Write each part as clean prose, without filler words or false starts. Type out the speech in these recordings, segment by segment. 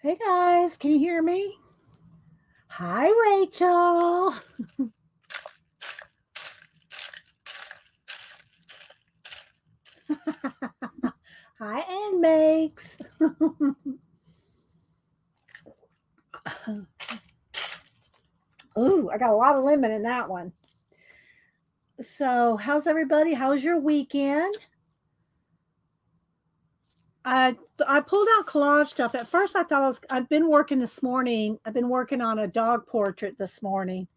Hey guys, can you hear me? Hi, Rachel. Hi, Ann Makes. Ooh, I got a lot of lemon in that one. So, how's everybody? How's your weekend? I pulled out collage stuff. At first, I thought I'd been working this morning. I've been working on a dog portrait this morning,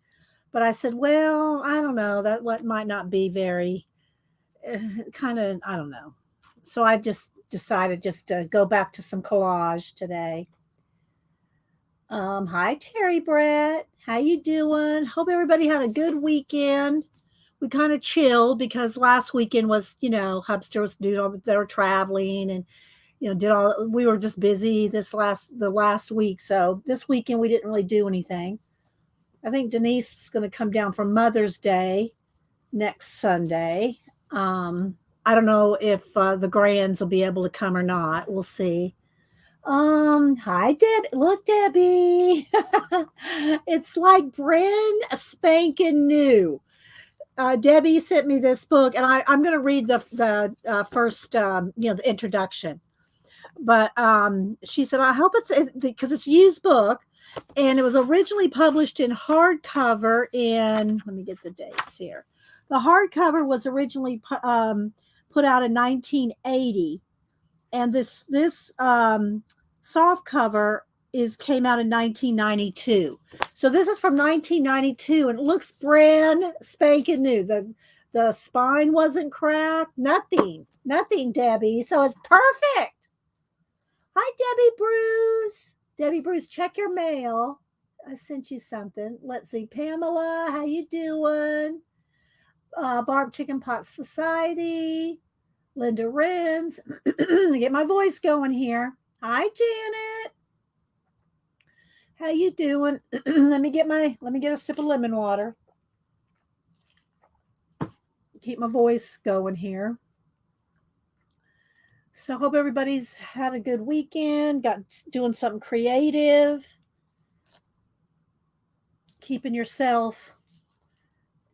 but I said, well, I don't know. That might not be very kind of. I don't know. So I just decided just to go back to some collage today. Hi Terry Brett. How you doing? Hope everybody had a good weekend. We kind of chilled because last weekend was, Hubster was doing all they were traveling and did all we were just busy the last week. So this weekend we didn't really do anything. I think Denise is going to come down for Mother's Day next Sunday. I don't know if the grands will be able to come or not. We'll see. Hi, Look, Debbie. It's like brand spanking new. Debbie sent me this book, and I'm going to read the first, the introduction. But she said, I hope it's because it's a used book, and it was originally published in hardcover in. Let me get the dates here. The hardcover was originally put out in 1980, and this soft cover came out in 1992. So this is from 1992, and it looks brand spanking new. The spine wasn't cracked, nothing, Debbie. So it's perfect. Hi, Debbie Bruce. Debbie Bruce, check your mail. I sent you something. Let's see, Pamela, how you doing? Barb Chicken Pot Society. Linda Renz. Get my voice going here. Hi, Janet. How you doing? let me get a sip of lemon water. Keep my voice going here. So hope everybody's had a good weekend, got doing something creative, keeping yourself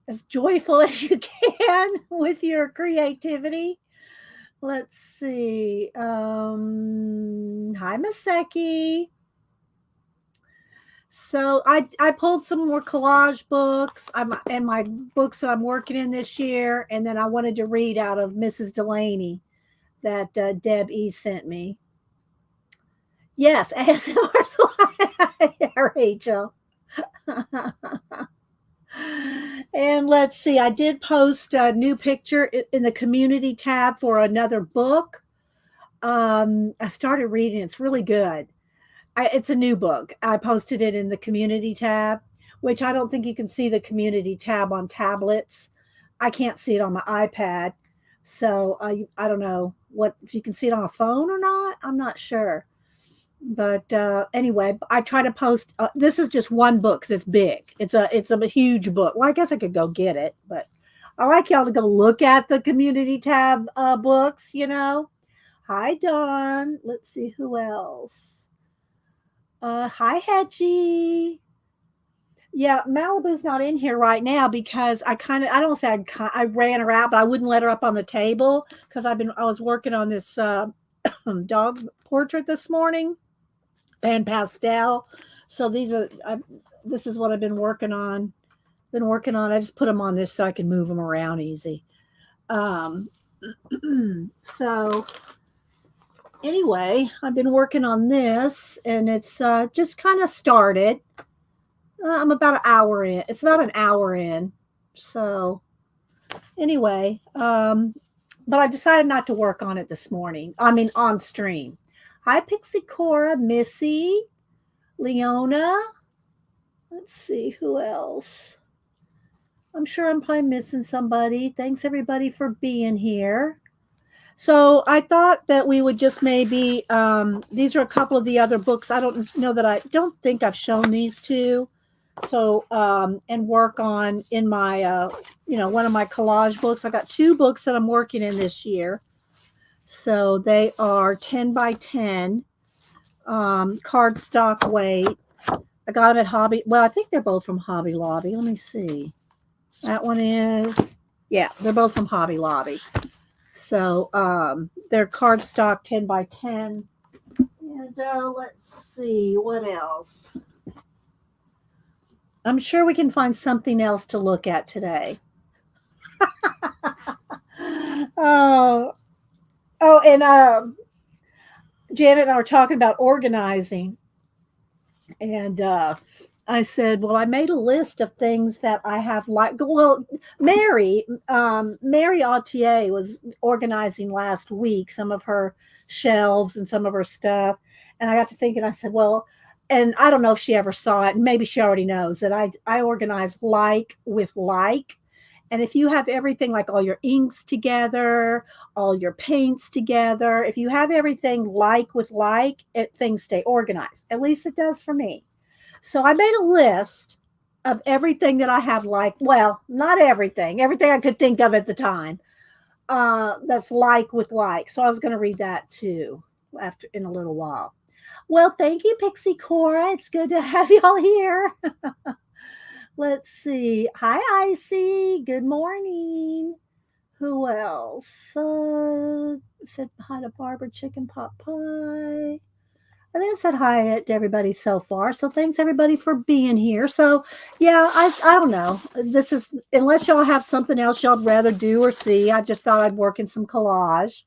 as joyful as you can with your creativity. Let's see. Hi, Maseki. So I pulled some more collage books and my books that I'm working in this year, and then I wanted to read out of Mrs. Delaney that Deb E sent me. Yes, ASMR's Rachel. And let's see, I did post a new picture in the community tab for another book. I started reading, it's really good. It's a new book. I posted it in the community tab, which I don't think you can see the community tab on tablets. I can't see it on my iPad. So I don't know if you can see it on a phone or not. I'm not sure. But anyway, I try to post. This is just one book because it's big. It's a huge book. Well, I guess I could go get it, but I like y'all to go look at the community tab books. Hi, Dawn. Let's see who else. Hi, Hedgie. Yeah, Malibu's not in here right now because I don't say I ran her out, but I wouldn't let her up on the table because I was working on this dog portrait this morning and pastel. So this is what I've been working on. I just put them on this so I can move them around easy. So anyway, I've been working on this, and it's just kind of started. I'm about an hour in. It's about an hour in. So anyway, but I decided not to work on it this morning. I mean, on stream. Hi, Pixie Cora, Missy, Leona. Let's see who else. I'm sure I'm probably missing somebody. Thanks everybody for being here. So I thought that we would just maybe, these are a couple of the other books. I don't think I've shown these two. So, and work on in my, one of my collage books. I got two books that I'm working in this year. So they are 10 by 10 cardstock weight. I got them at Hobby. Well, I think they're both from Hobby Lobby. Let me see. That one is, yeah, they're both from Hobby Lobby. So they're cardstock 10 by 10. And let's see what else. I'm sure we can find something else to look at today. Oh, and Janet and I were talking about organizing, and I said, "Well, I made a list of things that I have like." Well, Mary Autier was organizing last week some of her shelves and some of her stuff, and I got to thinking. I said, "Well," and I don't know if she ever saw it, and maybe she already knows that I organize like with like. And if you have everything like all your inks together, all your paints together, if you have everything like with like, things stay organized. At least it does for me. So I made a list of everything that I have like, well, not everything, everything I could think of at the time. That's like with like. So I was going to read that too after in a little while. Well, thank you, Pixie Cora. It's good to have y'all here. Let's see. Hi, Icy. Good morning. Who else? Said hi to Barbara Chicken Pot Pie. I think I've said hi to everybody so far. So thanks everybody for being here. So yeah, I don't know. This is unless y'all have something else y'all'd rather do or see. I just thought I'd work in some collage.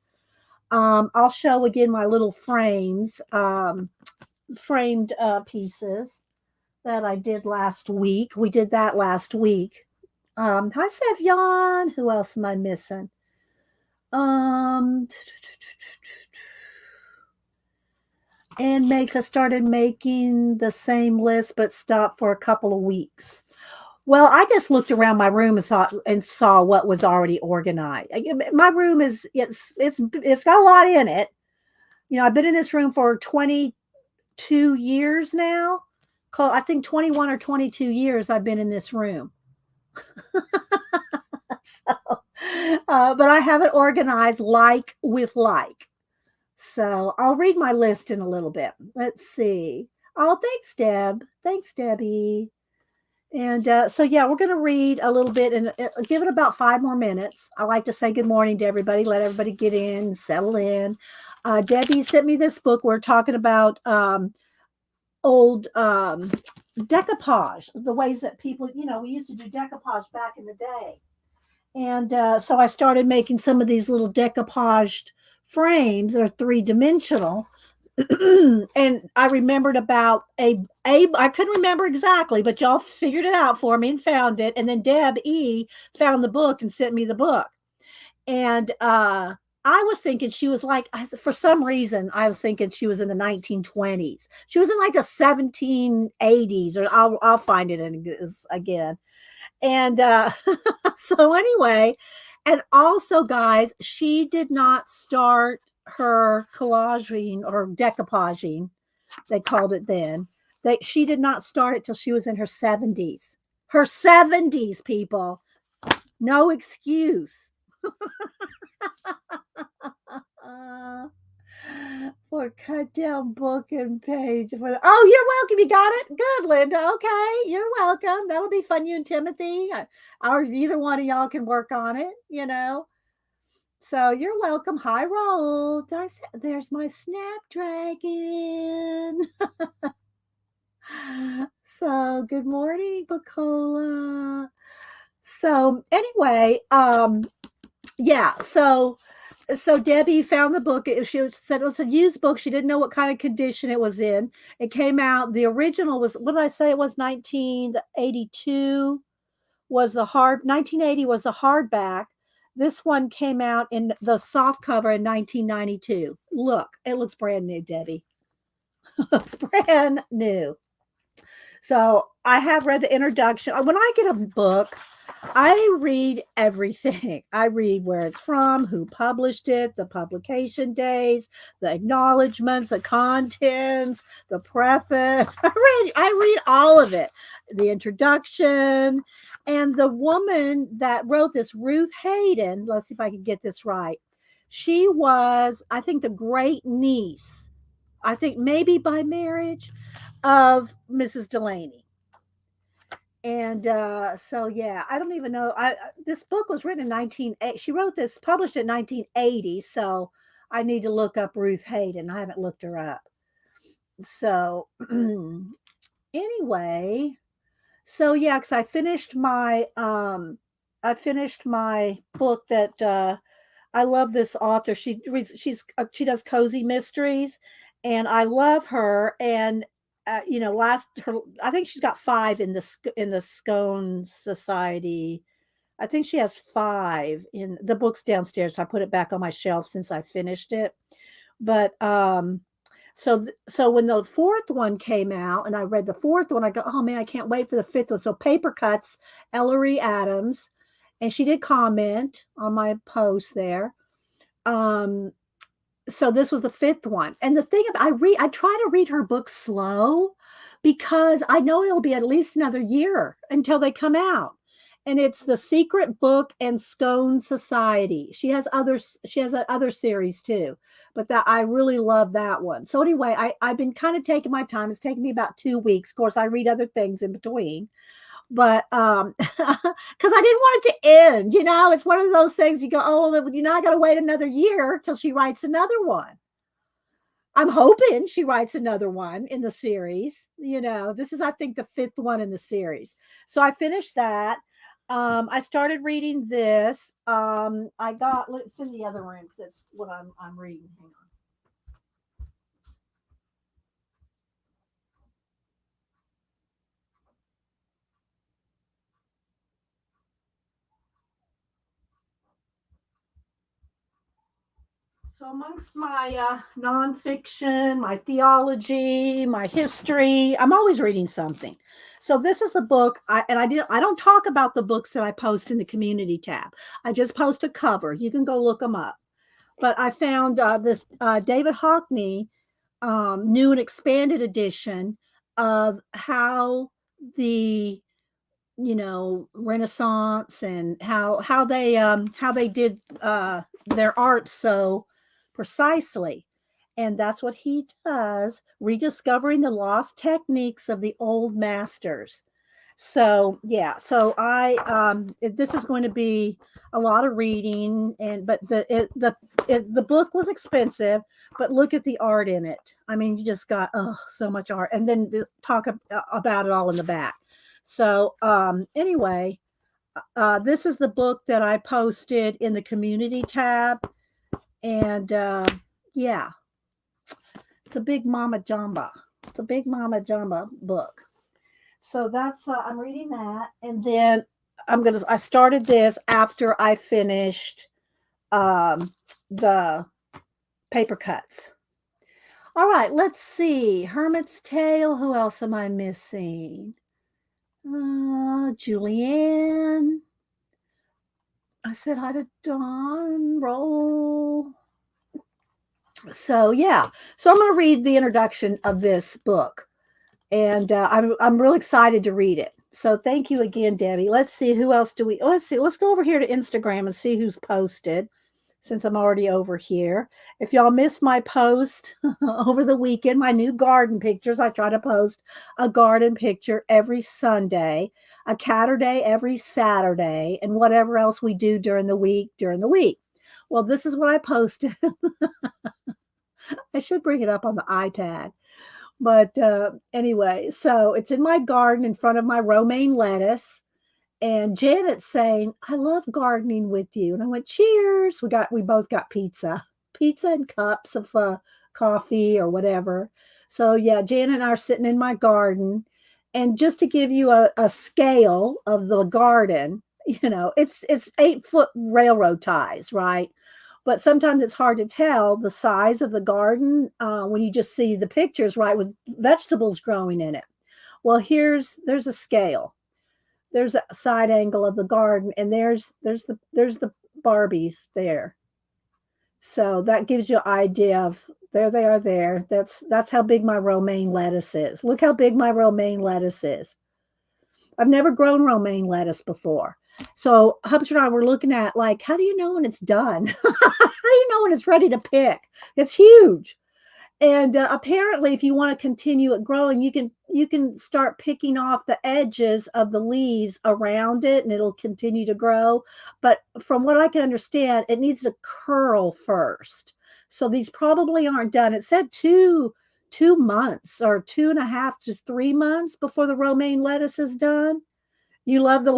I'll show again my little framed pieces that I did last week. We did that last week. Hi Sevyon. Who else am I missing? And I started making the same list, but stopped for a couple of weeks. Well, I just looked around my room and saw what was already organized. My room it's got a lot in it. You know, I've been in this room for 22 years now. I think 21 or 22 years I've been in this room. So, but I have it organized like with like. So I'll read my list in a little bit. Let's see. Oh, thanks, Deb. Thanks, Debbie. And so, yeah, we're going to read a little bit and give it about 5 more minutes. I like to say good morning to everybody, let everybody get in, settle in. Debbie sent me this book. We're talking about old decoupage, the ways that people, we used to do decoupage back in the day. And so I started making some of these little decoupaged frames that are 3-dimensional. And I remembered about I couldn't remember exactly, but y'all figured it out for me and found it. And then Deb E found the book and sent me the book. And I was thinking she was like, for some reason, I was thinking she was in the 1920s. She was in like the 1780s, or I'll find it again. And so anyway, and also, guys, she did not start her collaging or decoupaging, they called it then. She did not start it till she was in her 70s. Her 70s, people. No excuse. For cut down book and page. Oh, you're welcome. You got it? Good, Linda. Okay, you're welcome. That'll be fun. You and Timothy, or either one of y'all can work on it, So you're welcome. Hi, Raul. There's my Snapdragon. So good morning, Bacola. So anyway, yeah, so Debbie found the book. She said it was a used book. She didn't know what kind of condition it was in. It came out. The original was, what did I say? It was 1982 was the 1980 was the hardback. This one came out in the soft cover in 1992. Look, it looks brand new, Debbie. Looks brand new. So I have read the introduction. When I get a book, I read everything. I read where it's from, who published it, the publication dates, the acknowledgments, the contents, the preface. I read all of it. The introduction. And the woman that wrote this, Ruth Hayden, let's see if I can get this right. She was, I think, the great niece I think maybe by marriage, of Mrs. Delaney. And so yeah, I don't even know. This book was written in 1980. She wrote this, published in 1980. So I need to look up Ruth Hayden. I haven't looked her up. So anyway, so yeah, because I finished my book that I love this author. She does cozy mysteries, and I love her. And I think she's got 5 in the Scone Society. I think she has 5 in the books downstairs. So I put it back on my shelf since I finished it. But so when the 4th one came out, and I read the 4th one, I go, oh man, I can't wait for the 5th one. So Paper Cuts, Ellery Adams, and she did comment on my post there. So this was the 5th one. And the thing about I try to read her books slow because I know it'll be at least another year until they come out. And it's The Secret Book and Scone Society. She has other series too, but that I really love that one. So anyway, I've been kind of taking my time. It's taken me about 2 weeks. Of course, I read other things in between. But because I didn't want it to end, it's one of those things you go, oh, I got to wait another year till she writes another one. I'm hoping she writes another one in the series. This is, I think, the 5th one in the series. So I finished that. I started reading this. It's in the other room because it's what I'm reading. Hang on. So amongst my nonfiction, my theology, my history, I'm always reading something. So this is the book, I don't talk about the books that I post in the community tab. I just post a cover. You can go look them up. But I found this David Hockney new and expanded edition of how the Renaissance and how they did their art so precisely. And that's what he does, rediscovering the lost techniques of the old masters. So yeah, so this is going to be a lot of reading, but the book was expensive, but look at the art in it. I mean, you just got so much art, and then talk about it all in the back. So anyway, this is the book that I posted in the community tab, and yeah, it's a big Mama Jamba. It's a big Mama Jamba book. So that's I'm reading that, and then I started this after I finished the Paper Cuts. All right, let's see. Hermit's Tale. Who else am I missing? Julianne. I said hi to Dawn. Roll. So yeah, so I'm going to read the introduction of this book, and I'm real excited to read it. So thank you again, Debbie. Let's see, who else do we? Let's see. Let's go over here to Instagram and see who's posted. Since I'm already over here, if y'all missed my post over the weekend, my new garden pictures, I try to post a garden picture every Sunday, a Catterday every Saturday, and whatever else we do during the week. Well, this is what I posted. I should bring it up on the iPad. But anyway, so it's in my garden in front of my romaine lettuce. And Janet's saying, I love gardening with you. And I went, cheers. We both got pizza and cups of coffee or whatever. So yeah, Janet and I are sitting in my garden. And just to give you a scale of the garden, it's 8-foot railroad ties, right? But sometimes it's hard to tell the size of the garden when you just see the pictures, right, with vegetables growing in it. Well, there's a scale. There's a side angle of the garden, and there's the Barbies there. So that gives you an idea of there they are there. That's how big my romaine lettuce is. Look how big my romaine lettuce is. I've never grown romaine lettuce before. So Hubster and I were looking at, how do you know when it's done? How do you know when it's ready to pick? It's huge. And apparently, if you want to continue it growing, you can start picking off the edges of the leaves around it, and it'll continue to grow. But from what I can understand, it needs to curl first. So these probably aren't done. It said 2 months or 2.5 to 3 months before the romaine lettuce is done. You love the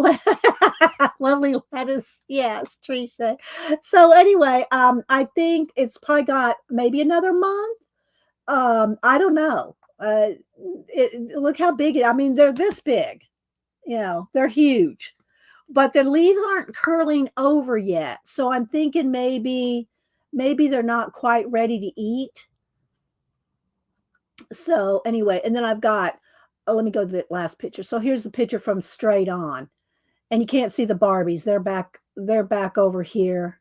lovely lettuce. Yes, Trisha. So anyway, I think it's probably got maybe another month. I don't know. Look how big I mean, they're this big. They're huge, but the leaves aren't curling over yet. So I'm thinking maybe they're not quite ready to eat. So anyway, and then I've got let me go to the last picture. So here's the picture from straight on. And you can't see the Barbies. They're back over here.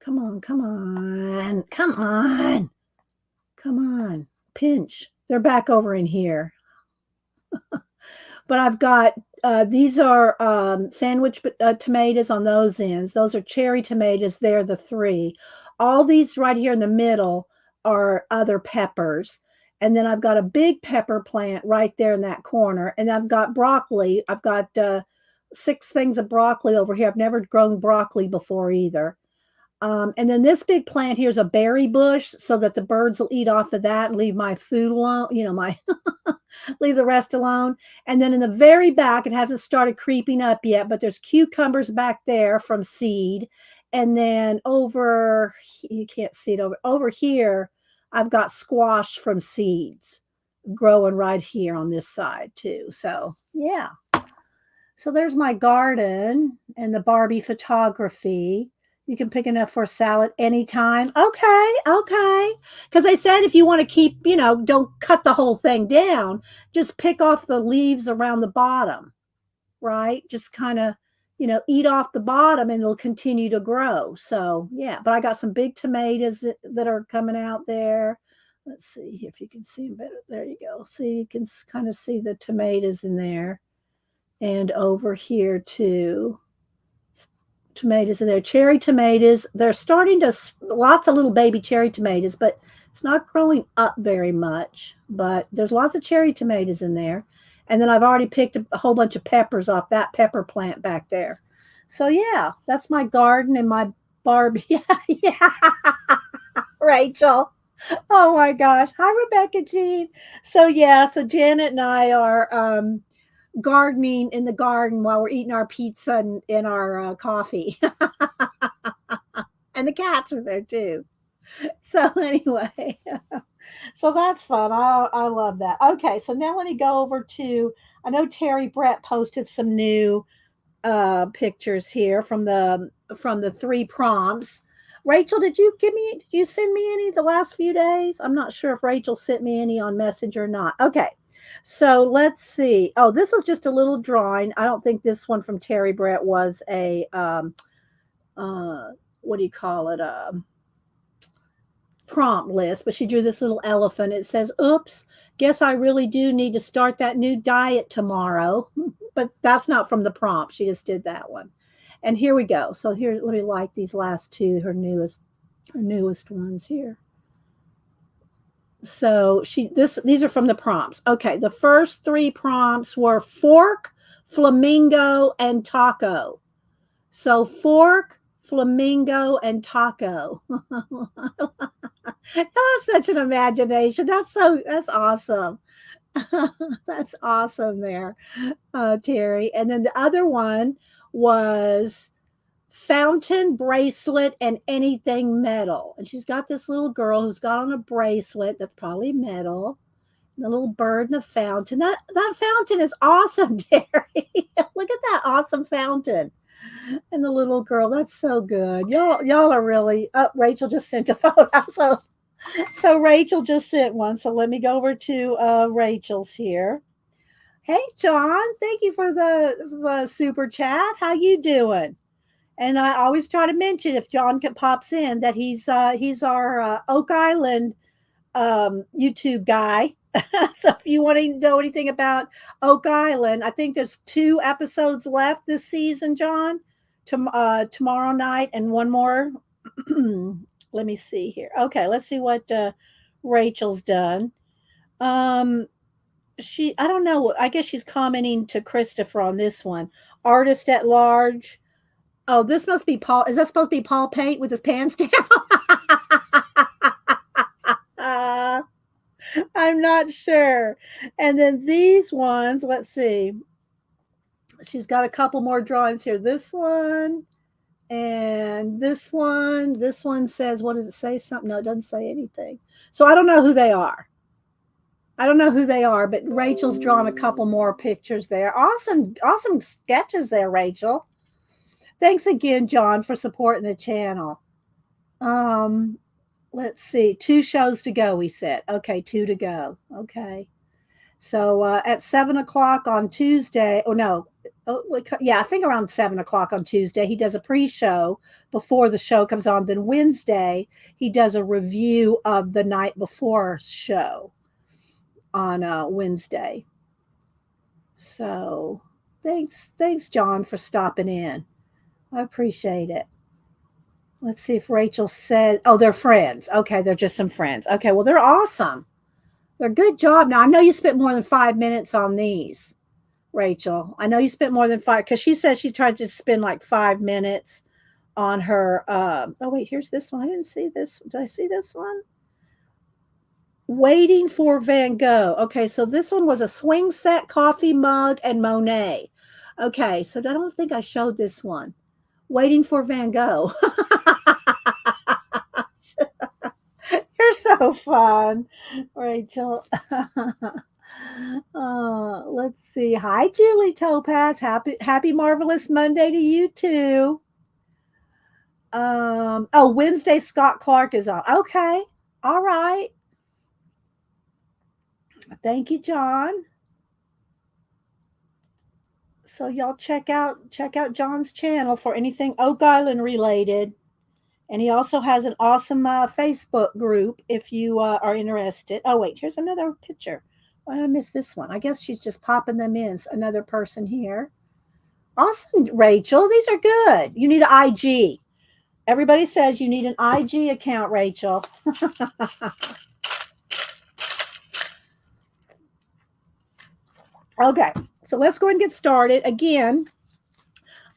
Come on, come on. Come on. Come on. Pinch. They're back over in here. But I've got these are sandwich tomatoes on those ends. Those are cherry tomatoes. They're the three. All these right here in the middle are other peppers. And then I've got a big pepper plant right there in that corner. And I've got broccoli. I've got 6 things of broccoli over here. I've never grown broccoli before either. And then this big plant here is a berry bush so that the birds will eat off of that and leave my food alone, my leave the rest alone. And then in the very back, it hasn't started creeping up yet, but there's cucumbers back there from seed. And then you can't see it over here, I've got squash from seeds growing right here on this side too. So yeah. So there's my garden and the Barbie photography. You can pick enough for a salad anytime. Okay, okay. Because I said if you want to keep, don't cut the whole thing down, just pick off the leaves around the bottom, right? Just kind of, eat off the bottom and it'll continue to grow. So, yeah, but I got some big tomatoes that are coming out there. Let's see if you can see them better. There you go. See, you can kind of see the tomatoes in there. And over here too. Tomatoes in there, cherry tomatoes. They're starting to lots of little baby cherry tomatoes, but it's not growing up very much. But there's lots of cherry tomatoes in there. And then I've already picked a whole bunch of peppers off that pepper plant back there. So yeah, that's my garden and my Barbie. Yeah, Rachel. Oh my gosh. Hi, Rebecca Jean. So yeah, so Janet and I are gardening in the garden while we're eating our pizza and our coffee. And the cats are there too. So anyway, so that's fun. I love that. Okay, so now let me go over to, I know Terry Brett posted some new pictures here from the 3 prompts. Rachel, did you send me any the last few days? I'm not sure if Rachel sent me any on Messenger or not. Okay. So let's see. Oh, this was just a little drawing. I don't think this one from Terry Brett was a what do you call it? Prompt list, but she drew this little elephant. It says, "Oops, guess I really do need to start that new diet tomorrow." But that's not from the prompt. She just did that one. And here we go. So here, let me like these last two, her newest ones here. So these are from the prompts. Okay, the first 3 prompts were fork, flamingo, and taco. So fork, flamingo, and taco. I have such an imagination. That's awesome. That's awesome there, Terry. And then the other one was fountain, bracelet, and anything metal. And she's got this little girl who's got on a bracelet that's probably metal. The little bird in the fountain. That fountain is awesome, Terry. Look at that awesome fountain. And the little girl, that's so good. Y'all are really. Oh, Rachel just sent a photo. So Rachel just sent one. So let me go over to Rachel's here. Hey, John, thank you for the super chat. How you doing? And I always try to mention if John pops in that he's our Oak Island YouTube guy. So if you want to know anything about Oak Island, I think there's 2 episodes left this season, John. Tomorrow night and one more. Let me see here. Okay, let's see what Rachel's done. Um, I don't know. I guess she's commenting to Christopher on this one. Artist at large. Oh, this must be Paul. Is that supposed to be Paul Paint with his pants down? uh, I'm not sure. And then these ones, let's see. She's got a couple more drawings here. This one and this one. This one says, what does it say? Something. No, it doesn't say anything. So I don't know who they are. I don't know who they are, but Rachel's drawn a couple more pictures there. Awesome, awesome sketches there, Rachel. Thanks again, John, for supporting the channel. Let's see. 2 shows to go, we said. Okay, 2 to go. Okay. So at 7 o'clock on Tuesday, or no, yeah, I think around 7 o'clock on Tuesday, he does a pre-show before the show comes on. Then Wednesday, he does a review of the night before show on Wednesday. So thanks, John, for stopping in. I appreciate it. Let's see if Rachel said, oh, they're friends. Okay, they're just some friends. Okay, well, they're awesome. They're good job. Now, I know you spent more than 5 minutes on these, Rachel. I know you spent more than 5, because she says she tried to spend like 5 minutes on her. Oh, wait, here's this one. I didn't see this. Did I see this one? Waiting for Van Gogh. Okay, so this one was a swing set, coffee mug, and Monet. Okay, so I don't think I showed this one. Waiting for Van Gogh. You're so fun, Rachel. Let's see. Hi, Julie Topaz. Happy marvelous Monday to you too. Oh, Wednesday Scott Clark is on. Okay. All right. Thank you, John. So y'all check out John's channel for anything Oak Island related. And he also has an awesome Facebook group if you are interested. Oh, wait, here's another picture. Why did I miss this one? I guess she's just popping them in. It's another person here. Awesome, Rachel. These are good. You need an IG. Everybody says you need an IG account, Rachel. Okay, so let's go and get started. Again,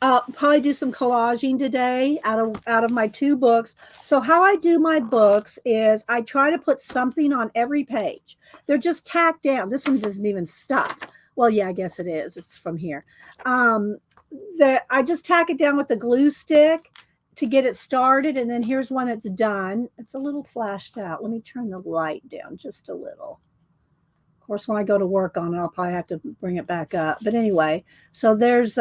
probably do some collaging today out of my 2 books. So how I do my books is I try to put something on every page. They're just tacked down. This one doesn't even stop. Well, yeah, I guess it is. It's from here. I just tack it down with the glue stick to get it started. And then here's one that's done. It's a little flashed out. Let me turn the light down just a little. Of course, when I go to work on it, I'll probably have to bring it back up. But anyway, so there's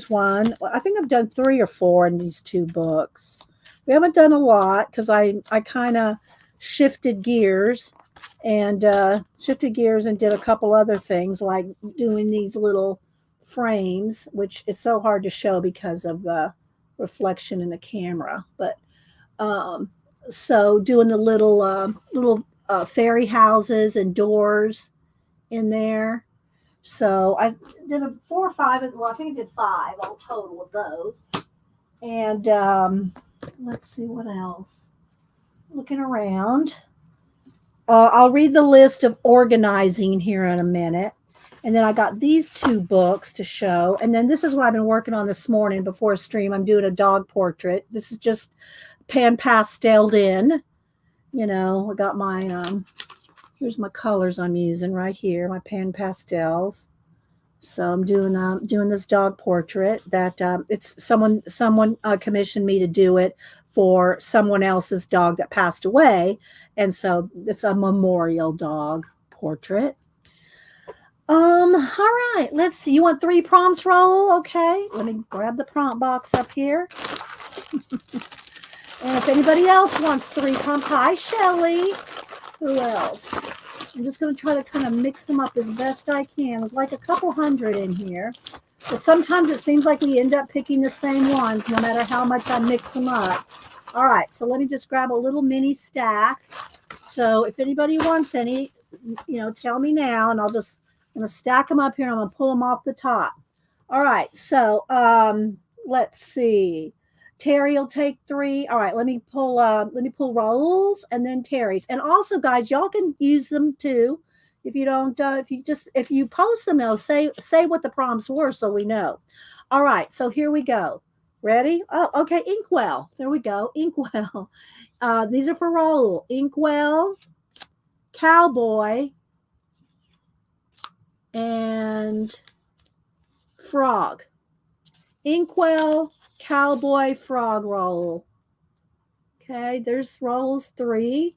one. I think I've done 3 or 4 in these 2 books. We haven't done a lot because I kind of shifted gears and did a couple other things like doing these little frames, which is so hard to show because of the reflection in the camera. But so doing the little fairy houses and doors in there. So I did 4 or 5. Well, I think I did 5 all total of those. And let's see what else. Looking around. I'll read the list of organizing here in a minute. And then I got these 2 books to show. And then this is what I've been working on this morning before stream. I'm doing a dog portrait. This is just pan pasteled in. You know, I got my here's my colors I'm using right here, my pan pastels. So I'm doing this dog portrait that it's someone commissioned me to do it for someone else's dog that passed away, and so it's a memorial dog portrait. All right, let's see. You want 3 prompts, Raoul? Okay, let me grab the prompt box up here. And if anybody else wants 3 prompts, hi, Shelly. Who else? I'm just going to try to kind of mix them up as best I can. There's like a couple hundred in here. But sometimes it seems like we end up picking the same ones no matter how much I mix them up. All right, so let me just grab a little mini stack. So if anybody wants any, tell me now, and I'm going to stack them up here, and I'm going to pull them off the top. All right, so let's see. Terry will take 3. All right, let me pull Raul's and then Terry's. And also, guys, y'all can use them too. If you don't, if you post them, though, say what the prompts were so we know. All right, so here we go. Ready? Oh, okay, Inkwell. There we go, Inkwell. These are for Raul. Inkwell, Cowboy, and Frog. Inkwell, Cowboy, Frog, Raul. Okay, there's Raul's 3.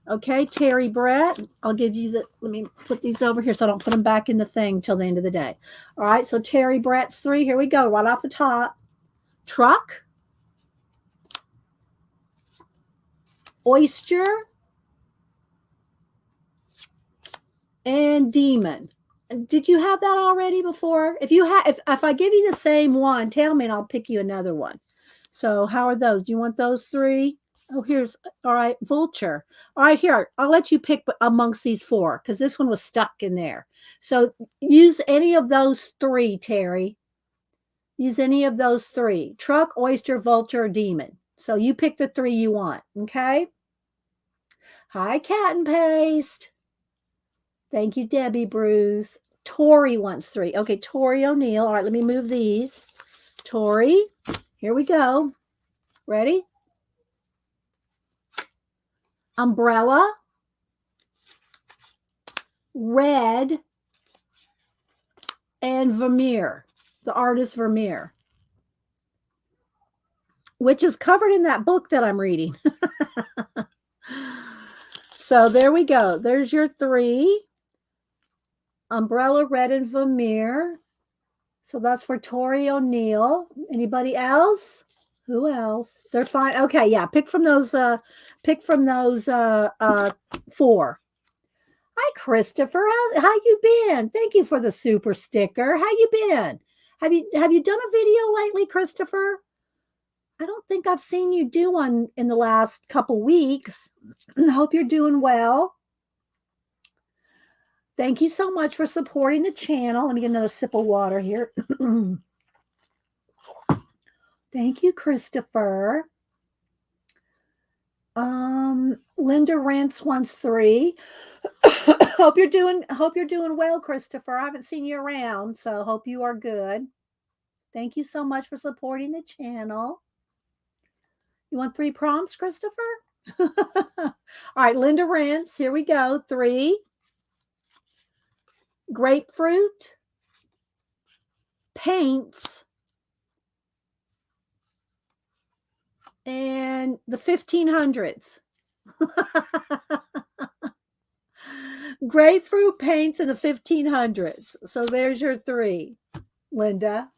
Okay, Terry Brett, I'll give you let me put these over here so I don't put them back in the thing till the end of the day. All right, so Terry Brett's 3. Here we go, right off the top. Truck, Oyster, and Demon. Did you have that already before? If you have, if I give you the same one, tell me and I'll pick you another one. So how are those? Do you want those 3? Oh, here's, all right, Vulture. All right, here, I'll let you pick amongst these 4 because this one was stuck in there. So use any of those 3, Terry. Use any of those 3. Truck, Oyster, Vulture, or Demon. So you pick the 3 you want, okay? Hi, Cat and Paste. Thank you, Debbie Bruce. Tori wants 3. Okay, Tori O'Neill. All right, let me move these. Tori, here we go. Ready? Umbrella, Red, and Vermeer. The artist Vermeer, which is covered in that book that I'm reading. So there we go. There's your 3. Umbrella, Red, and Vermeer. So that's for Tori O'Neill. Anybody else? Who else? They're fine. Okay, yeah. Pick from those 4. Hi, Christopher. How you been? Thank you for the super sticker. How you been? Have you done a video lately, Christopher? I don't think I've seen you do one in the last couple weeks. I hope you're doing well. Thank you so much for supporting the channel. Let me get another sip of water here. Thank you, Christopher. Linda Rance wants 3. Hope you're doing well, Christopher. I haven't seen you around, so hope you are good. Thank you so much for supporting the channel. You want 3 prompts, Christopher? All right, Linda Rance, here we go. 3. Grapefruit, paints, and the 1500s. Grapefruit, paints, and the 1500s. So there's your 3, Linda.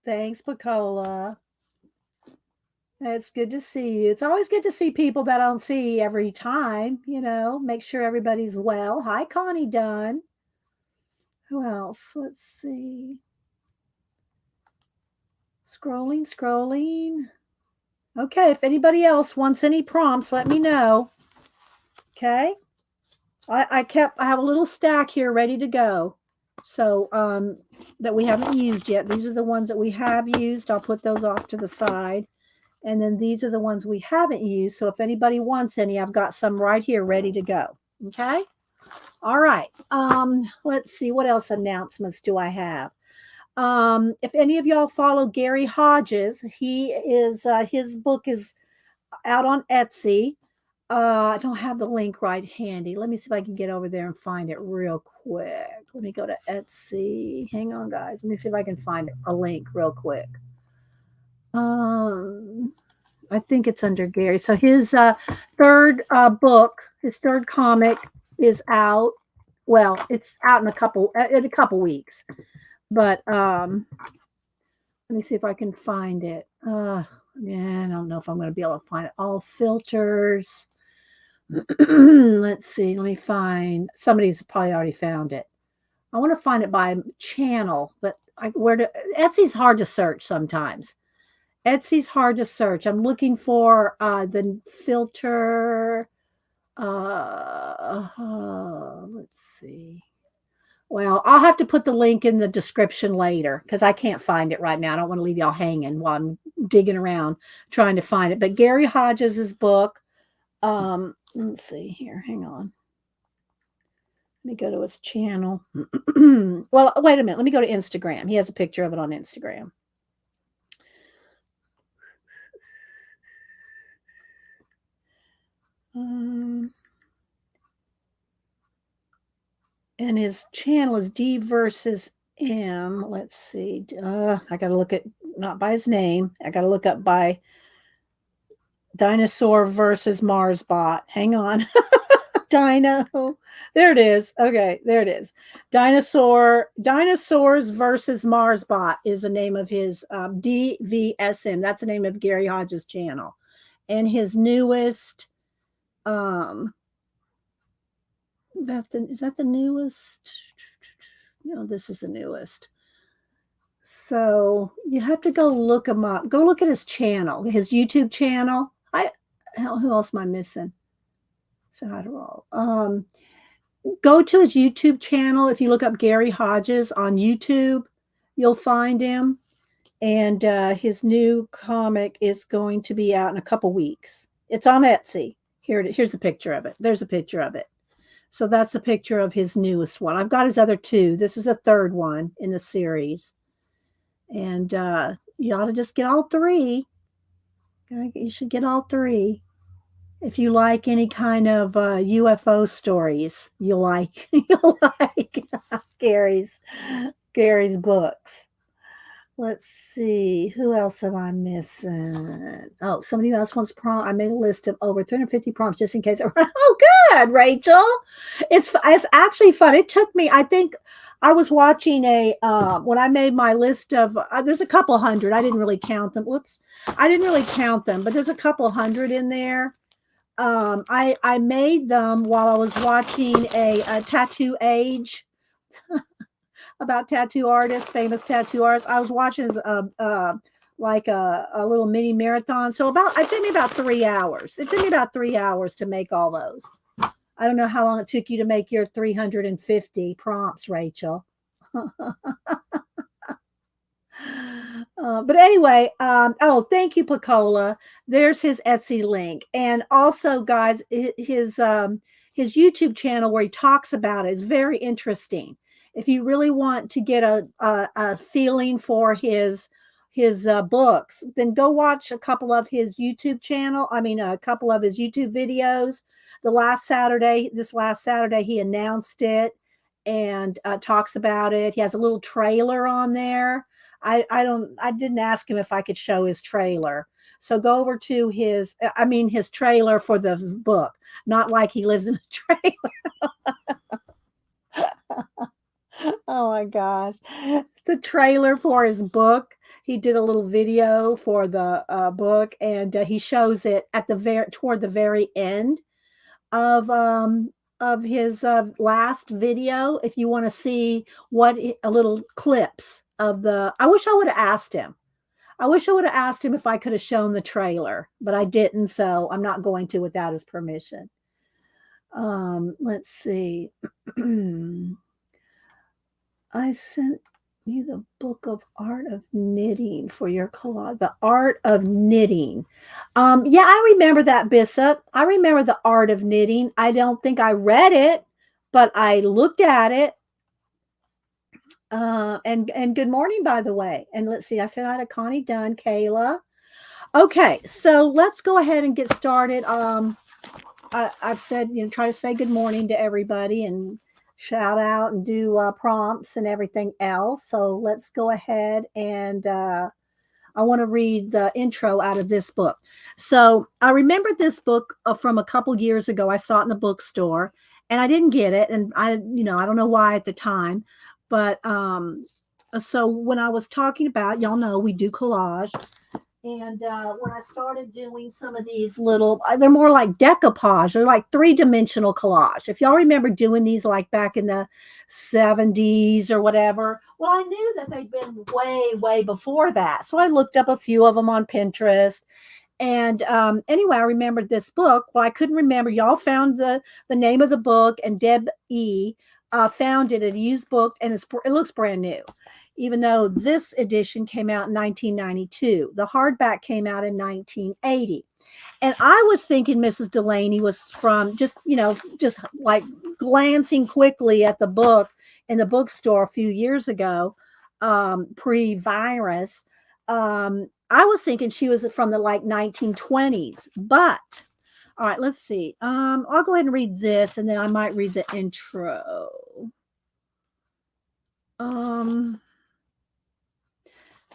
Thanks, Pacola. It's good to see you. It's always good to see people that I don't see every time, make sure everybody's well. Hi, Connie Dunn. Who else? Let's see. Scrolling. Okay, if anybody else wants any prompts, let me know. Okay. I have a little stack here ready to go. So that we haven't used yet. These are the ones that we have used. I'll put those off to the side. And then these are the ones we haven't used. So if anybody wants any, I've got some right here ready to go. Okay. All right. Let's see. What else announcements do I have? If any of y'all follow Gary Hodges, he is his book is out on Etsy. I don't have the link right handy. Let me see if I can get over there and find it real quick. Let me go to Etsy. Hang on, guys. Let me see if I can find a link real quick. I think it's under Gary. So his third book, his third comic is out. Well, it's out in a couple weeks. But let me see if I can find it. Yeah, I don't know if I'm going to be able to find it. All filters. Let's see. Let me find. Somebody's probably already found it. I want to find it by channel, but Etsy's hard to search sometimes. Etsy's hard to search. I'm looking for the filter. Let's see. Well, I'll have to put the link in the description later because I can't find it right now. I don't want to leave y'all hanging while I'm digging around trying to find it. But Gary Hodges' book, let's see here. Hang on. Let me go to his channel. Well, wait a minute. Let me go to Instagram. He has a picture of it on Instagram. And his channel is D versus M. Let's see. I got to look at, not by his name. I got to look up by Dinosaur versus Marsbot. Hang on. Dino. There it is. Okay, there it is. Dinosaurs versus Marsbot is the name of his DVSM. That's the name of Gary Hodges' channel. And his newest, is that the newest? No, this is the newest. So you have to go look him up. Go look at his channel, his YouTube channel. Who else am I missing? Go to his YouTube channel. If you look up Gary Hodges on YouTube, you'll find him. And his new comic is going to be out in a couple weeks. It's on Etsy. Here's a picture of it. There's a picture of it. So that's a picture of his newest one. I've got his other two. This is a third one in the series. And you ought to just get all three. You should get all three. If you like any kind of UFO stories, you'll like Gary's books. Let's see. Who else am I missing? Oh, somebody else wants prompt. I made a list of over 350 prompts just in case. Oh, good, Rachel. It's actually fun. It took me, I think I was watching when I made my list of, there's a couple hundred. I didn't really count them. Whoops. I didn't really count them, but there's a couple hundred in there. I made them while I was watching a Tattoo Age about tattoo artists, famous tattoo artists. I was watching like a little mini marathon. So it took me about 3 hours. It took me about 3 hours to make all those. I don't know how long it took you to make your 350 prompts, Rachel. But anyway, thank you, Picola. There's his Etsy link. And also, guys, his YouTube channel where he talks about it is very interesting. If you really want to get a feeling for his books, then go watch a couple of his YouTube channel. I mean, a couple of his YouTube videos. This last Saturday, he announced it and talks about it. He has a little trailer on there. I didn't ask him if I could show his trailer. So go over to his trailer for the book, not like he lives in a trailer. Oh my gosh. The trailer for his book. He did a little video for the book, and he shows it at toward the very end of his last video. If you want to see a little clips of I wish I would have asked him. I wish I would have asked him if I could have shown the trailer, but I didn't, so I'm not going to without his permission. Let's see. I sent you the book of Art of Knitting for your collage. The Art of Knitting. Yeah, I remember that, Bishop. I remember the Art of Knitting. I don't think I read it, but I looked at it. And good morning, by the way. And let's see, I said hi to Connie Dunn, Kayla. Okay, so let's go ahead and get started. I've said, try to say good morning to everybody and shout out and do prompts and everything else. So let's go ahead and I want to read the intro out of this book. So I remember this book from a couple years ago. I saw it in the bookstore and I didn't get it. And I don't know why at the time, but so when I was talking about, y'all know we do collage. And when I started doing some of these little, they're more like decoupage. They're like 3-dimensional collage. If y'all remember doing these like back in the 70s or whatever, well, I knew that they'd been way, way before that. So I looked up a few of them on Pinterest. And anyway, I remembered this book. Well, I couldn't remember. Y'all found the name of the book, and Deb E. found it at a used book, and it looks brand new, even though this edition came out in 1992. The hardback came out in 1980. And I was thinking Mrs. Delaney was from just like glancing quickly at the book in the bookstore a few years ago, pre-virus. I was thinking she was from the like 1920s, but all right, let's see. I'll go ahead and read this, and then I might read the intro.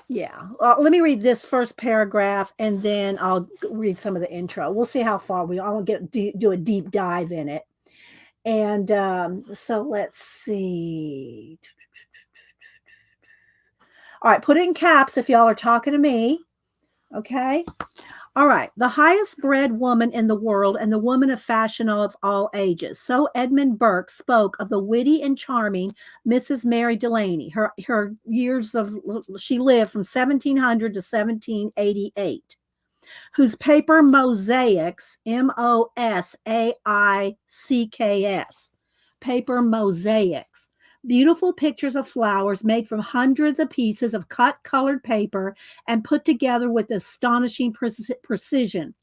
Yeah. Let me read this first paragraph, and then I'll read some of the intro. We'll see how far I won't do a deep dive in it. And so let's see. All right, put it in caps if y'all are talking to me. Okay. All right. The highest bred woman in the world and the woman of fashion of all ages. So Edmund Burke spoke of the witty and charming Mrs. Mary Delaney. Her years of, she lived from 1700 to 1788, whose paper mosaics, Mosaics, paper mosaics, beautiful pictures of flowers made from hundreds of pieces of cut colored paper and put together with astonishing precision,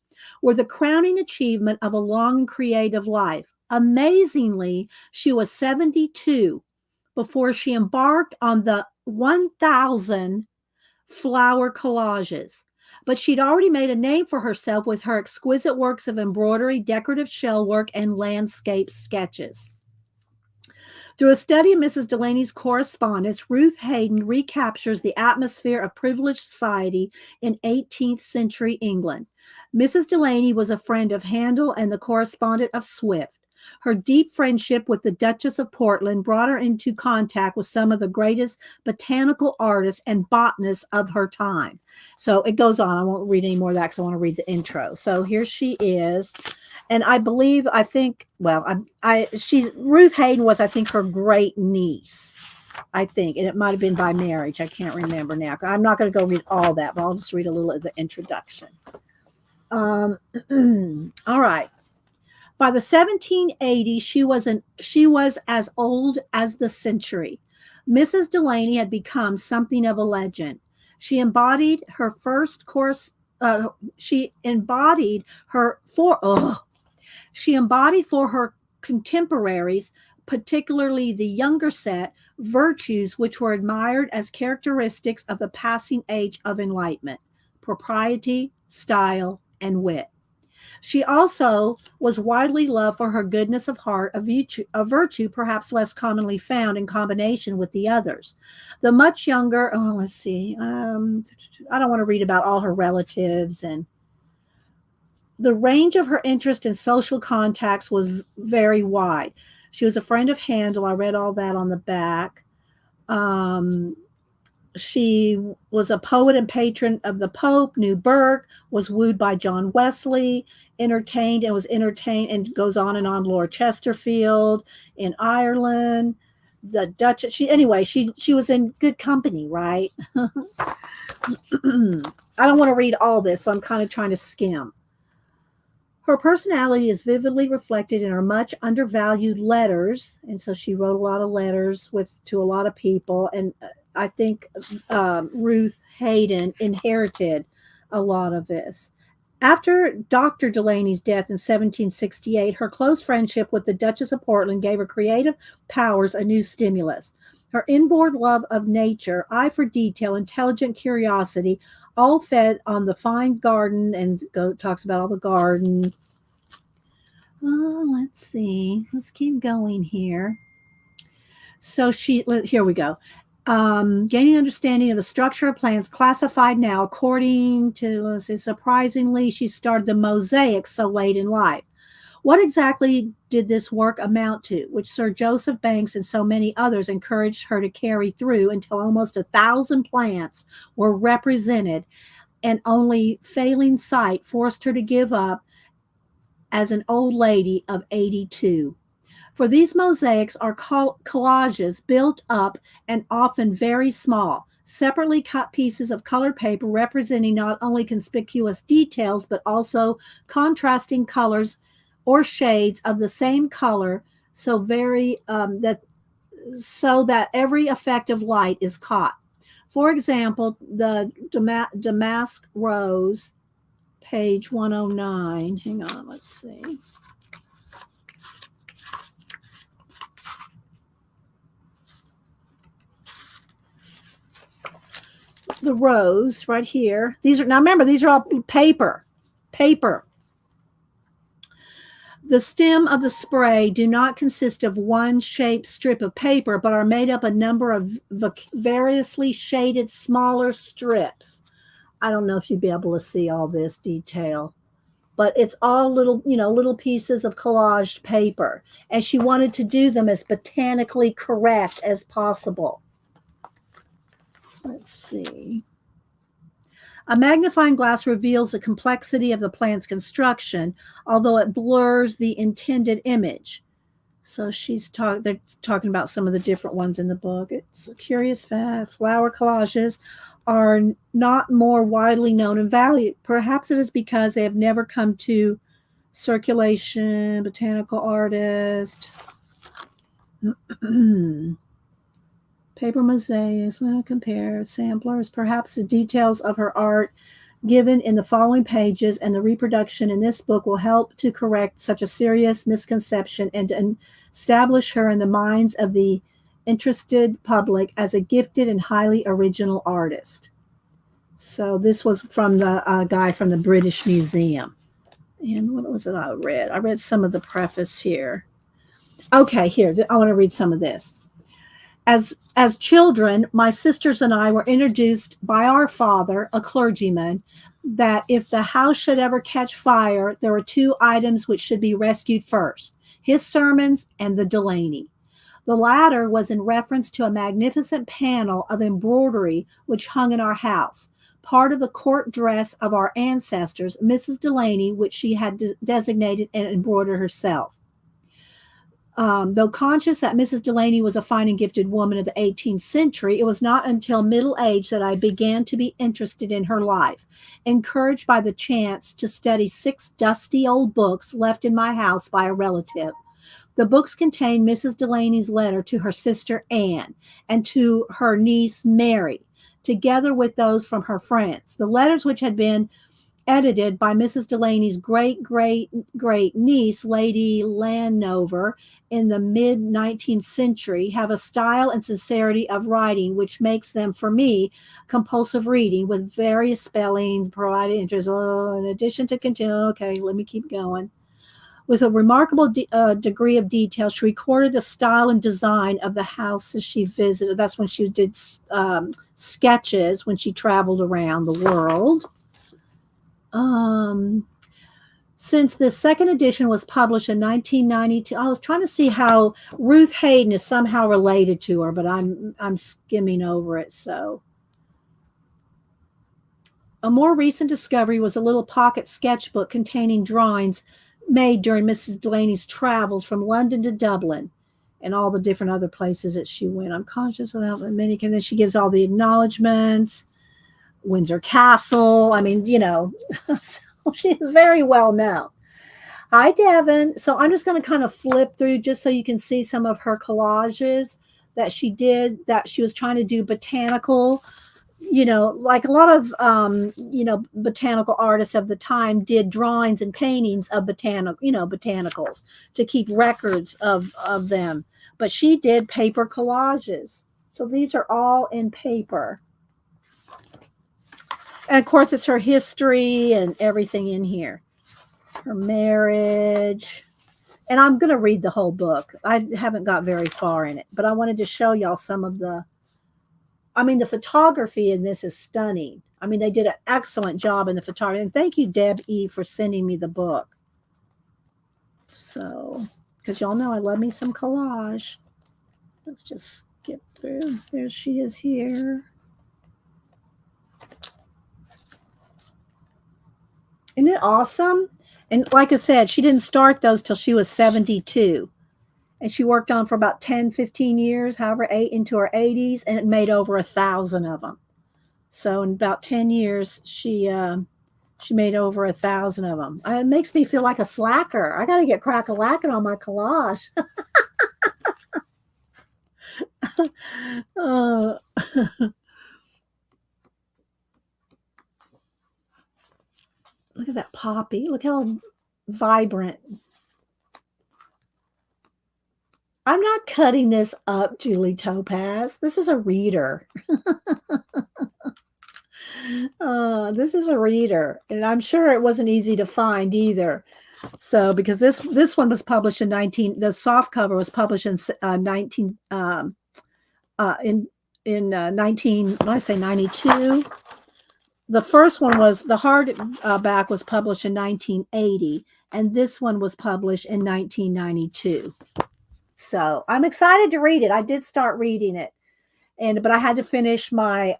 were the crowning achievement of a long and creative life. Amazingly, she was 72 before she embarked on the 1,000 flower collages. But she'd already made a name for herself with her exquisite works of embroidery, decorative shell work, and landscape sketches. Through a study of Mrs. Delaney's correspondence, Ruth Hayden recaptures the atmosphere of privileged society in 18th century England. Mrs. Delaney was a friend of Handel and the correspondent of Swift. Her deep friendship with the Duchess of Portland brought her into contact with some of the greatest botanical artists and botanists of her time. So it goes on. I won't read any more of that because I want to read the intro. So here she is. And she's Ruth Hayden was, I think, her great niece, I think. And it might have been by marriage. I can't remember now. I'm not going to go read all that, but I'll just read a little of the introduction. All right. By the 1780s, she was as old as the century. Mrs. Delaney had become something of a legend. She embodied for her contemporaries, particularly the younger set, virtues which were admired as characteristics of the passing age of enlightenment: propriety, style, and wit. She also was widely loved for her goodness of heart, a virtue perhaps less commonly found in combination with the others. The much younger, let's see, I don't want to read about all her relatives, and the range of her interest in social contacts was very wide. She was a friend of Handel. I read all that on the back. She was a poet and patron of the Pope, knew Burke, was wooed by John Wesley, entertained, and goes on and on, Lord Chesterfield in Ireland, the Duchess. She was in good company, right? I don't want to read all this, so I'm kind of trying to skim. Her personality is vividly reflected in her much undervalued letters, and so she wrote a lot of letters to a lot of people, and I think Ruth Hayden inherited a lot of this. After Dr. Delaney's death in 1768, her close friendship with the Duchess of Portland gave her creative powers a new stimulus. Her inborn love of nature, eye for detail, intelligent curiosity, all fed on the fine garden, and talks about all the garden. Let's see. Let's keep going here. So here we go. Gaining understanding of the structure of plants classified now according to, let's see, surprisingly, she started the mosaics so late in life. What exactly did this work amount to, which Sir Joseph Banks and so many others encouraged her to carry through until almost 1,000 plants were represented, and only failing sight forced her to give up as an old lady of 82? For these mosaics are collages built up and often very small, separately cut pieces of colored paper representing not only conspicuous details, but also contrasting colors or shades of the same color, so very that so that every effect of light is caught. For example, the Damask Rose, page 109. Hang on, let's see. The rose right here. These are, now remember, these are all paper. The stem of the spray do not consist of one shaped strip of paper, but are made up a number of variously shaded smaller strips. I don't know if you'd be able to see all this detail, but it's all little, little pieces of collaged paper. And she wanted to do them as botanically correct as possible. Let's see. A magnifying glass reveals the complexity of the plant's construction, although it blurs the intended image. So they're talking about some of the different ones in the book. It's a curious fact. Flower collages are not more widely known and valued. Perhaps it is because they have never come to circulation. Botanical artist. Paper mosaics, compare samplers. Perhaps the details of her art given in the following pages and the reproduction in this book will help to correct such a serious misconception and to establish her in the minds of the interested public as a gifted and highly original artist. So this was from the guy from the British Museum. And what was it I read? I read some of the preface here. Okay, here, I want to read some of this. As children, my sisters and I were introduced by our father, a clergyman, that if the house should ever catch fire, there were two items which should be rescued first: his sermons and the Delaney. The latter was in reference to a magnificent panel of embroidery which hung in our house, part of the court dress of our ancestors, Mrs. Delaney, which she had designated and embroidered herself. Though conscious that Mrs. Delaney was a fine and gifted woman of the 18th century, it was not until middle age that I began to be interested in her life, encouraged by the chance to study 6 dusty old books left in my house by a relative. The books contained Mrs. Delaney's letter to her sister Anne and to her niece Mary, together with those from her friends. The letters, which had been edited by Mrs. Delaney's great-great-great niece, Lady Landover, in the mid-19th century, have a style and sincerity of writing which makes them, for me, compulsive reading, with various spellings, provided interest. In addition to continue, okay, let me keep going. With a remarkable degree of detail, she recorded the style and design of the houses she visited. That's when she did sketches when she traveled around the world. Since the second edition was published in 1992, I was trying to see how Ruth Hayden is somehow related to her, but I'm skimming over it. So a more recent discovery was a little pocket sketchbook containing drawings made during Mrs. Delaney's travels from London to Dublin and all the different other places that she went. I'm conscious without many, and then she gives all the acknowledgments. Windsor Castle. I mean, so she is very well known. Hi, Devin. So I'm just going to kind of flip through just so you can see some of her collages that she did, that she was trying to do botanical, like a lot of, botanical artists of the time did drawings and paintings of botanicals to keep records of them. But she did paper collages. So these are all in paper. And of course, it's her history and everything in here. Her marriage. And I'm going to read the whole book. I haven't got very far in it, but I wanted to show y'all some of the photography in this is stunning. I mean, they did an excellent job in the photography. And thank you, Deb E., for sending me the book. So, because y'all know I love me some collage. Let's just skip through. There she is here. Isn't it awesome? And like I said, she didn't start those till she was 72. And she worked on for about 10, 15 years, however, into her 80s, and it made over 1,000 of them. So in about 10 years, she made over 1,000 of them. It makes me feel like a slacker. I got to get crack-a-lacking on my collage. uh, look at that poppy. Look how vibrant. I'm not cutting this up, Julie Topaz. This is a reader. This is a reader, and I'm sure it wasn't easy to find either. So, because this one was published in 19, the soft cover was published in 19 in 19. When I say 92, the first one was the hard back was published in 1980, and this one was published in 1992. So I'm excited to read it. I did start reading it, but I had to finish my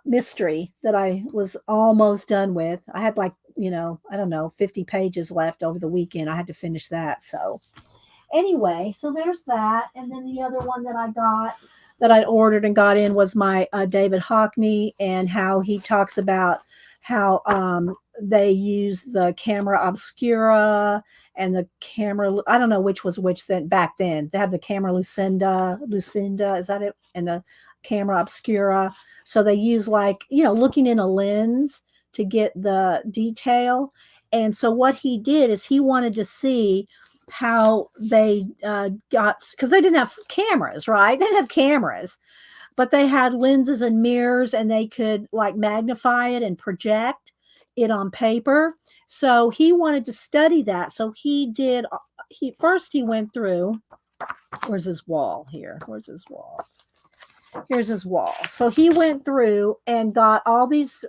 mystery that I was almost done with. I had like, I don't know, 50 pages left over the weekend. I had to finish that. So anyway, so there's that. And then the other one that I ordered and got in was my David Hockney, and how he talks about how they use the camera obscura and the camera, I don't know which was which then back then. They have the camera Lucinda, is that it? And the camera obscura. So they use looking in a lens to get the detail. And so what he did is he wanted to see how they got, because they didn't have cameras, right? They didn't have cameras, but they had lenses and mirrors, and they could magnify it and project it on paper. So he wanted to study that. So he went through, where's his wall here? Where's his wall? Here's his wall. So he went through and got all these,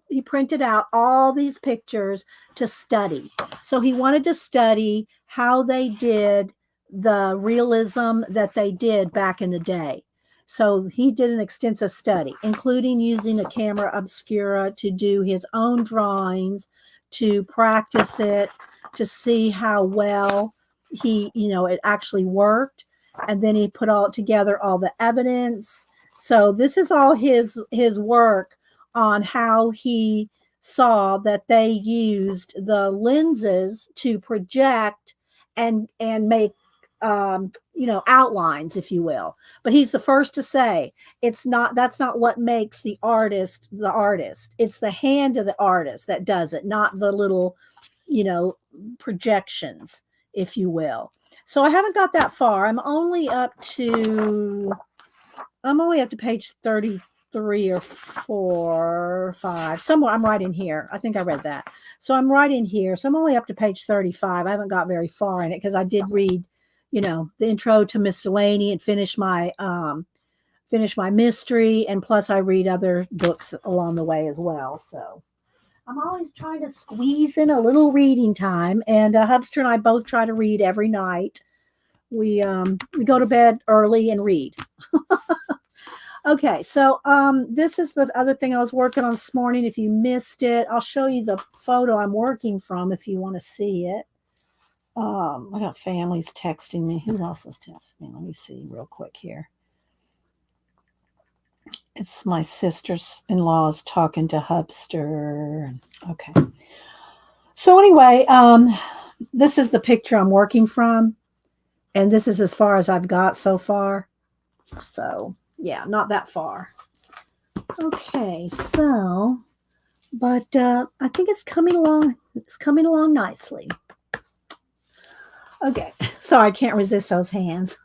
he printed out all these pictures to study. So he wanted to study how they did the realism that they did back in the day. So he did an extensive study, including using a camera obscura to do his own drawings, to practice it, to see how well it actually worked. And then he put all together, all the evidence. So this is all his work on how he saw that they used the lenses to project and make outlines, if you will. But he's the first to say that's not what makes the artist the artist. It's the hand of the artist that does it, not the little projections, if you will. So I haven't got that far. I'm only up to page 33 or 4 or 5, somewhere. I'm right in here. I think I read that. So I'm right in here. So I'm only up to page 35. I haven't got very far in it because I did read, the intro to Miss Delaney and finish my mystery, and plus I read other books along the way as well. So I'm always trying to squeeze in a little reading time, and Hubster and I both try to read every night. We go to bed early and read. Okay, so this is the other thing I was working on this morning. If you missed it, I'll show you the photo I'm working from if you want to see it. I got families texting me. Who else is texting me? Let me see real quick here. It's my sister-in-law's talking to Hubster. Okay. So anyway, this is the picture I'm working from, and this is as far as I've got so far. So yeah, not that far. Okay, so, but I think it's coming along. It's coming along nicely. Okay, so I can't resist those hands.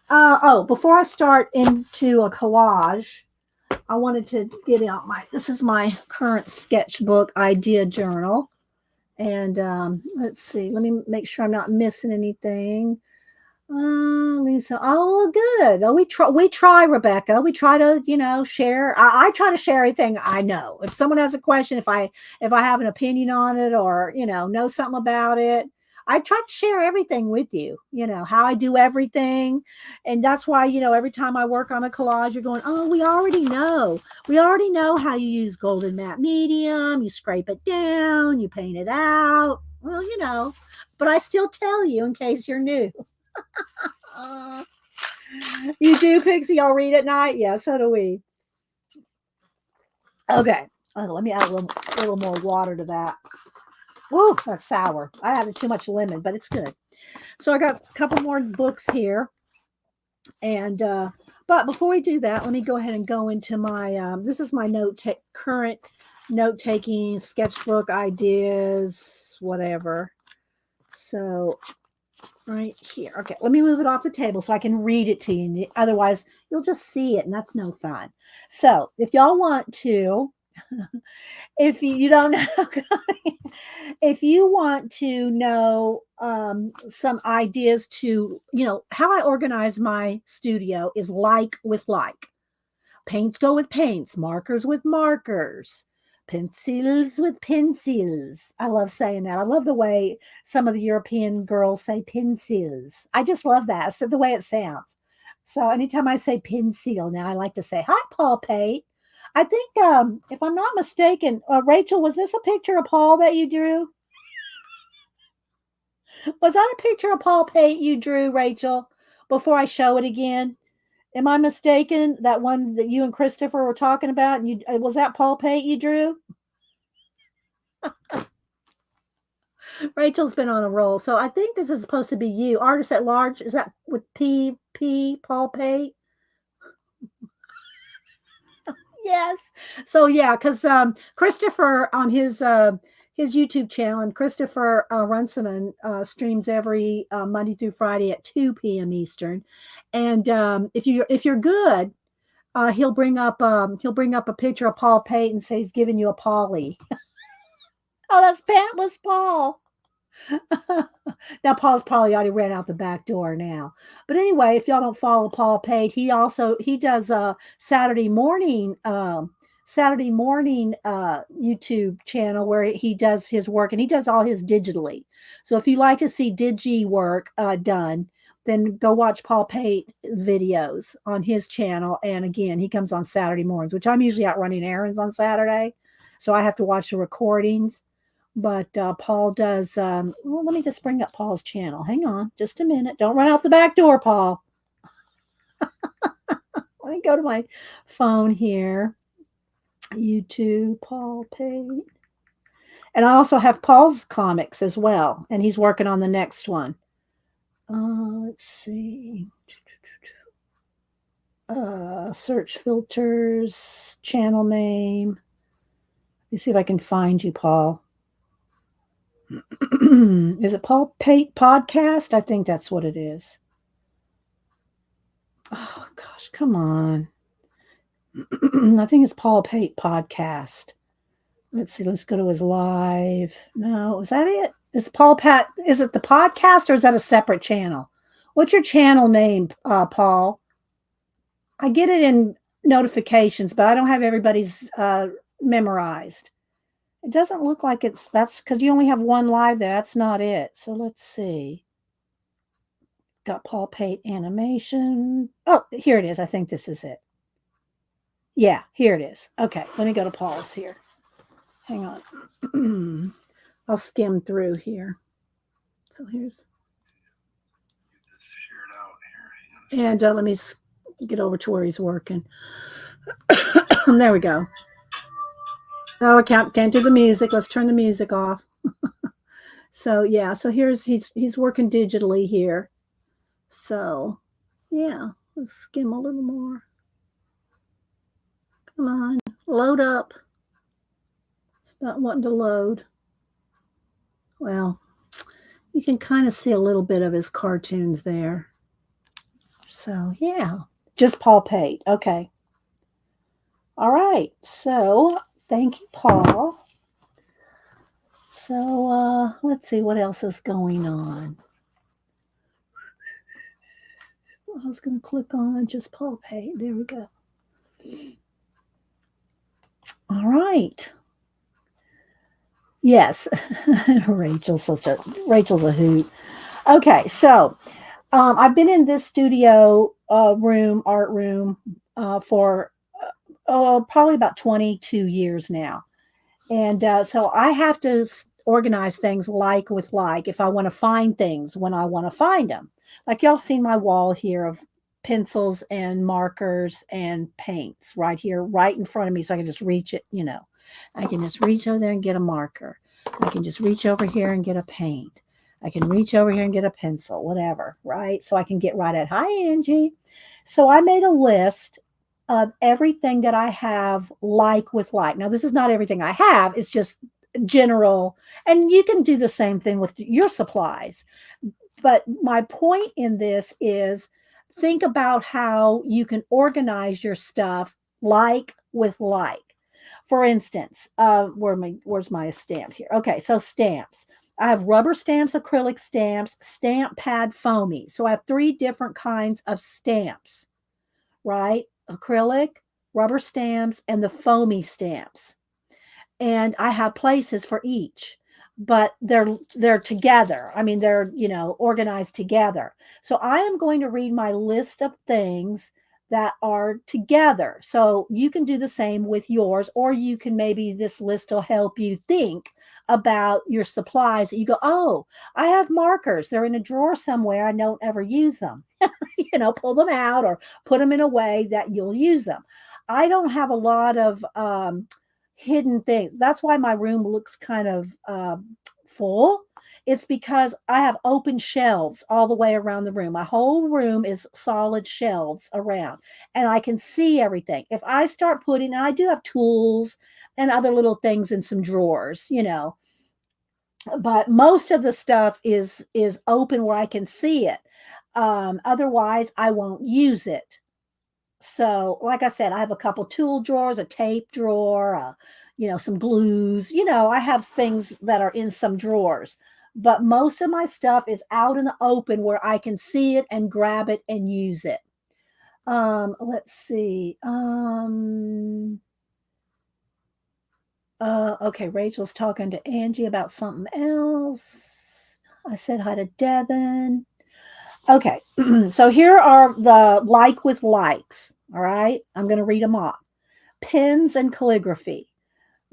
Before I start into a collage, I wanted to get out this is my current sketchbook idea journal. And let's see, let me make sure I'm not missing anything. Lisa, oh, good. Oh, we try, Rebecca. We try to, share. I try to share everything I know. If someone has a question, if I have an opinion on it, or, know something about it, I try to share everything with you, how I do everything. And that's why, every time I work on a collage, you're going, oh, we already know how you use golden matte medium. You scrape it down, you paint it out. Well, but I still tell you in case you're new. You do, Pixie? Y'all read at night? Yeah, so do we. Okay. Let me add a little more water to that. Woo, that's sour. I added too much lemon, but it's good. So I got a couple more books here. And but before we do that, let me go ahead and go into my this is my current note taking sketchbook ideas, whatever. So right here. Okay, let me move it off the table so I can read it to you. Otherwise, you'll just see it, and that's no fun. So if y'all want to, if you don't know, if you want to know some ideas to, how I organize my studio is like with like. Paints go with paints, markers with markers, pencils with pencils. I love saying that. I love the way some of the European girls say pencils. I just love that. It's the way it sounds. So anytime I say pencil now, I like to say, hi, Paul Pate. I think, if I'm not mistaken, Rachel, was this a picture of Paul that you drew? Was that a picture of Paul Pate you drew, Rachel, before I show it again? Am I mistaken? That one that you and Christopher were talking about, and you was that Paul Pate you drew? Rachel's been on a roll, so I think this is supposed to be you, artist at large. Is that with Paul Pate? Yes. So yeah, because Christopher on his YouTube channel, and Christopher Runciman streams every Monday through Friday at 2 p.m. Eastern, and if you're good, he'll bring up a picture of Paul Pate and say he's giving you a Polly. Oh, that's pantless Paul. Now Paul's probably already ran out the back door now. But anyway, if y'all don't follow Paul Pate, he does a Saturday morning YouTube channel where he does his work, and he does all his digitally. So if you like to see digi work done, then go watch Paul Pate videos on his channel. And again, he comes on Saturday mornings, which I'm usually out running errands on Saturday. So I have to watch the recordings. But Paul does, well, let me just bring up Paul's channel. Hang on just a minute. Don't run out the back door, Paul. Let me go to my phone here. YouTube, Paul Pate. And I also have Paul's comics as well. And he's working on the next one. Let's see. Search filters, channel name. Let me see if I can find you, Paul. Is it Paul Pate Podcast? I think that's what it is. Oh, gosh, come on. I think it's Paul Pate Podcast. Let's see. Let's go to his live. No, is that it? Is it the podcast, or is that a separate channel? What's your channel name, Paul? I get it in notifications, but I don't have everybody's memorized. It doesn't look like that's because you only have one live there. That's not it. So let's see. Got Paul Pate animation. Oh, here it is. I think this is it. Yeah, here it is. Okay, let me go to Paul's here. Hang on. I'll skim through here. So here's. And let me get over to where he's working. There we go. Oh, I can't do the music. Let's turn the music off. So yeah, so he's working digitally here. So yeah, let's skim a little more. Come on, load up. It's not wanting to load. Well, you can kind of see a little bit of his cartoons there. So yeah, just Paul Pate. Okay. All right. So thank you, Paul. So let's see what else is going on. I was going to click on just Paul Pate. There we go. All right. Yes. Rachel's a hoot. Okay. So I've been in this studio art room, for probably about 22 years now. And so I have to organize things like with like if I want to find things when I want to find them. Like y'all seen my wall here of pencils and markers and paints right here, right in front of me. So I can just reach it, I can just reach over there and get a marker. I can just reach over here and get a paint. I can reach over here and get a pencil, whatever, right? So I can get right at, hi, Angie. So I made a list of everything that I have like with like. Now, this is not everything I have. It's just general. And you can do the same thing with your supplies. But my point in this is think about how you can organize your stuff like with like. For instance, where's my stamps here? Okay, so stamps. I have rubber stamps, acrylic stamps, stamp pad foamy. So I have 3 different kinds of stamps, right? Acrylic, rubber stamps, and the foamy stamps. And I have places for each, but they're together. I mean, they're, organized together. So I am going to read my list of things that are together. So you can do the same with yours, or you can, maybe this list will help you think about your supplies that you go, oh, I have markers. They're in a drawer somewhere. I don't ever use them. Pull them out or put them in a way that you'll use them. I don't have a lot of hidden things. That's why my room looks kind of full. It's because I have open shelves all the way around the room. My whole room is solid shelves around, and I can see everything. If I start putting, and I do have tools and other little things in some drawers, but most of the stuff is open where I can see it. Otherwise, I won't use it. So, like I said, I have a couple tool drawers, a tape drawer, some glues. I have things that are in some drawers, but most of my stuff is out in the open where I can see it and grab it and use it. Let's see. Okay, Rachel's talking to Angie about something else. I said hi to Devin. Okay, so here are the like with likes. All right, I'm going to read them off. Pens and calligraphy.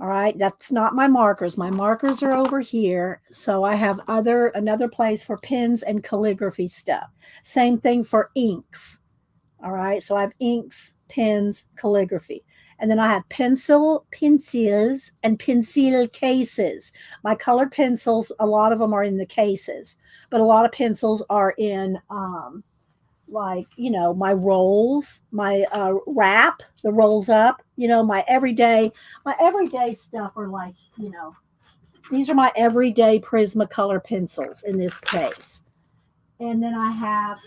All right, that's not my markers. My markers are over here. So I have another place for pens and calligraphy stuff. Same thing for inks. All right, so I have inks, pens, calligraphy. And then I have pencils, and pencil cases. My colored pencils, a lot of them are in the cases, but a lot of pencils are in my rolls, my wrap, the rolls up, my everyday stuff are like, these are my everyday Prismacolor pencils in this case. And then I have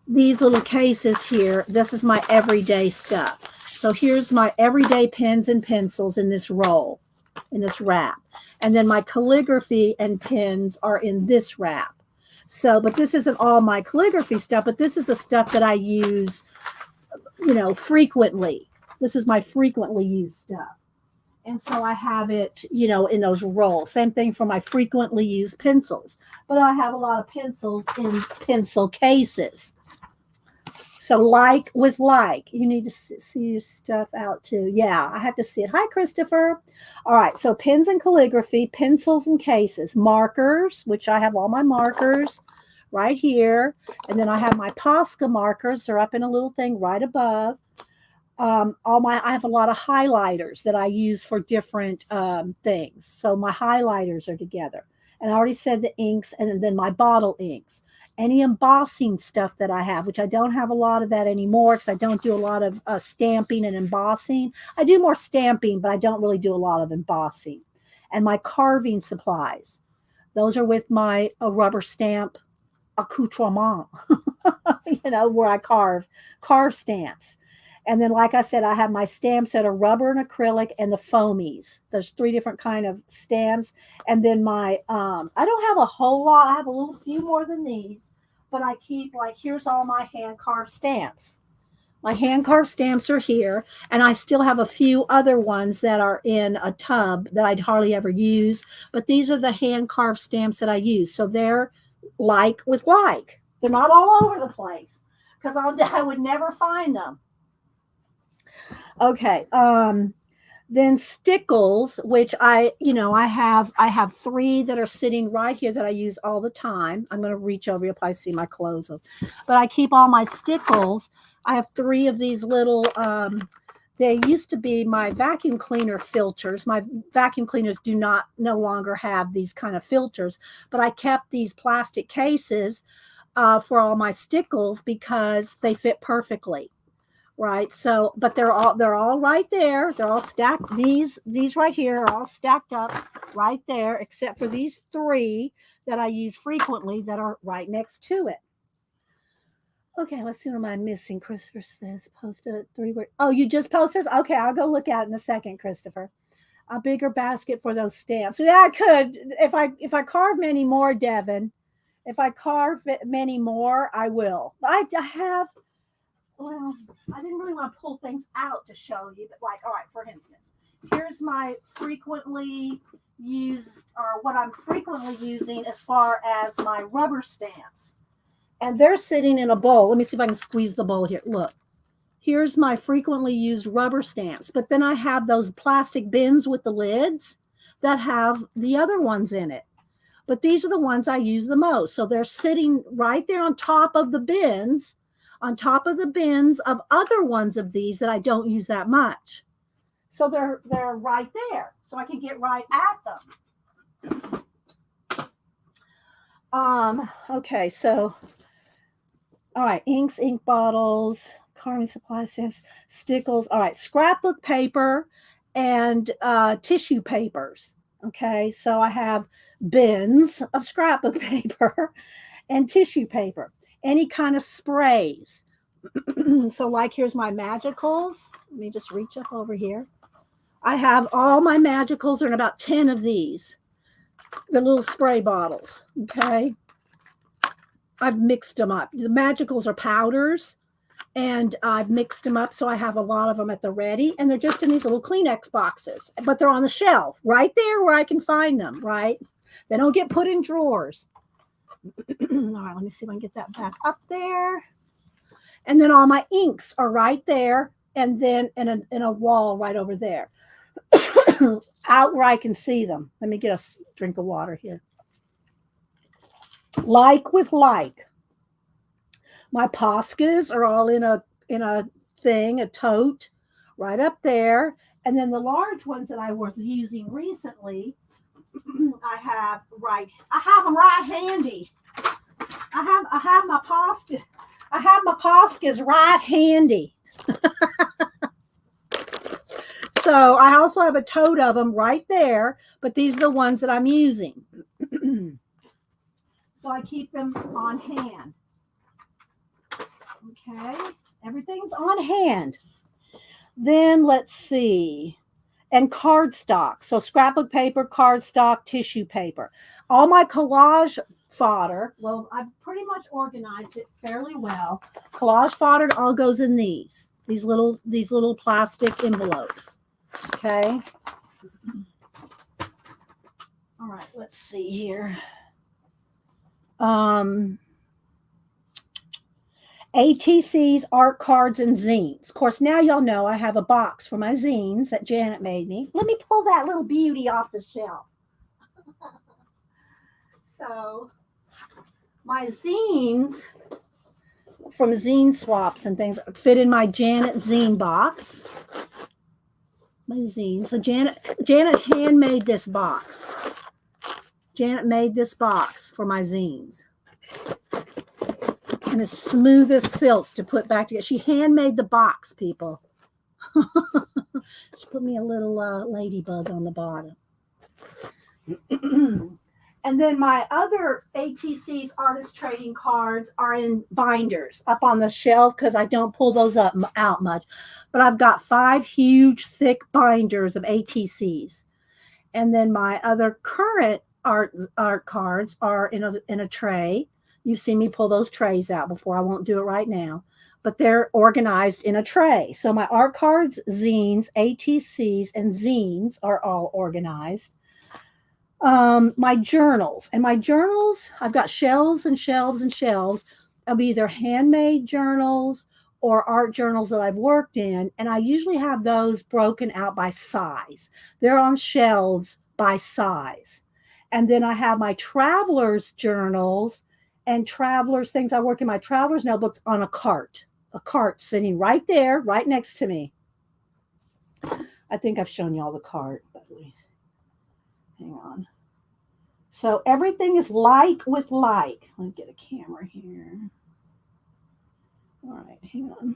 these little cases here. This is my everyday stuff. So here's my everyday pens and pencils in this roll, in this wrap. And then my calligraphy and pens are in this wrap. So, but this isn't all my calligraphy stuff, but this is the stuff that I use, frequently. This is my frequently used stuff. And so I have it, in those rolls. Same thing for my frequently used pencils. But I have a lot of pencils in pencil cases. So like with like, you need to see your stuff out too. Yeah, I have to see it. Hi, Christopher. All right, so pens and calligraphy, pencils and cases, markers, which I have all my markers right here. And then I have my Posca markers. They're up in a little thing right above. I have a lot of highlighters that I use for different things. So my highlighters are together. And I already said the inks and then my bottle inks. Any embossing stuff that I have, which I don't have a lot of that anymore because I don't do a lot of stamping and embossing. I do more stamping, but I don't really do a lot of embossing. And my carving supplies. Those are with my rubber stamp accoutrement, where I carve stamps. And then, like I said, I have my stamps that are rubber and acrylic and the foamies. There's 3 different kind of stamps. And then my, I don't have a whole lot. I have a little few more than these, but I keep here's all my hand carved stamps. My hand carved stamps are here. And I still have a few other ones that are in a tub that I'd hardly ever use. But these are the hand carved stamps that I use. So they're like with like. They're not all over the place because I would never find them. Okay. Then stickles, which I have 3 that are sitting right here that I use all the time. I'm going to reach over. You'll probably see my clothes. But I keep all my stickles. I have 3 of these little they used to be my vacuum cleaner filters. My vacuum cleaners no longer have these kind of filters, but I kept these plastic cases for all my stickles because they fit perfectly. Right. So, but they're all right there. They're all stacked. These right here are all stacked up right there, except for these 3 that I use frequently that are right next to it. Okay, let's see what am I missing. Christopher says post a 3 word. Oh, you just posted? Okay, I'll go look at it in a second, Christopher. A bigger basket for those stamps. Yeah, I could if I carve many more, Devin. If I carve many more, I will. I have. Well, I didn't really want to pull things out to show you, but like, all right, for instance, here's my frequently used, or what I'm frequently using as far as my rubber stamps. And they're sitting in a bowl. Let me see if I can squeeze the bowl here. Look, here's my frequently used rubber stamps. But then I have those plastic bins with the lids that have the other ones in it. But these are the ones I use the most. So they're sitting right there on top of the bins, of other ones of these that I don't use that much. So they're right there. So I can get right at them. Okay, so all right, inks, ink bottles, carving supply stamps, stickles. All right, scrapbook paper and tissue papers. Okay, so I have bins of scrapbook paper and tissue paper. Any kind of sprays. So like here's my magicals. Let me just reach up over here. I have all my magicals are in about 10 of these. The little spray bottles. Okay. I've mixed them up. The magicals are powders and I've mixed them up. So I have a lot of them at the ready and they're just in these little Kleenex boxes, but they're on the shelf right there where I can find them, right? They don't get put in drawers. All right, let me see if I can get that back up there. And then all my inks are right there and then in a wall right over there. Out where I can see them. Let me get a drink of water here. Like with like. My Poscas are all in a thing, a tote, right up there. And then the large ones that I was using recently, I have them right handy. I have my Posca. I have my Poscas right handy. So I also have a tote of them right there, but these are the ones that I'm using. So I keep them on hand. Okay, everything's on hand. Then let's see. And cardstock. So scrapbook paper, cardstock, tissue paper. All my collage fodder, well, I've pretty much organized it fairly well. Collage fodder all goes in these little plastic envelopes. Okay. All right, let's see here. ATCs, art cards, and zines. Of course, now y'all know I have a box for my zines that Janet made me. Let me pull that little beauty off the shelf. So, my zines from zine swaps and things fit in my Janet zine box. My zine. So Janet handmade this box. Janet made this box for my zines. And it's smooth as silk to put back together. She handmade the box, people. She put me a little ladybug on the bottom. And then my other ATC's artist trading cards are in binders up on the shelf because I don't pull those out much. But I've got 5 huge, thick binders of ATC's. And then my other current art cards are in a tray. You've seen me pull those trays out before. I won't do it right now. But they're organized in a tray. So my art cards, zines, ATCs, and zines are all organized. My journals. And my journals, I've got shelves and shelves and shelves of either handmade journals or art journals that I've worked in. And I usually have those broken out by size. They're on shelves by size. And then I have my traveler's journals and traveler's things. I work in my traveler's notebooks on a cart sitting right there, right next to me. I think I've shown you all the cart, but hang on. So everything is like with like. Let me get a camera here. All right, hang on.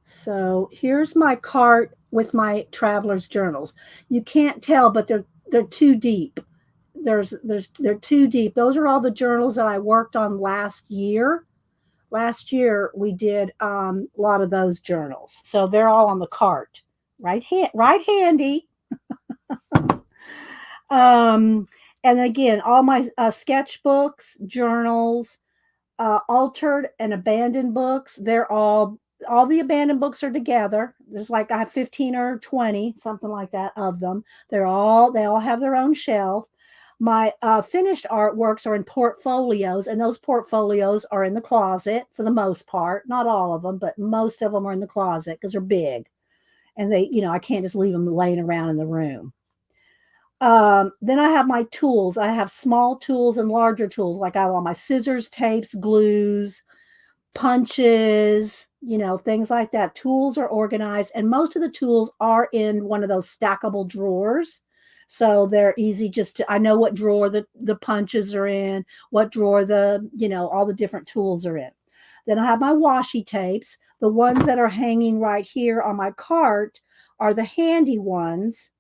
So here's my cart with my traveler's journals. You can't tell, but they're too deep. They're too deep. Those are all the journals that I worked on last year. Last year we did a lot of those journals, so they're all on the cart. Right handy. Um, and again, all my sketchbooks, journals, altered and abandoned books. They're all the abandoned books are together. There's like I have 15 or 20, something like that, of them. They all have their own shelf. My finished artworks are in portfolios, and those portfolios are in the closet for the most part. Not all of them, but most of them are in the closet because they're big, and I can't just leave them laying around in the room. Then I have my tools. I have small tools and larger tools. Like I have all my scissors, tapes, glues, punches, things like that. Tools are organized, and most of the tools are in one of those stackable drawers. So they're easy I know what drawer the punches are in, what drawer all the different tools are in. Then I have my washi tapes. The ones that are hanging right here on my cart are the handy ones.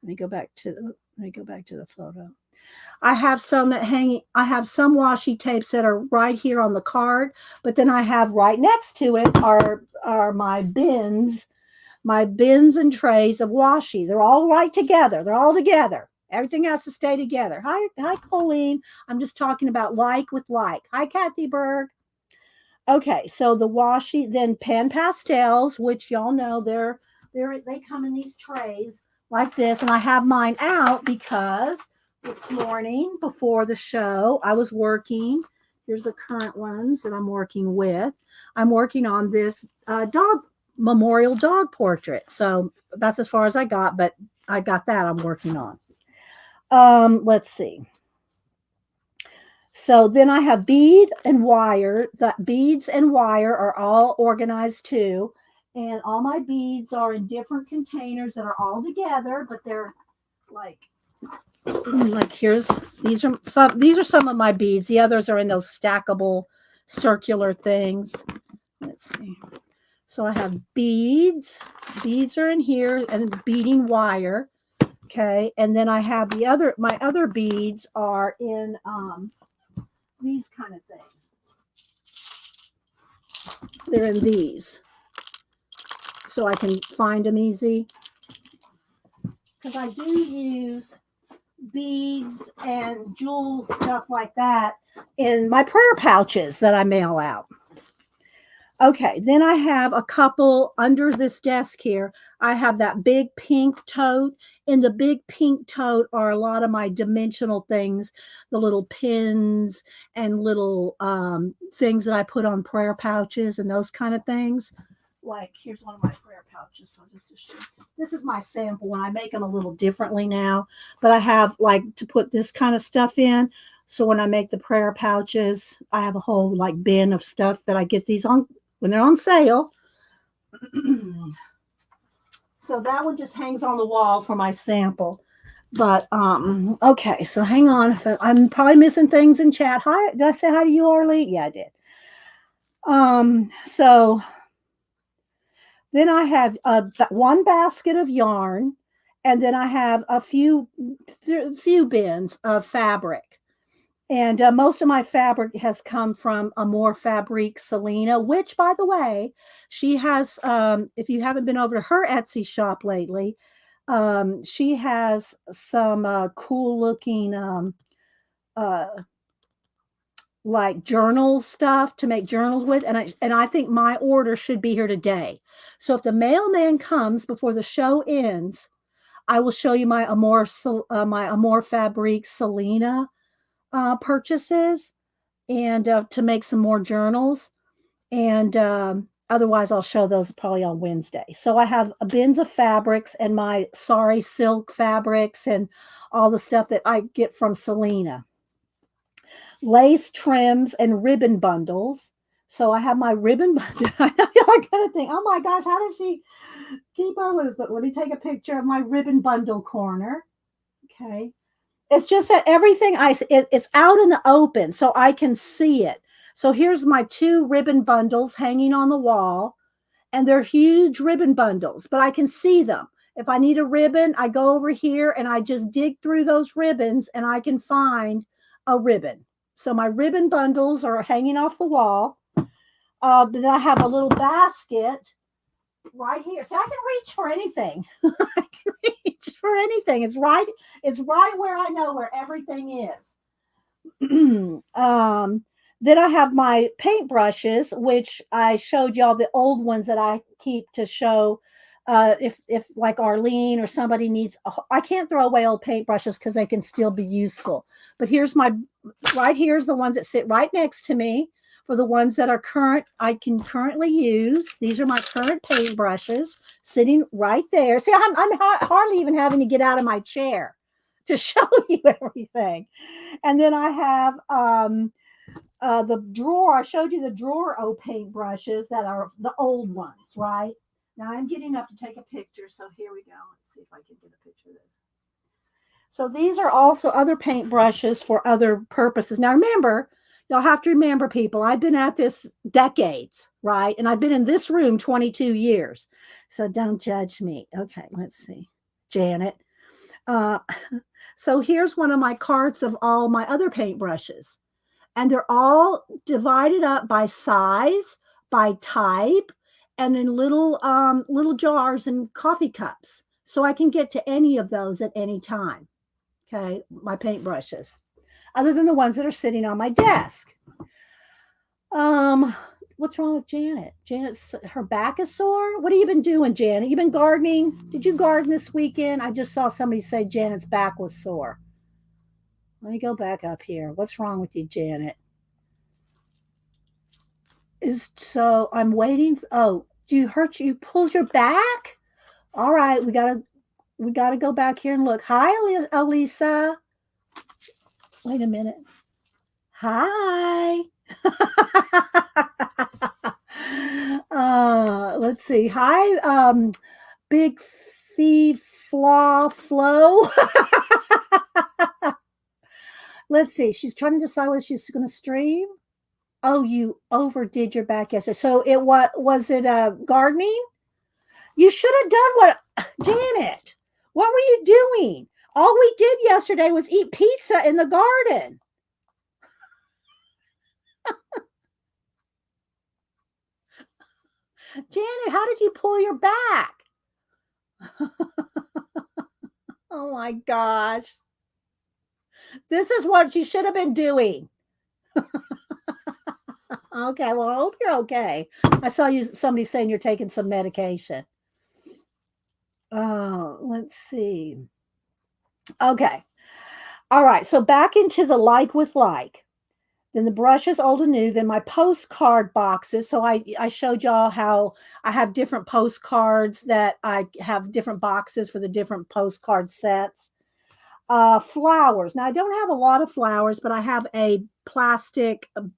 Let me go back to the photo. I have some washi tapes that are right here on the card, but then I have right next to it are my bins and trays of washi. They're all right together. They're all together. Everything has to stay together. Hi, Colleen. I'm just talking about like with like. Hi, Kathy Berg. Okay, so the washi, then pan pastels, which y'all know they come in these trays like this, and I have mine out because this morning before the show I was working. Here's the current ones that I'm working with. I'm working on this dog memorial dog portrait, so that's as far as I got, but I got that I'm working on. Let's see. So then I have bead and wire. The beads and wire are all organized too. And all my beads are in different containers that are all together, but they're like these are some of my beads. The others are in those stackable circular things. Let's see. So I have beads. Beads are in here and beading wire. Okay. And then I have my other beads are in these kind of things. They're in these. So I can find them easy. Because I do use beads and jewel stuff like that in my prayer pouches that I mail out. Okay, then I have a couple under this desk here. I have that big pink tote. In the big pink tote are a lot of my dimensional things, the little pins and little things that I put on prayer pouches and those kind of things. Like, here's one of my prayer pouches. So this is my sample, and I make them a little differently now. But I have like to put this kind of stuff in. So when I make the prayer pouches, I have a whole like bin of stuff that I get these on when they're on sale. So that one just hangs on the wall for my sample. But okay, so hang on. I'm probably missing things in chat. Hi, did I say hi to you, Arlie? Yeah, I did. So then I have one basket of yarn, and then I have a few bins of fabric. And most of my fabric has come from Amore Fabrique Selena, which, by the way, she has, if you haven't been over to her Etsy shop lately, she has some cool looking like journal stuff to make journals with. And I think my order should be here today. So if the mailman comes before the show ends, I will show you my Amore Fabrique Selena purchases and to make some more journals. And otherwise I'll show those probably on Wednesday. So I have bins of fabrics and my Sari silk fabrics and all the stuff that I get from Selena. Lace trims and ribbon bundles. So I have my ribbon bundle. I know y'all are gonna think, oh my gosh, how does she keep on with this, but let me take a picture of my ribbon bundle corner. Okay. It's just that everything it's out in the open so I can see it. So here's my 2 ribbon bundles hanging on the wall, and they're huge ribbon bundles, but I can see them. If I need a ribbon, I go over here and I just dig through those ribbons and I can find a ribbon. So my ribbon bundles are hanging off the wall. Then I have a little basket right here. So I can reach for anything. I can reach for anything. It's right where I know where everything is. Then I have my paintbrushes, which I showed y'all the old ones that I keep to show if like Arlene or somebody needs. I can't throw away old paintbrushes because they can still be useful. But here's here's the ones that sit right next to me. For the ones that are current, I can currently use. These are my current paintbrushes sitting right there. See, I'm hardly even having to get out of my chair to show you everything. And then I have the drawer. I showed you the drawer O paintbrushes that are the old ones, right? Now I'm getting up to take a picture. So here we go. Let's see if I can get a picture of this. So these are also other paintbrushes for other purposes. Now remember, y'all have to remember, people, I've been at this decades, right? And I've been in this room 22 years. So don't judge me. Okay, let's see. Janet. So here's one of my carts of all my other paintbrushes. And they're all divided up by size, by type, and in little jars and coffee cups. So I can get to any of those at any time. Okay, my paintbrushes. Other than the ones that are sitting on my desk. What's wrong with Janet? Her back is sore. What have you been doing, Janet? You been gardening? Did you garden this weekend? I just saw somebody say Janet's back was sore. Let me go back up here. What's wrong with you, Janet? So I'm waiting. Oh, do you hurt you? Pulled your back? All right, we gotta go back here and look. Hi, Elisa. Wait a minute. Hi. Let's see. Hi, Big Fee Flaw Flow. Let's see. She's trying to decide whether she's going to stream. Oh, you overdid your back yesterday. So it was it gardening? You should have done what, Janet? What were you doing? All we did yesterday was eat pizza in the garden. Janet, how did you pull your back? Oh my gosh. This is what you should have been doing. Okay, well, I hope you're okay. I saw somebody saying you're taking some medication. Oh, let's see. Okay. All right. So back into the like with like. Then the brushes, old and new. Then my postcard boxes. So I showed y'all how I have different postcards that I have different boxes for the different postcard sets. Flowers. Now I don't have a lot of flowers, but I have a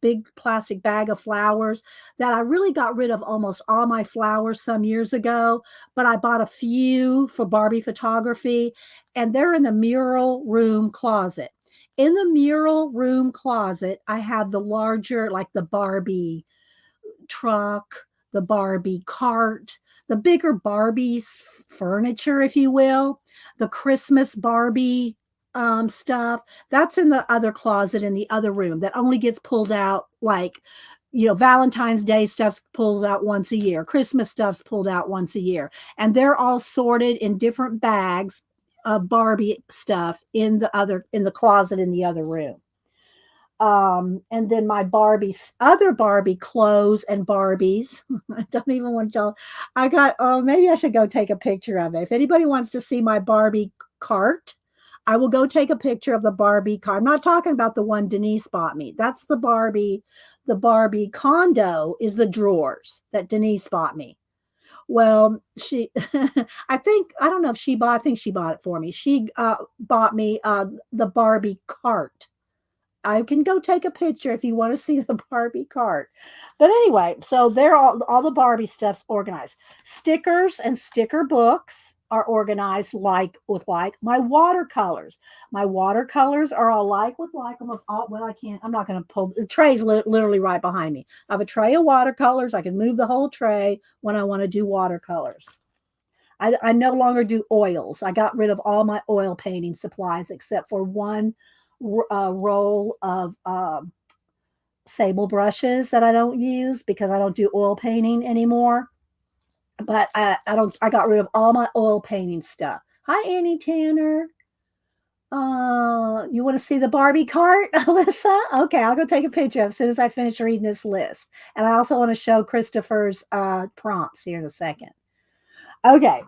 big plastic bag of flowers that I really got rid of almost all my flowers some years ago, but I bought a few for Barbie photography, and they're in the mural room closet. In the mural room closet, I have the larger, like the Barbie truck, the Barbie cart, the bigger Barbie furniture, if you will, the Christmas Barbie stuff. That's in the other closet in the other room that only gets pulled out, like, Valentine's Day stuff's pulled out once a year. Christmas stuff's pulled out once a year. And they're all sorted in different bags of Barbie stuff in the closet in the other room. And then my other Barbie clothes and Barbies. I don't even want y'all. Maybe I should go take a picture of it. If anybody wants to see my Barbie cart, I will go take a picture of the Barbie cart. I'm not talking about the one Denise bought me. That's the Barbie. The Barbie condo is the drawers that Denise bought me. Well, I don't know if I think she bought it for me. She bought me the Barbie cart. I can go take a picture if you want to see the Barbie cart. But anyway, so they're all the Barbie stuff's organized. Stickers and sticker books are organized like with like. My watercolors. My watercolors are all like with like almost all. Well, I can't. I'm not going to pull. The tray's literally right behind me. I have a tray of watercolors. I can move the whole tray when I want to do watercolors. I no longer do oils. I got rid of all my oil painting supplies except for one roll of sable brushes that I don't use because I don't do oil painting anymore. But I don't. I got rid of all my oil painting stuff. Hi, Annie Tanner. You want to see the Barbie cart, Alyssa? Okay, I'll go take a picture as soon as I finish reading this list. And I also want to show Christopher's prompts here in a second. Okay.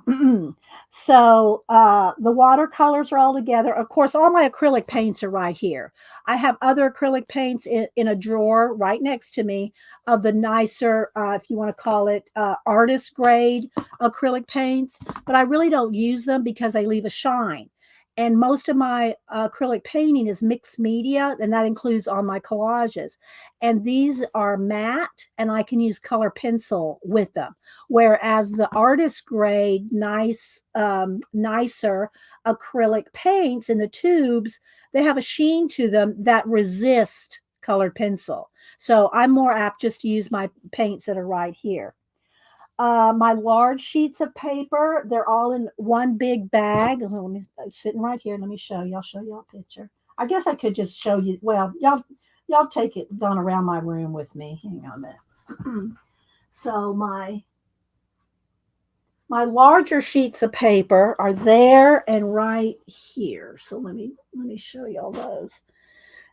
So the watercolors are all together. Of course, all my acrylic paints are right here. I have other acrylic paints in a drawer right next to me of the nicer, if you want to call it artist grade acrylic paints, but I really don't use them because they leave a shine. And most of my acrylic painting is mixed media, and that includes all my collages. And these are matte, and I can use color pencil with them. Whereas the artist grade, nicer acrylic paints in the tubes, they have a sheen to them that resist colored pencil. So I'm more apt just to use my paints that are right here. My large sheets of paper, they're all in one big bag. Let me sitting right here. Let me show you. I'll show you a picture. I guess I could just show you. Well, y'all take it gone around my room with me. Hang on a minute. So my larger sheets of paper are there and right here. So let me show you all those.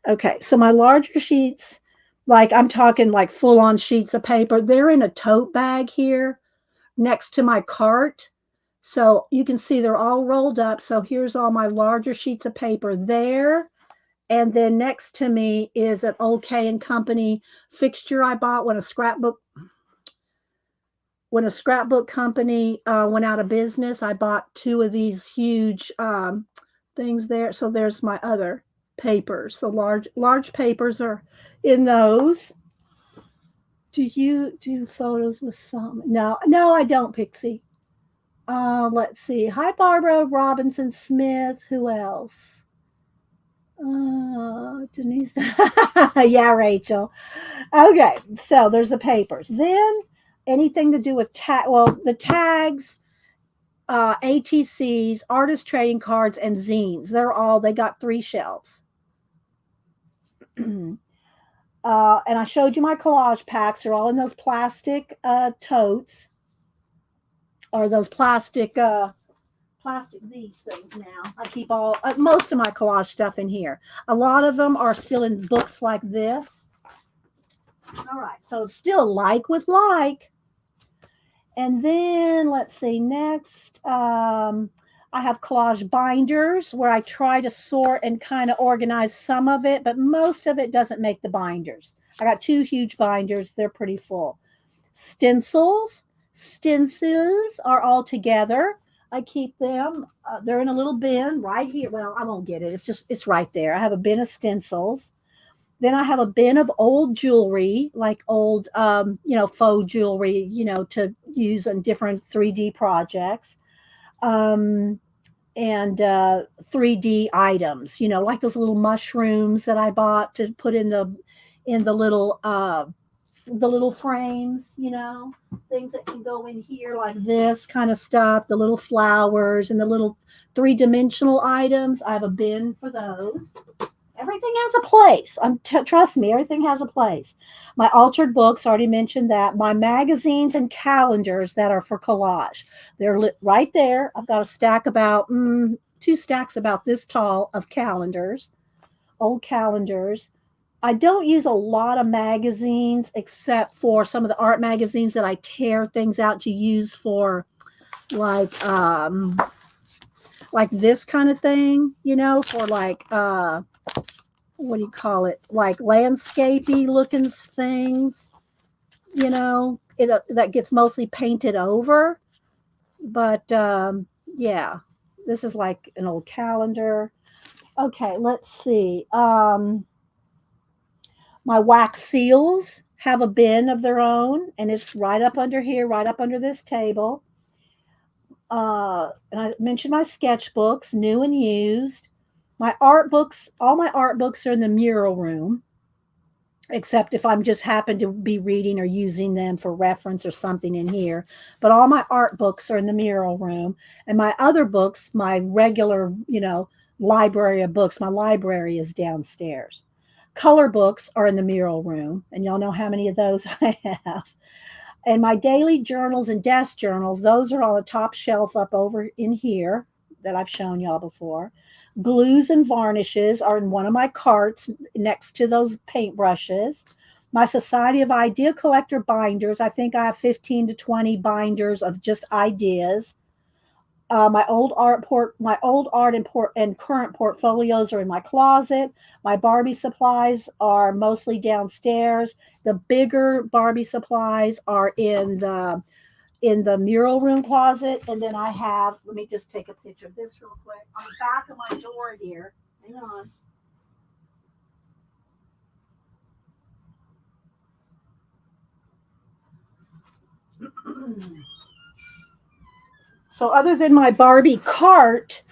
Okay, so my larger sheets, like I'm talking like full on sheets of paper, they're in a tote bag here next to my cart. So you can see they're all rolled up. So here's all my larger sheets of paper there. And then next to me is an old K and Company fixture I bought when a scrapbook company went out of business. I bought two of these huge things there. So there's my other papers. So large papers are in those. Do you do photos with some? No, I don't, Pixie. Let's see. Hi, Barbara Robinson Smith. Who else? Denise. Yeah, Rachel. Okay, so there's the papers. Then anything to do with the tags, ATCs, artist trading cards, and zines. They got 3 shelves. And I showed you my collage packs. They're all in those plastic totes, or those plastic these things now. I keep all most of my collage stuff in here. A lot of them are still in books like this. All right, so it's still like with like. And then let's see, next, I have collage binders where I try to sort and kind of organize some of it, but most of it doesn't make the binders. I got 2 huge binders. They're pretty full. Stencils are all together. I keep them. They're in a little bin right here. Well, I won't get it. It's right there. I have a bin of stencils. Then I have a bin of old jewelry, like old, faux jewelry, to use on different 3D projects, and 3D items, like those little mushrooms that I bought to put in the little frames, things that can go in here like this kind of stuff, the little flowers and the little 3-dimensional items. I have a bin for those. Everything has a place. Trust me, everything has a place. My altered books, already mentioned that. My magazines and calendars that are for collage. They're right there. I've got a stack about 2 stacks about this tall of calendars, old calendars. I don't use a lot of magazines except for some of the art magazines that I tear things out to use for like this kind of thing, for like what do you call it? Like landscapey looking things, that gets mostly painted over. But yeah, this is like an old calendar. Okay, let's see. My wax seals have a bin of their own, and it's right up under here, right up under this table. And I mentioned my sketchbooks, new and used. My art books, all my art books are in the mural room, except if I'm just happen to be reading or using them for reference or something in here. But all my art books are in the mural room. And my other books, my regular, library of books, my library is downstairs. Color books are in the mural room. And y'all know how many of those I have. And my daily journals and desk journals, those are on the top shelf up over in here that I've shown y'all before. Glues and varnishes are in one of my carts next to those paintbrushes. My Society of Idea Collector binders, I think I have 15 to 20 binders of just ideas. My old art and current portfolios are in my closet. My Barbie supplies are mostly downstairs. The bigger Barbie supplies are in the mural room closet. And then I have, let me just take a picture of this real quick. On the back of my door here, hang on. So other than my Barbie cart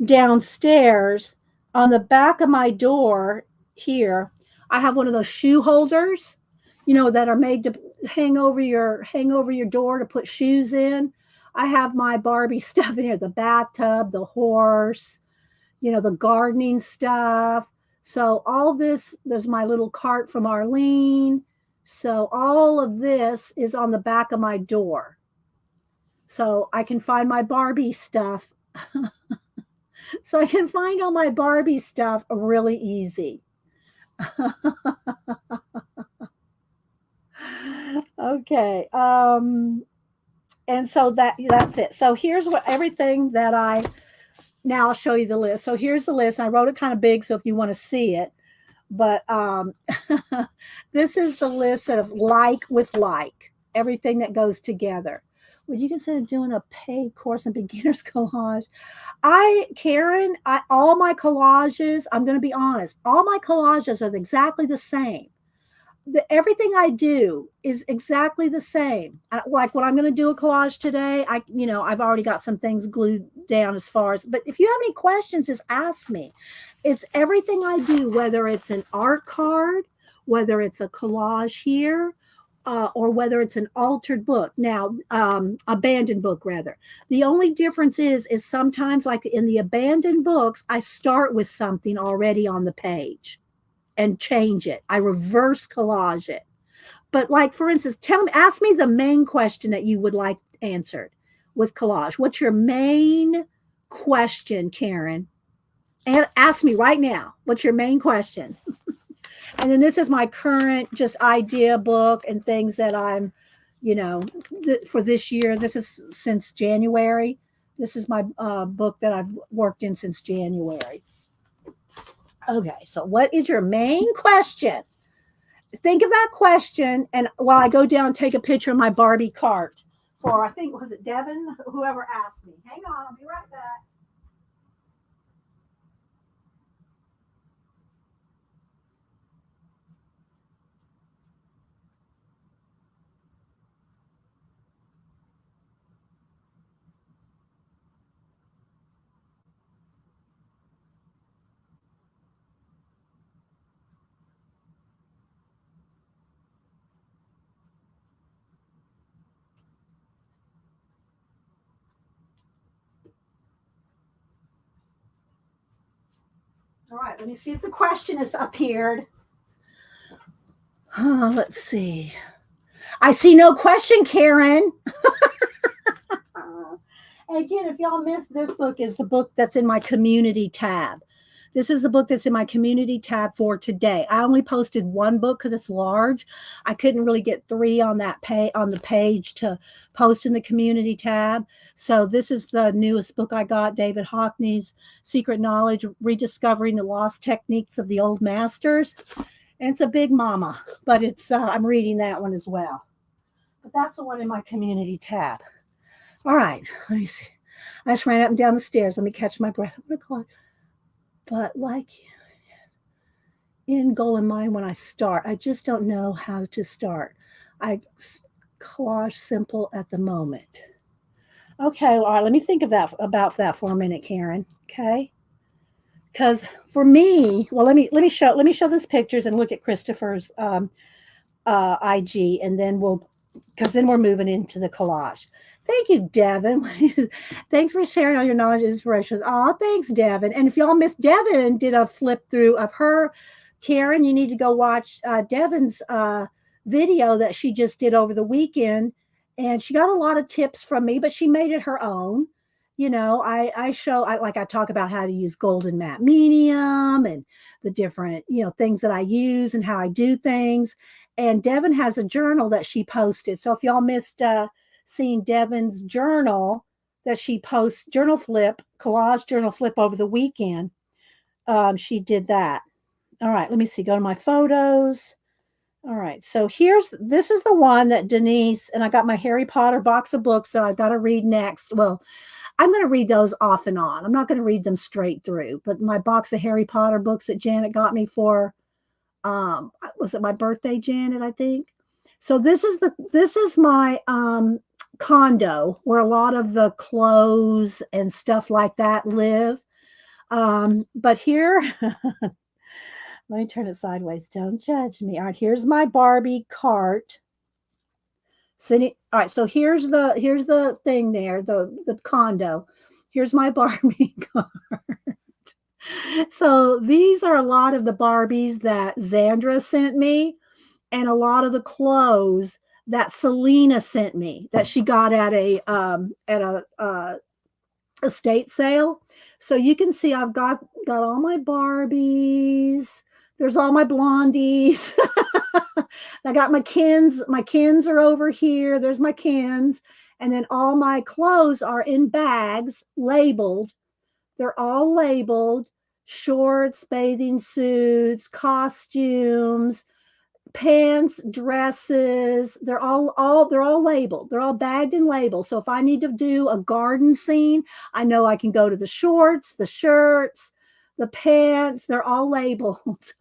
downstairs, on the back of my door here, I have one of those shoe holders, that are made to hang over your door to put shoes in. I have my Barbie stuff in here, the bathtub, the horse, the gardening stuff. So all this, there's my little cart from Arlene. So all of this is on the back of my door. So I can find my Barbie stuff. So I can find all my Barbie stuff really easy. Okay. And so that's it. So here's everything that now I'll show you the list. So here's the list. I wrote it kind of big, so if you want to see it, but this is the list of like with like, everything that goes together. Would you consider doing a paid course in beginner's collage? Karen, all my collages, I'm going to be honest, all my collages are exactly the same. Everything I do is exactly the same. Like when I'm going to do a collage today, I've already got some things glued down as far as, but if you have any questions, just ask me. It's everything I do, whether it's an art card, whether it's a collage here, or whether it's an altered book. Now, abandoned book rather. The only difference is sometimes, like in the abandoned books, I start with something already on the page and change it. I reverse collage it. But like, for instance, ask me the main question that you would like answered with collage. What's your main question, Karen? And ask me right now. What's your main question? And then this is my current just idea book and things that I'm, for this year. This is since January. This is my book that I've worked in since January. Okay, so what is your main question? Think of that question, and while I go down, take a picture of my Barbie cart for, I think, was it Devin? Whoever asked me. Hang on, I'll be right back. All right, let me see if the question has appeared. Let's see. I see no question, Karen. And again, if y'all missed, this book is the book that's in my community tab. This is the book that's in my community tab for today. I only posted one book because it's large. I couldn't really get 3 on the page to post in the community tab. So this is the newest book I got, David Hockney's Secret Knowledge, Rediscovering the Lost Techniques of the Old Masters. And it's a big mama, but it's I'm reading that one as well. But that's the one in my community tab. All right, let me see. I just ran up and down the stairs. Let me catch my breath. But like, end goal in mind when I start. I just don't know how to start. I collage simple at the moment. Okay, all right, let me think of that about that for a minute, Karen. Okay. Because for me, well, let me show these pictures and look at Christopher's IG, and then because then we're moving into the collage. Thank you, Devin. Thanks for sharing all your knowledge and inspiration. Oh, thanks, Devin. And if y'all missed, Devin did a flip through of her. Karen, you need to go watch Devin's video that she just did over the weekend. And she got a lot of tips from me, but she made it her own. I talk about how to use golden matte medium and the different, things that I use and how I do things. And Devin has a journal that she posted. So if y'all missed seeing Devin's journal that she posts, collage journal flip over the weekend, she did that. All right, let me see. Go to my photos. All right, so this is the one that Denise, and I got my Harry Potter box of books that I've got to read next. Well, I'm going to read those off and on. I'm not going to read them straight through, but my box of Harry Potter books that Janet got me for, was it my birthday, Janet, I think. So this is my condo where a lot of the clothes and stuff like that live. But here, let me turn it sideways. Don't judge me. All right, here's my Barbie cart. All right, so here's the thing there, the condo. Here's my Barbie cart. So these are a lot of the Barbies that Zandra sent me, and a lot of the clothes that Selena sent me that she got at a estate sale. So you can see I've got all my Barbies. There's all my blondies. I got my Kens. My Kens are over here. There's my Kens. And then all my clothes are in bags, labeled. They're all labeled: shorts, bathing suits, costumes, pants, dresses. They're all labeled. They're all bagged and labeled. So if I need to do a garden scene, I know I can go to the shorts, the shirts, the pants. They're all labeled.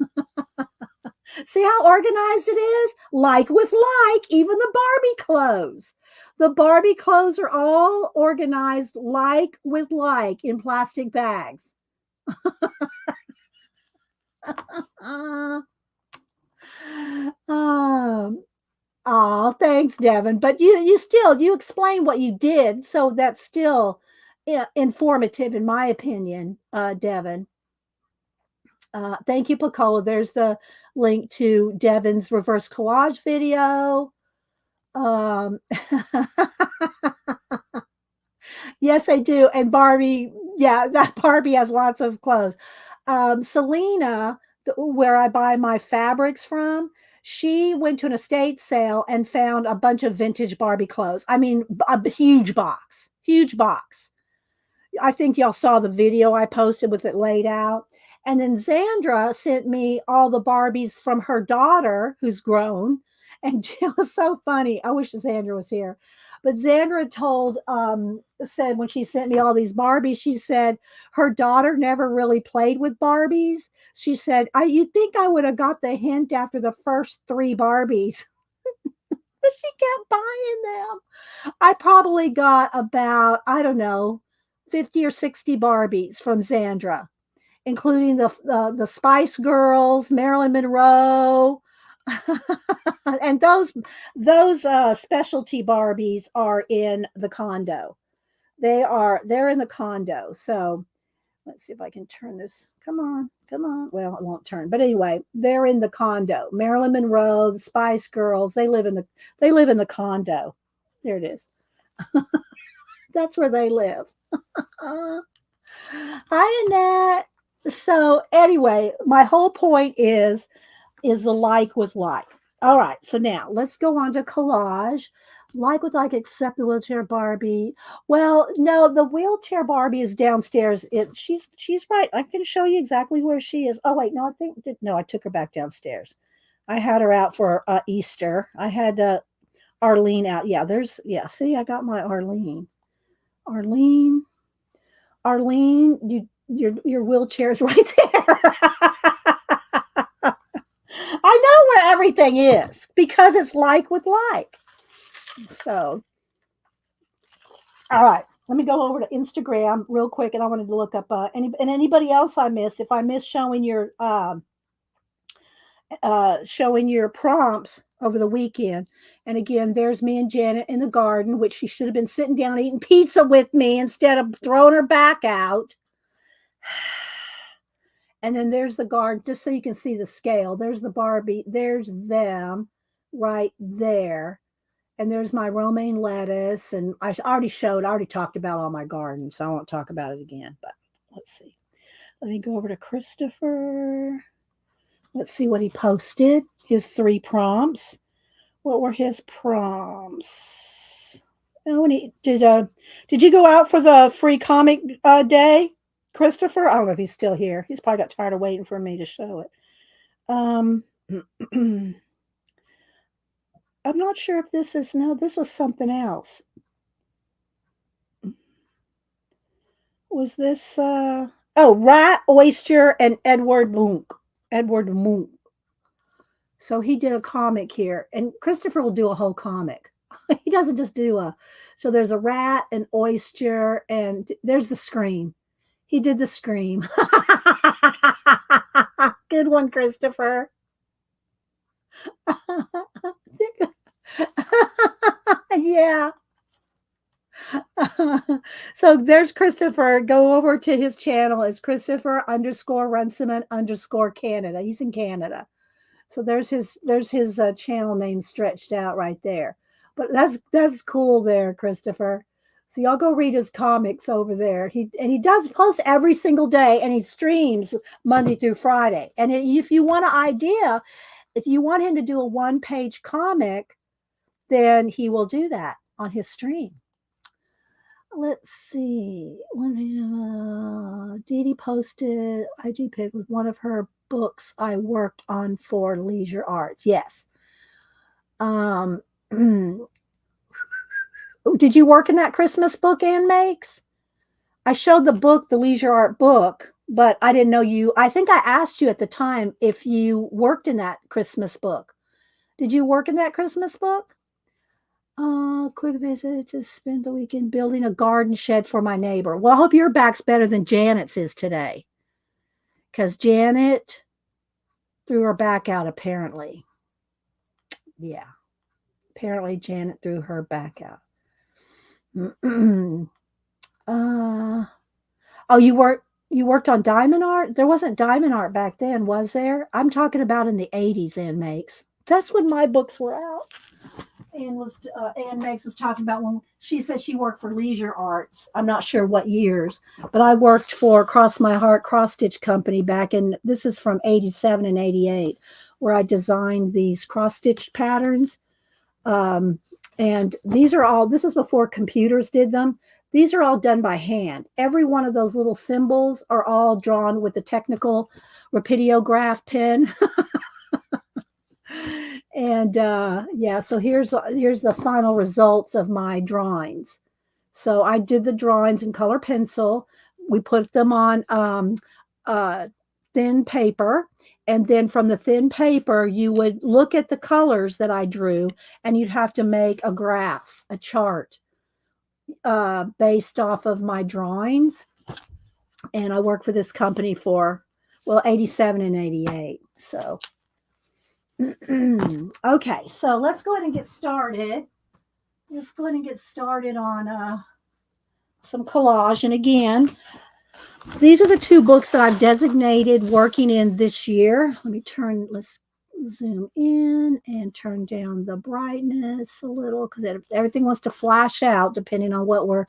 See how organized it is? Like with like, even the Barbie clothes. The Barbie clothes are all organized like with like in plastic bags. Oh, thanks, Devin. But you explain what you did, so that's still informative, in my opinion, Devin. Thank you, Pacola. There's the link to Devin's reverse collage video. Yes, I do. And Barbie, yeah, that Barbie has lots of clothes. Selena, where I buy my fabrics from, she went to an estate sale and found a bunch of vintage Barbie clothes. I mean, a huge box, huge box. I think y'all saw the video I posted with it laid out. And then Zandra sent me all the Barbies from her daughter, who's grown. And it was so funny. I wish Zandra was here. But Zandra said when she sent me all these Barbies, she said her daughter never really played with Barbies. She said, you think I would have got the hint after the first 3 Barbies. But she kept buying them. I probably got about, I don't know, 50 or 60 Barbies from Zandra, including the Spice Girls, Marilyn Monroe. And those specialty Barbies are in the condo. They're in the condo. So let's see if I can turn this. Come on. Well, it won't turn. But anyway, they're in the condo. Marilyn Monroe, the Spice Girls, they live in the condo. There it is. That's where they live. Hi, Annette. So anyway, my whole point is the like with like. All right, so now let's go on to collage. Like with like, except the wheelchair Barbie. Well, no, the wheelchair Barbie is downstairs. She's right. I can show you exactly where she is. Oh wait, no, I took her back downstairs. I had her out for Easter. I had Arlene out. See, I got my Arlene. Arlene, your wheelchair is right there. everything is, because it's like with like. So, all right. Let me go over to Instagram real quick, and I wanted to look up anybody else I missed. If I missed showing your prompts over the weekend. And again, there's me and Janet in the garden, which she should have been sitting down eating pizza with me instead of throwing her back out. And then there's the garden, just so you can see the scale. There's the Barbie. There's them right there. And there's my romaine lettuce. And I already talked about all my garden, so I won't talk about it again. But let's see. Let me go over to Christopher. Let's see what he posted. His 3 prompts. What were his prompts? Oh, and he did you go out for the free comic day, Christopher? I don't know if he's still here. He's probably got tired of waiting for me to show it. I'm not sure if this is, no, this was something else. Was this Rat, Oyster, and Edward Munch. So he did a comic here, and Christopher will do a whole comic. He doesn't just do so there's a rat, an oyster, and there's the scream. He did the scream. Good one, Christopher. Yeah. So there's Christopher. Go over to his channel. It's Christopher_Runciman_Canada. He's in Canada. So there's his channel name stretched out right there. But that's cool there, Christopher. So y'all go read his comics over there. He does post every single day, and he streams Monday through Friday. And if you want an idea, if you want him to do a 1-page comic, then he will do that on his stream. Let's see. Dee Dee posted IG pic with one of her books I worked on for Leisure Arts. Yes. Did you work in that Christmas book Ann makes? I showed the book, the Leisure Art book, but I didn't know you. I think I asked you at the time if you worked in that Christmas book. Did you work in that Christmas book? Quick visit to spend the weekend building a garden shed for my neighbor. Well, I hope your back's better than Janet's is today, because Janet threw her back out, apparently. Yeah. Apparently Janet threw her back out. Oh, you worked on diamond art? There wasn't diamond art back then, was there? I'm talking about in the 80s, Ann makes. That's when my books were out. Ann Meggs was talking about when she said she worked for Leisure Arts. I'm not sure what years, but I worked for Cross My Heart Cross Stitch Company back in, this is from 87 and 88, where I designed these cross stitch patterns. And these are all, this is before computers did them. These are all done by hand. Every one of those little symbols are all drawn with the technical rapidograph pen. And yeah, so here's the final results of my drawings. So I did the drawings in color pencil. We put them on thin paper, and then from the thin paper, you would look at the colors that I drew, and you'd have to make a graph, a chart, based off of my drawings. And I worked for this company for, well, 87 and 88. So okay, so let's go ahead and get started. Let's go ahead and get started on some collage. And again, these are the 2 books that I've designated working in this year. Let's zoom in and turn down the brightness a little, because everything wants to flash out depending on what we're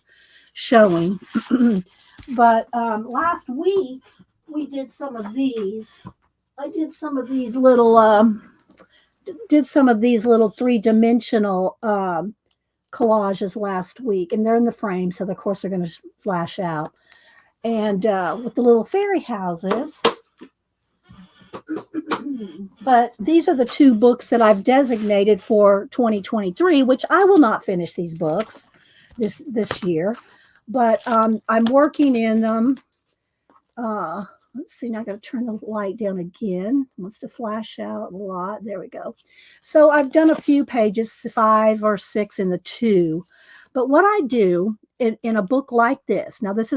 showing. But last week we did some of these. I did some of these little 3-dimensional collages last week, and they're in the frame, so of course they're going to flash out. And with the little fairy houses. But these are the 2 books that I've designated for 2023, which I will not finish these books this year, but I'm working in them. let's see, now I got to turn the light down again. It wants to flash out a lot. There we go. So I've done a few pages, 5 or 6 in the 2. But what I do in a book like this, now this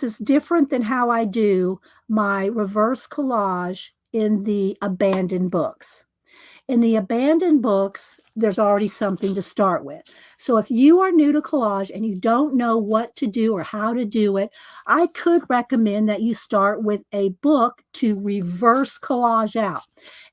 is different than how I do my reverse collage in the abandoned books. In the abandoned books, there's already something to start with. So if you are new to collage and you don't know what to do or how to do it, I could recommend that you start with a book to reverse collage out.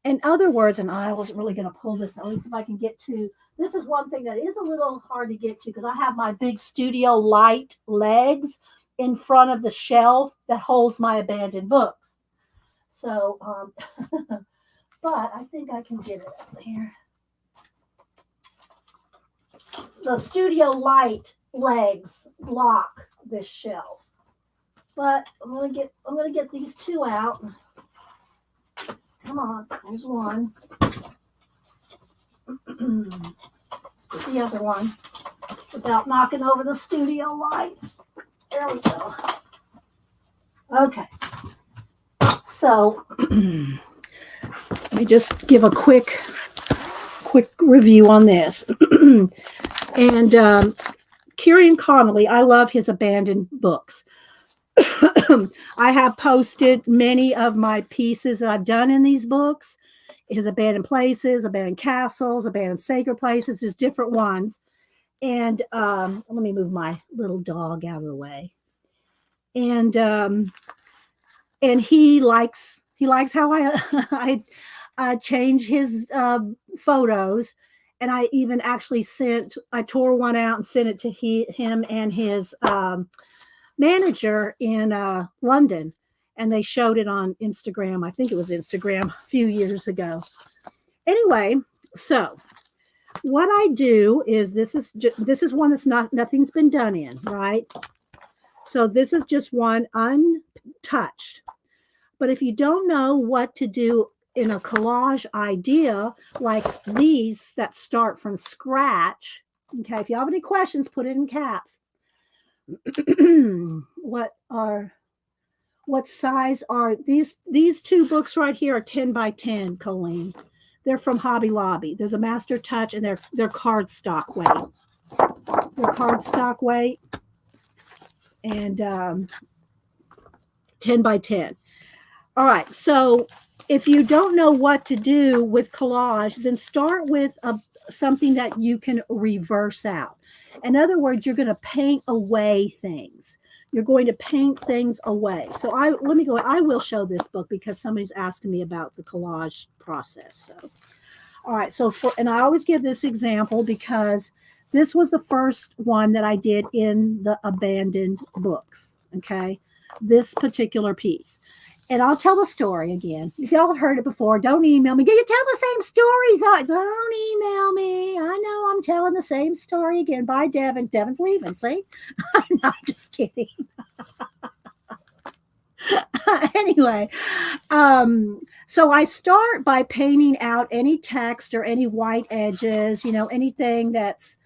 In other words, and I wasn't really going to pull this, at least if I can get to, this is one thing that is a little hard to get to because I have my big studio light legs in front of the shelf that holds my abandoned books. So, but I think I can get it up here. The studio light legs block this shelf. But I'm gonna get these 2 out. Come on, there's one. Let's get the other one without knocking over the studio lights. There we go. Okay. So let me just give a quick review on this. And Kieran Connolly, I love his abandoned books. I have posted many of my pieces that I've done in these books. His abandoned places, abandoned castles, abandoned sacred places, just different ones. And let me move my little dog out of the way. And he likes how I change his photos. And I even actually I tore one out and sent it to him and his manager in London. And they showed it on Instagram. I think it was Instagram a few years ago. Anyway, so what I do is this is one that's nothing's been done in, right? So this is just one untouched. But if you don't know what to do in a collage idea like these that start from scratch, okay, if you have any questions, put it in caps. What size are these 2 books right here are 10 by 10, Colleen. They're from Hobby Lobby. There's a Master Touch and they're cardstock weight. They're cardstock weight and 10 by 10. All right, so if you don't know what to do with collage, then start with something that you can reverse out. In other words, you're going to paint away things. You're going to paint things away. So I will show this book because somebody's asking me about the collage process. So, all right. So and I always give this example because this was the first one that I did in the abandoned books. Okay. This particular piece. And I'll tell the story again. If y'all have heard it before, don't email me. You tell the same stories. Don't email me. I know I'm telling the same story again. Bye, Devin. Devin's leaving. See? I'm not just kidding. Anyway, so I start by painting out any text or any white edges, anything that's,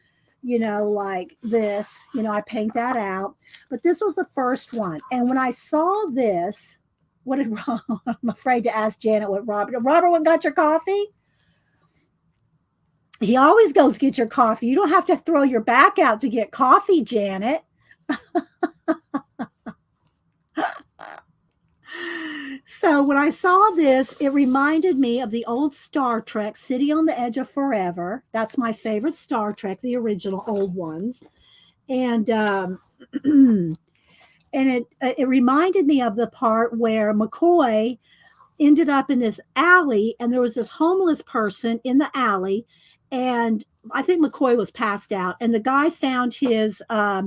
like this, I paint that out. But this was the first one. And when I saw this, what did I'm afraid to ask Janet what Robert, what got your coffee? He always goes get your coffee. You don't have to throw your back out to get coffee, Janet. So when I saw this, it reminded me of the old Star Trek, City on the Edge of Forever. That's my favorite Star Trek, the original old ones. And and it reminded me of the part where McCoy ended up in this alley and there was this homeless person in the alley. And I think McCoy was passed out. And the guy found his, I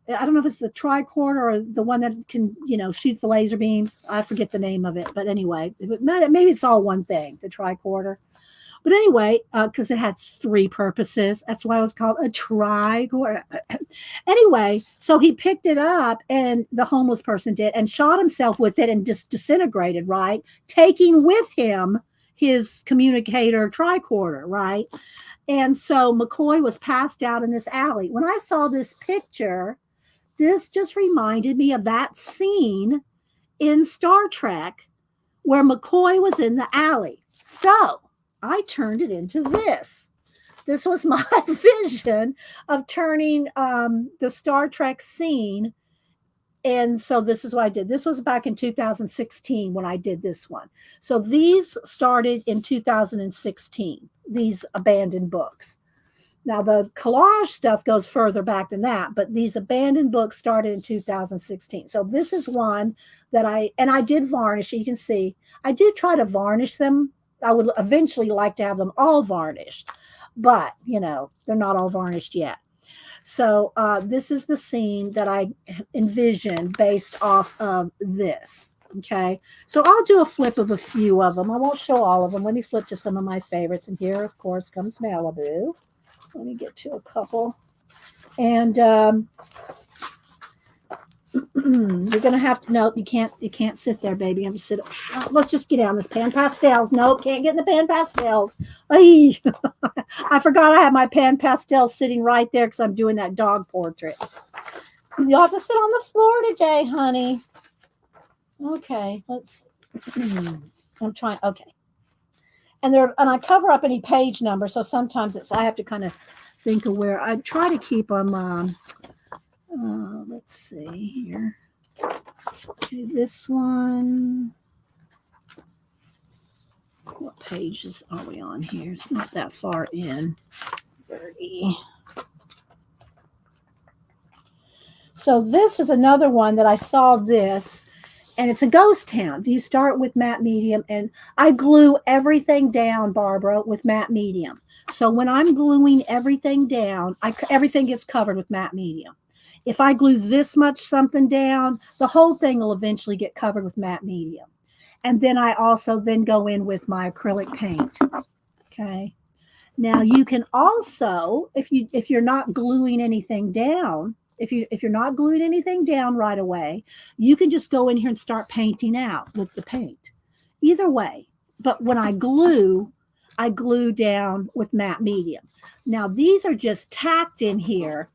don't know if it's the tricorder or the one that can, shoots the laser beams. I forget the name of it. But anyway, maybe it's all one thing, the tricorder. But anyway, because it had 3 purposes. That's why it was called a tricorder. Anyway, so he picked it up and the homeless person did and shot himself with it and just disintegrated, right? Taking with him his communicator tricorder, right? And so McCoy was passed out in this alley. When I saw this picture, this just reminded me of that scene in Star Trek where McCoy was in the alley. So I turned it into this. This was my vision of turning the Star Trek scene. And so this is what I did. This was back in 2016 when I did this one. So these started in 2016, these abandoned books. Now the collage stuff goes further back than that, but these abandoned books started in 2016. So this is one that I did varnish. You can see I did try to varnish them. I would eventually like to have them all varnished, but they're not all varnished yet. So this is the scene that I envisioned based off of this. Okay, so I'll do a flip of a few of them. I won't show all of them. Let me flip to some of my favorites. And here, of course, comes Malibu. Let me get to a couple. And you're gonna have to. Nope, you can't sit there, baby. You have to sit. Let's just get down this pan pastels. Nope, can't get in the pan pastels. Ay. I forgot I have my pan pastels sitting right there because I'm doing that dog portrait. You'll have to sit on the floor today, honey. Okay, let's. I'm trying. Okay. And I cover up any page number, so sometimes I have to kind of think of where I try to keep them. Let's see here. Okay, this one. What pages are we on here? It's not that far in. 30. So this is another one that I saw this. And it's a ghost town. You start with matte medium, and I glue everything down, Barbara, with matte medium. So when I'm gluing everything down, everything gets covered with matte medium. If I glue this much something down, the whole thing will eventually get covered with matte medium. And then I also then go in with my acrylic paint. Okay. Now you can also, if you're not gluing anything down, if you're not gluing anything down right away, you can just go in here and start painting out with the paint. Either way. But when I glue down with matte medium. Now these are just tacked in here.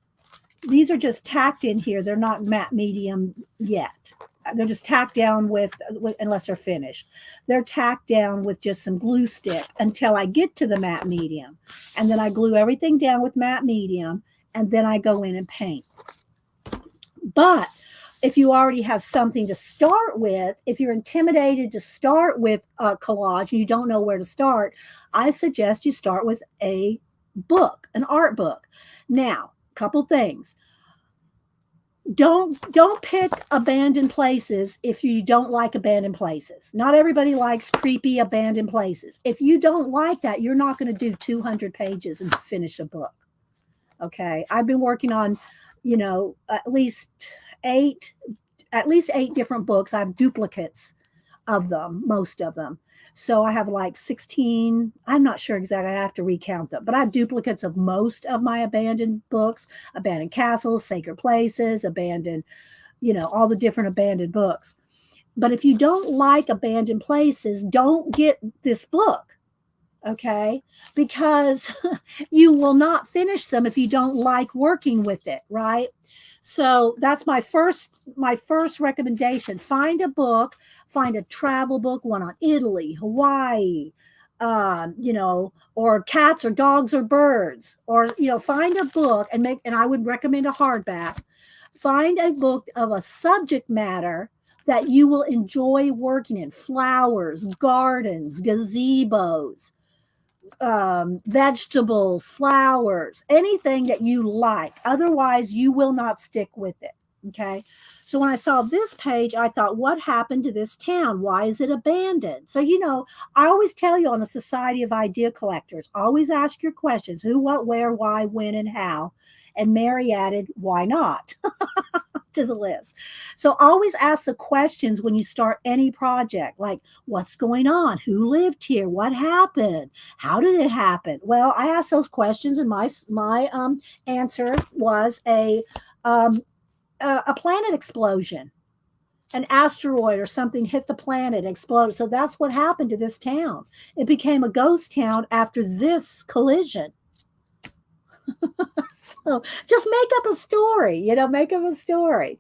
They're not matte medium yet. They're just tacked down with unless they're finished. They're tacked down with just some glue stick until I get to the matte medium. And then I glue everything down with matte medium, and then I go in and paint. But if you already have something to start with, if you're intimidated to start with a collage and you don't know where to start, I suggest you start with a book, an art book. Now, a couple things. Don't pick abandoned places if you don't like abandoned places. Not everybody likes creepy abandoned places. If you don't like that, you're not going to do 200 pages and finish a book. Okay, I've been working on, at least eight different books. I have duplicates of them, most of them. So I have like 16. I'm not sure exactly. I have to recount them, but I have duplicates of most of my abandoned books, abandoned castles, sacred places, abandoned, all the different abandoned books. But if you don't like abandoned places, don't get this book. Okay, because you will not finish them if you don't like working with it, right? So that's my first recommendation. Find a book, find a travel book, one on Italy, Hawaii, or cats or dogs or birds, or find a book and I would recommend a hardback. Find a book of a subject matter that you will enjoy working in: flowers, gardens, gazebos, vegetables, flowers, anything that you like. Otherwise, you will not stick with it. Okay. So when I saw this page, I thought, what happened to this town? Why is it abandoned? So, I always tell you on the Society of Idea Collectors, always ask your questions: who, what, where, why, when, and how. And Mary added, why not? to the list. So always ask the questions when you start any project, like what's going on? Who lived here? What happened? How did it happen? Well, I asked those questions, and my answer was a planet explosion. An asteroid or something hit the planet, exploded. So that's what happened to this town. It became a ghost town after this collision. So just make up a story, make up a story.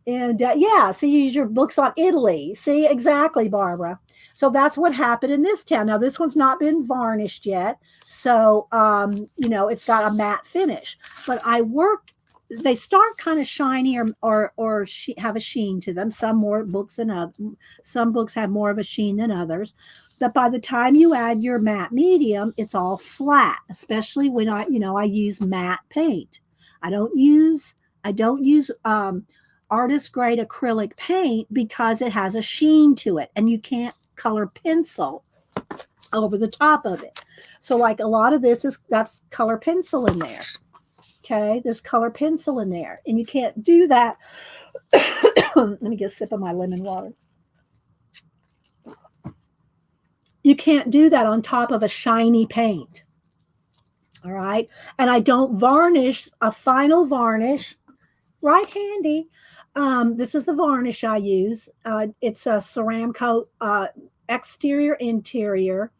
And yeah, so you use your books on Italy. See, exactly, Barbara. So that's what happened in this town. Now, this one's not been varnished yet. So, it's got a matte finish. But they start kind of shiny or have a sheen to them. Some more books than others. Some books have more of a sheen than others. But by the time you add your matte medium, it's all flat, especially when I use matte paint. I don't use artist grade acrylic paint because it has a sheen to it and you can't color pencil over the top of it. So like a lot of that's color pencil in there. Okay, there's color pencil in there and you can't do that. Let me get a sip of my lemon water. You can't do that on top of a shiny paint. All right. And I don't varnish a final varnish. Right handy. This is the varnish I use. It's a Ceramcoat exterior interior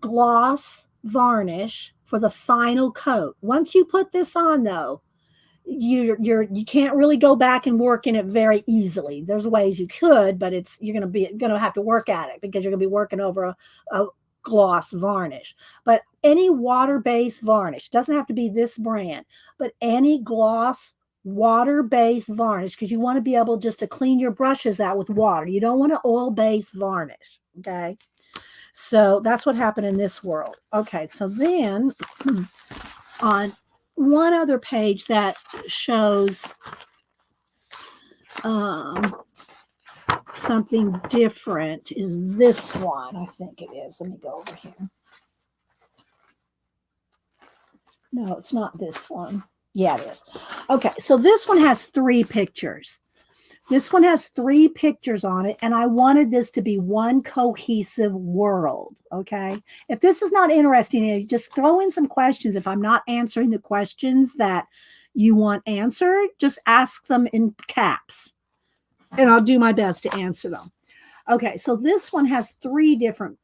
gloss varnish for the final coat. Once you put this on, though, you can't really go back and work in it very easily. There's ways you could, but you're gonna have to work at it because you're gonna be working over a gloss varnish. But any water-based varnish, doesn't have to be this brand, but any gloss water-based varnish, because you want to be able just to clean your brushes out with water. You don't want an oil-based varnish. Okay. So that's what happened in this world. Okay. So then on one other page that shows something different is this one. I think it is. Let me go over here. No, it's not this one. Yeah, it is. Okay, so this one has 3 pictures. This one has 3 pictures on it, and I wanted this to be one cohesive world, okay? If this is not interesting, just throw in some questions. If I'm not answering the questions that you want answered, just ask them in caps, and I'll do my best to answer them. Okay, so this one has 3 different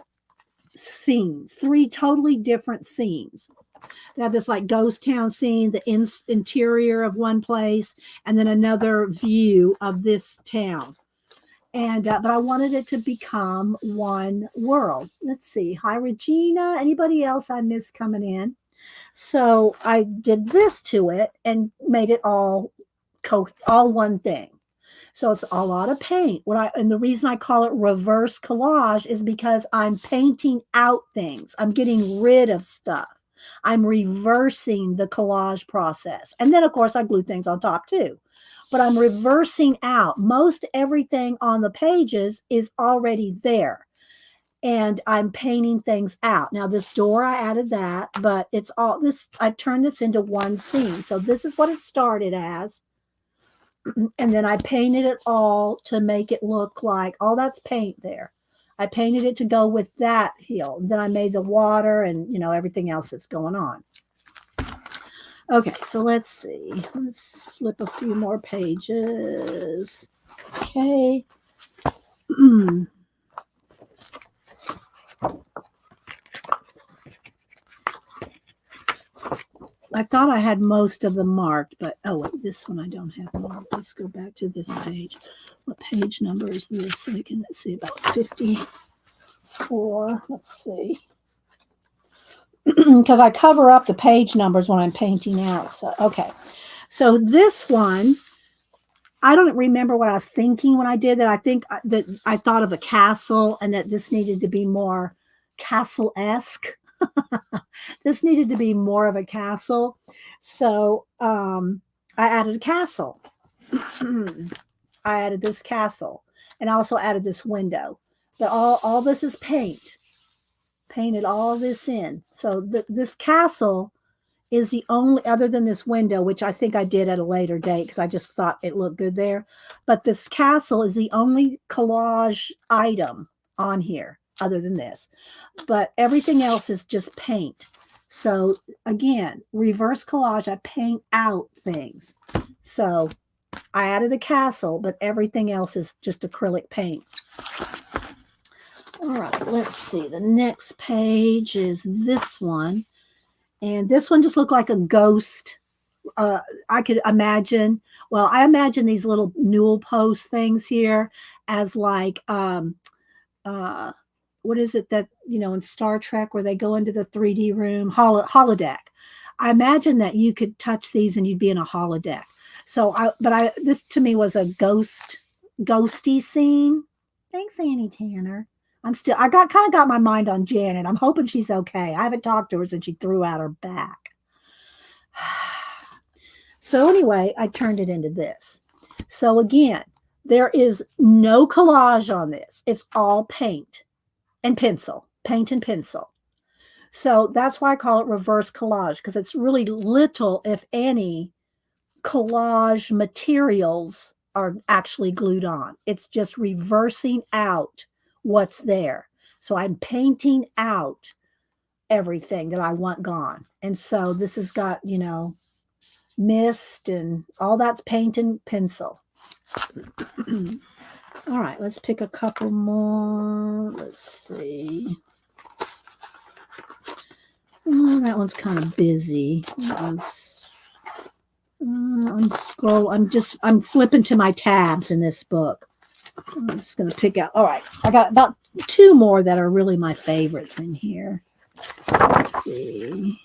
scenes, 3 totally different scenes. They have this like ghost town scene, the interior of one place, and then another view of this town. And but I wanted it to become one world. Let's see. Hi, Regina. Anybody else I missed coming in? So I did this to it and made it all one thing. So it's a lot of paint. And the reason I call it reverse collage is because I'm painting out things. I'm getting rid of stuff. I'm reversing the collage process. And then, of course, I glue things on top too. But I'm reversing out. Most everything on the pages is already there. And I'm painting things out. Now, this door, I added that. But it's all this. I turned this into one scene. So this is what it started as. And then I painted it all to make it look like, all that's paint there. I painted it to go with that hill. Then I made the water and, everything else that's going on. Okay, so let's see. Let's flip a few more pages. Okay. I thought I had most of them marked, but oh wait, this one I don't have marked. Let's go back to this page. What page number is this? So we can see about 54. Let's see. Because I cover up the page numbers when I'm painting out. So okay. So this one, I don't remember what I was thinking when I did that. I think that I thought of a castle and that this needed to be more castle-esque. This needed to be more of a castle. So I added a castle. I added this castle and I also added this window. But all this is paint. Painted all this in. So this castle is the only, other than this window, which I think I did at a later date because I just thought it looked good there. But this castle is the only collage item on here other than this. But everything else is just paint. So again, reverse collage, I paint out things. So I added a castle, but everything else is just acrylic paint. All right, let's see. The next page is this one. And this one just looked like a ghost. I could imagine, well, I imagine these little newel post things here as like, what is it that, in Star Trek where they go into the 3D room, holodeck. I imagine that you could touch these and you'd be in a holodeck. So this to me was a ghosty scene. Thanks, Annie Tanner. I kind of got my mind on Janet. I'm hoping she's okay. I haven't talked to her since she threw out her back. So anyway, I turned it into this. So again, there is no collage on this. It's all paint and pencil. So that's why I call it reverse collage, because it's really little, if any, collage materials are actually glued on. It's just reversing out what's there. So I'm painting out everything that I want gone. And so this has got, mist and all that's paint and pencil. All right, let's pick a couple more. Let's see. Oh, that one's kind of busy. I'm flipping to my tabs in this book. I'm just going to pick out. All right, I got about 2 more that are really my favorites in here. Let's see.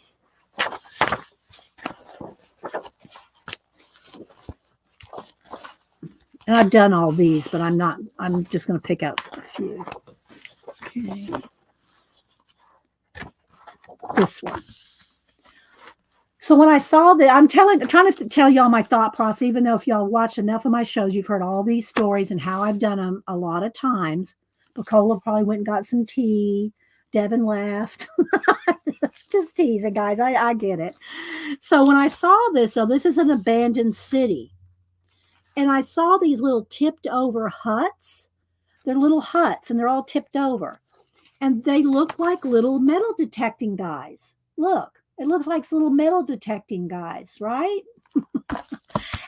And I've done all these, but I'm just going to pick out a few. Okay. This one. So when I saw that, I'm trying to tell y'all my thought process, even though if y'all watch enough of my shows, you've heard all these stories and how I've done them a lot of times. Bacola probably went and got some tea. Devin left. Just teasing, guys. I get it. So when I saw this, though, this is an abandoned city. And I saw these little tipped over huts. They're little huts and they're all tipped over. And they look like little metal detecting guys. Look, it looks like little metal detecting guys, right?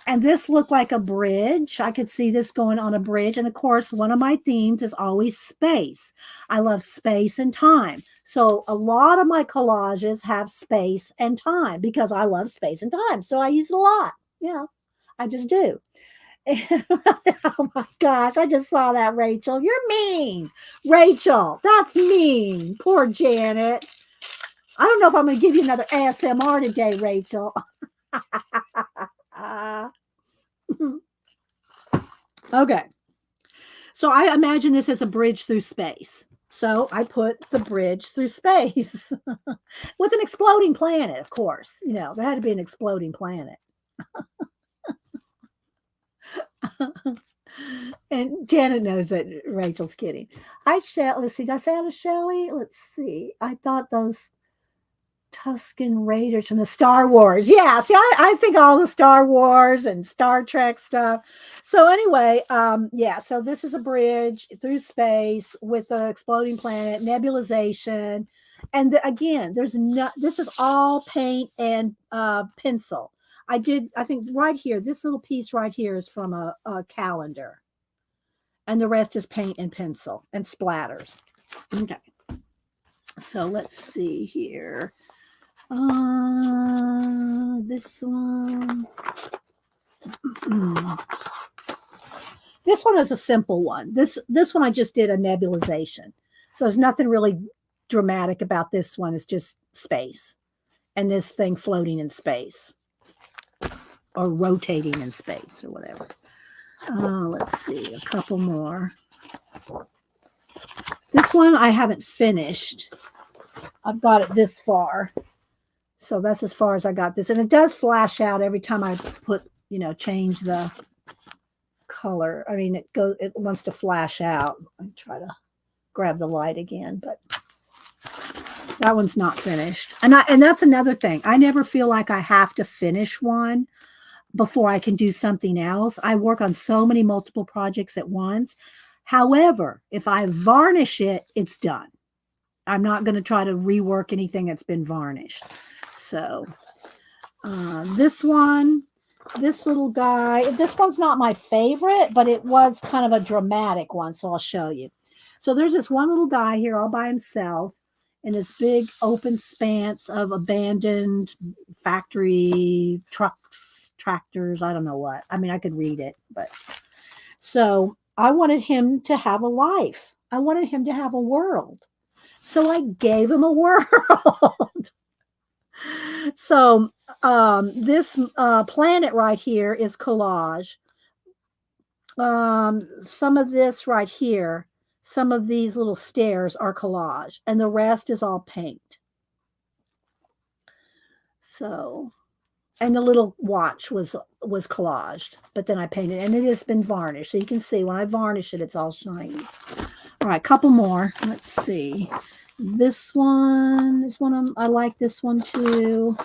And this looked like a bridge. I could see this going on a bridge. And of course, one of my themes is always space. I love space and time. So a lot of my collages have space and time because I love space and time. So I use it a lot. I just do. Oh my gosh, I just saw that, Rachel. You're mean. Rachel, that's mean. Poor Janet. I don't know if I'm going to give you another ASMR today, Rachel. Okay. So I imagine this as a bridge through space. So I put the bridge through space with an exploding planet, of course. There had to be an exploding planet. And Janet knows that Rachel's kidding. Let's see, did I say out of Shelley? Let's see. I thought those Tuscan Raiders from the Star Wars. Yeah, see, I think all the Star Wars and Star Trek stuff. So anyway, so this is a bridge through space with an exploding planet, nebulization. And again, this is all paint and pencil. I think right here, this little piece right here is from a calendar. And the rest is paint and pencil and splatters. Okay. So let's see here. This one. This one is a simple one. This one I just did a nebulization. So there's nothing really dramatic about this one. It's just space. And this thing floating in space. Or rotating in space or whatever. Let's see, a couple more. This one I haven't finished. I've got it this far. So that's as far as I got this. And it does flash out every time I change the color. I mean, it wants to flash out. I try to grab the light again, but that one's not finished. And that's another thing. I never feel like I have to finish one before I can do something else. I work on so many multiple projects at once. However, if I varnish it, it's done. I'm not going to try to rework anything that's been varnished. So this little guy, this one's not my favorite, but it was kind of a dramatic one. So I'll show you. So there's this one little guy here all by himself. in this big open expanse of abandoned factory trucks, tractors. I don't know what. I mean, I could read it, but so I wanted him to have a life. I wanted him to have a world. So I gave him a world. So this planet right here is collage. Some of this right here, some of these little stairs are collage, and the rest is all paint. So, and the little watch was collaged, but then I painted, and it has been varnished. So you can see when I varnish it, it's all shiny. All right, couple more. Let's see. This one is one of I like this one too.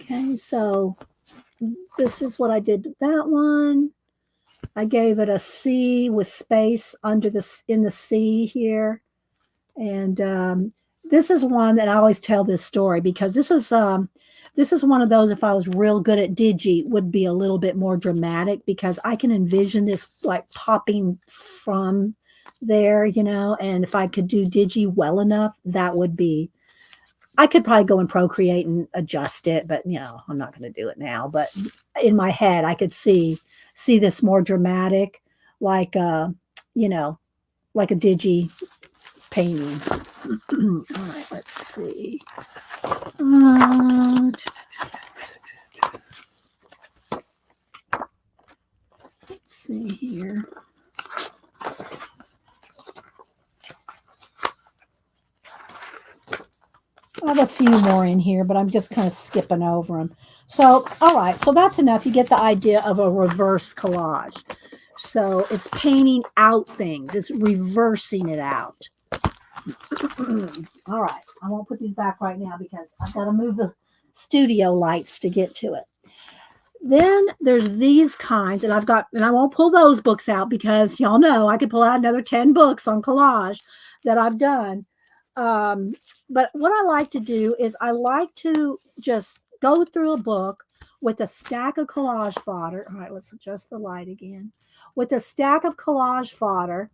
Okay, so this is what I did with that one. I gave it a C with space under in the C here. And this is one that I always tell this story because this is one of those, if I was real good at Digi, would be a little bit more dramatic because I can envision this like popping from there, and if I could do Digi well enough, that would be, I could probably go and Procreate and adjust it, but I'm not going to do it now. But in my head, I could see this more dramatic, like like a Digi painting. All right, let's see. Let's see here. I have a few more in here, but I'm just kind of skipping over them. So, all right, so that's enough. You get the idea of a reverse collage. So it's painting out things. It's reversing it out. All right, I won't put these back right now because I've got to move the studio lights to get to it. Then there's these kinds, and I won't pull those books out because y'all know I could pull out another 10 books on collage that I've done. But what I like to do is I like to just go through a book with a stack of collage fodder. All right, let's adjust the light again. With a stack of collage fodder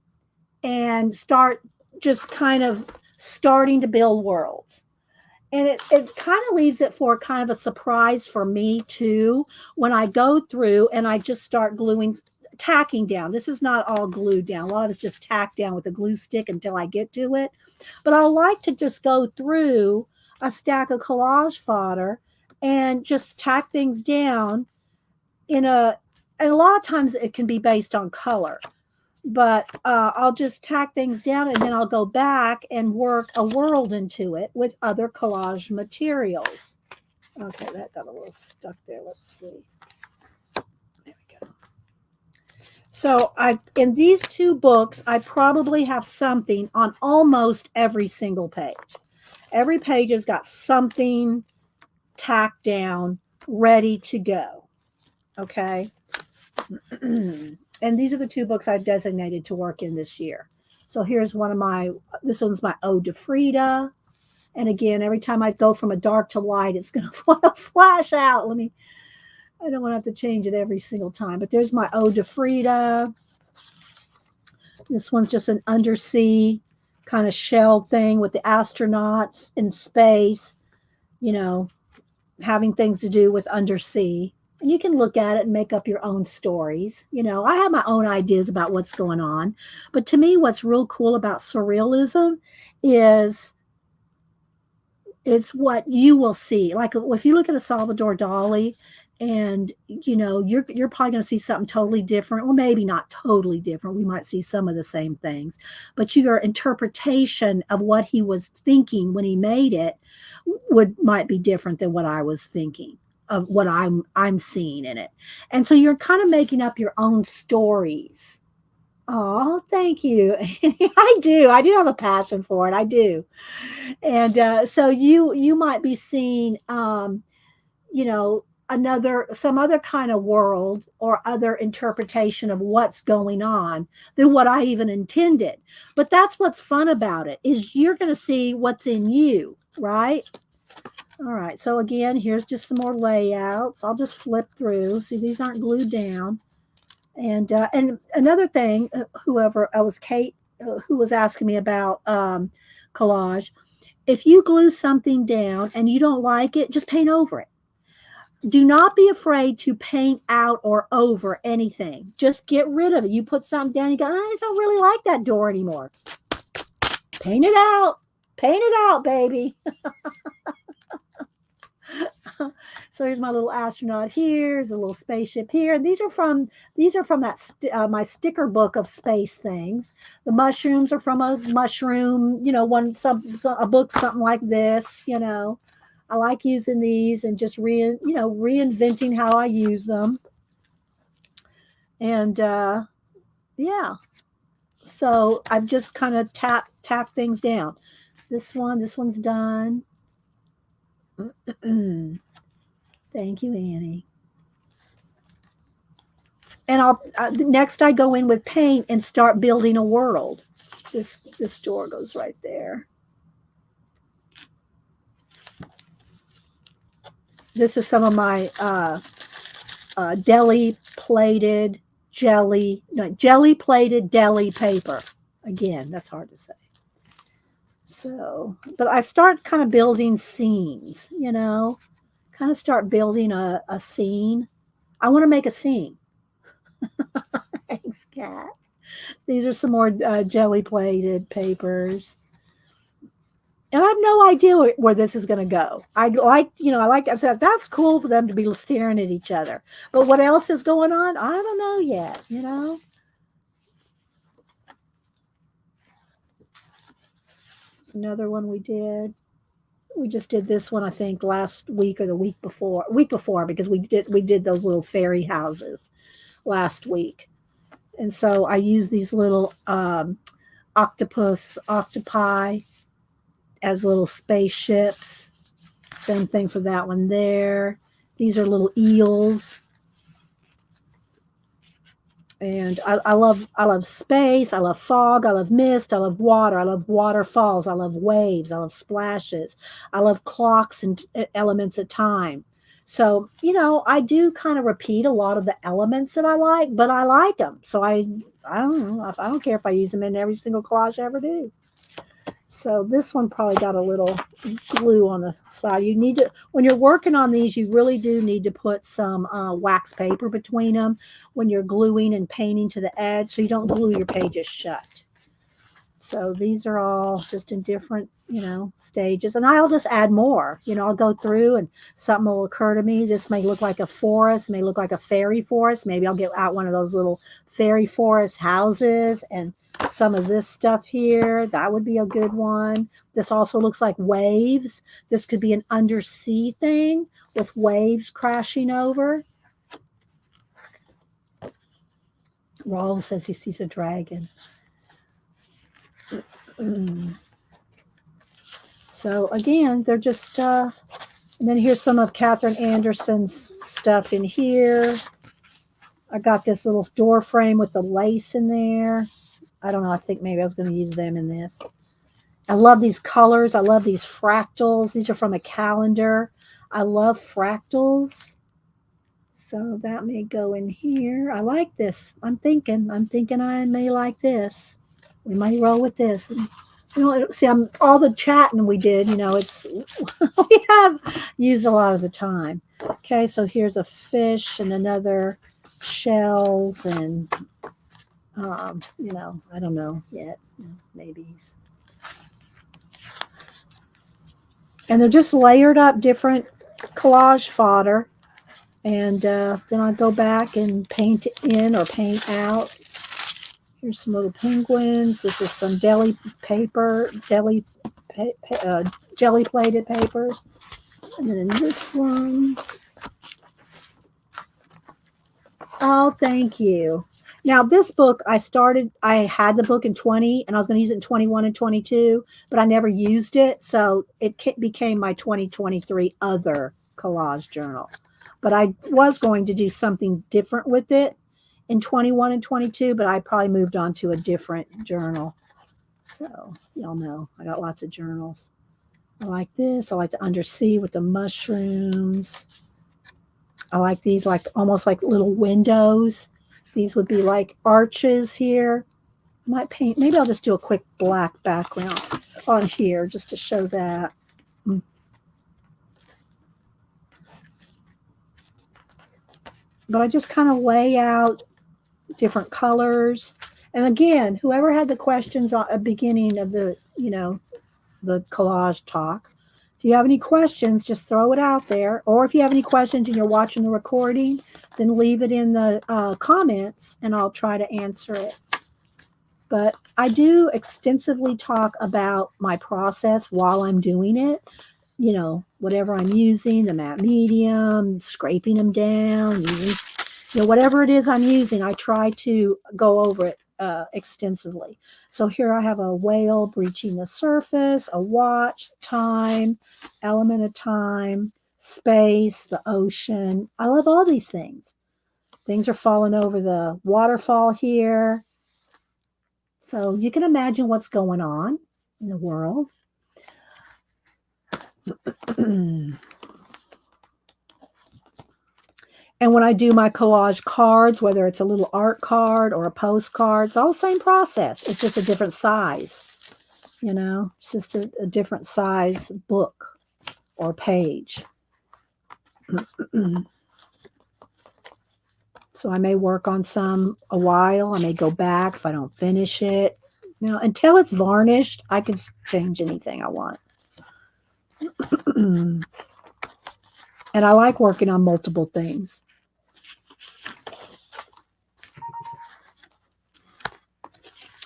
and start just kind of starting to build worlds. And it kind of leaves it for kind of a surprise for me too when I go through and I just start tacking down. This is not all glued down. A lot of it's just tacked down with a glue stick until I get to it. But I like to just go through a stack of collage fodder and just tack things down and a lot of times it can be based on color. But I'll just tack things down and then I'll go back and work a world into it with other collage materials. Okay, that got a little stuck there. Let's see. There we go. So in these two books, I probably have something on almost every single page. Every page has got something tacked down, ready to go. Okay. And these are the two books I've designated to work in this year. So here's this one's my Ode to Frida. And again, every time I go from a dark to light, it's going to flash out. I don't want to have to change it every single time, but there's my Ode to Frida. This one's just an undersea kind of shell thing with the astronauts in space, having things to do with undersea. And you can look at it and make up your own stories. I have my own ideas about what's going on. But to me, what's real cool about surrealism is it's what you will see. Like if you look at a Salvador Dali and, you're probably going to see something totally different. Well, maybe not totally different. We might see some of the same things. But your interpretation of what he was thinking when he made it might be different than what I was thinking of what I'm seeing in it. And so you're kind of making up your own stories. Oh, thank you. I do have a passion for it. I do. And so you might be seeing, some other kind of world or other interpretation of what's going on than what I even intended. But that's what's fun about it is you're going to see what's in you, right? All right, so again, here's just some more layouts. I'll just flip through. See, these aren't glued down. And another thing, Kate, who was asking me about collage. If you glue something down and you don't like it, just paint over it. Do not be afraid to paint out or over anything. Just get rid of it. You put something down, you go, I don't really like that door anymore. Paint it out. Paint it out, baby. So here's my little astronaut here. There's a little spaceship here. And these are from that my sticker book of space things. The mushrooms are from a mushroom, a book, something like this, I like using these and just reinventing how I use them. And yeah. So I've just kind of tack things down. This one's done. Thank you, Annie. And next I go in with paint and start building a world. This door goes right there. This is some of my jelly plated deli paper. Again, that's hard to say. So, but I start kind of building scenes, kind of start building a scene. I want to make a scene. Thanks, Kat. These are some more jelly plated papers. And I have no idea where this is going to go. I said, that's cool for them to be staring at each other. But what else is going on? I don't know yet, It's another one we did. We just did this one, I think, last week or the week before, because we did those little fairy houses last week. And so I use these little octopi as little spaceships. Same thing for that one there. These are little eels. And I love space. I love fog. I love mist. I love water. I love waterfalls. I love waves. I love splashes. I love clocks and elements of time. So, I do kind of repeat a lot of the elements that I like, but I like them. So I don't know. I don't care if I use them in every single collage I ever do. So this one probably got a little glue on the side. You need to, when you're working on these, you really do need to put some wax paper between them when you're gluing and painting to the edge, so you don't glue your pages shut. So these are all just in different, stages. And I'll just add more. I'll go through and something will occur to me. This may look like a forest, may look like a fairy forest. Maybe I'll get out one of those little fairy forest houses and some of this stuff here. That would be a good one. This also looks like waves. This could be an undersea thing with waves crashing over. Raul says he sees a dragon. So again, they're just, and then here's some of Catherine Anderson's stuff in here. I got this little door frame with the lace in there. I don't know. I think maybe I was going to use them in this. I love these colors. I love these fractals. These are from a calendar. I love fractals. So that may go in here. I like this. I'm thinking I may like this. We might roll with this. See, all the chatting we did, it's we have used a lot of the time. Okay, so here's a fish and another shells and I don't know yet. Maybe. And they're just layered up different collage fodder. And then I go back and paint in or paint out. Here's some little penguins. This is some jelly plated papers. And then in this one. Oh, thank you. Now, this book, I had the book in 20, and I was going to use it in 21 and 22, but I never used it, so it became my 2023 other collage journal. But I was going to do something different with it in 21 and 22, but I probably moved on to a different journal. So, y'all know, I got lots of journals. I like this. I like the undersea with the mushrooms. I like these, almost like little windows. These would be like arches here. Might paint, maybe I'll just do a quick black background on here just to show that. But I just kind of lay out different colors. And again, whoever had the questions at the beginning of the, the collage talk, if you have any questions, just throw it out there. Or if you have any questions and you're watching the recording, then leave it in the comments and I'll try to answer it. But I do extensively talk about my process while I'm doing it. Whatever I'm using, the matte medium, scraping them down, using, whatever it is I'm using, I try to go over it extensively. So here I have a whale breaching the surface, a watch, time, element of time, space, the ocean. I love all these things. Things are falling over the waterfall here. So you can imagine what's going on in the world. And when I do my collage cards, whether it's a little art card or a postcard, it's all the same process. It's just a different size, it's just a different size book or page. So I may work on some a while. I may go back if I don't finish it. Until it's varnished, I can change anything I want. And I like working on multiple things.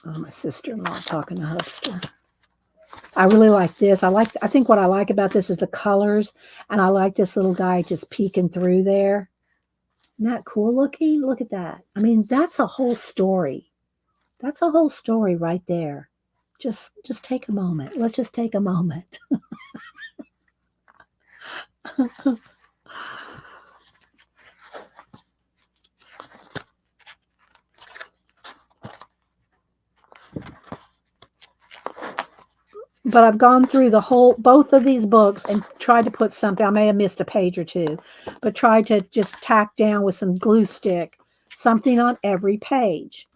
Oh, my sister-in-law talking to Hubster. I really like this. I think what I like about this is the colors, and I like this little guy just peeking through there. Isn't that cool looking? Look at that. I mean, that's a whole story. That's a whole story right there. Just take a moment. Let's just take a moment. But I've gone through both of these books and tried to put something. I may have missed a page or two, but tried to just tack down with some glue stick something on every page.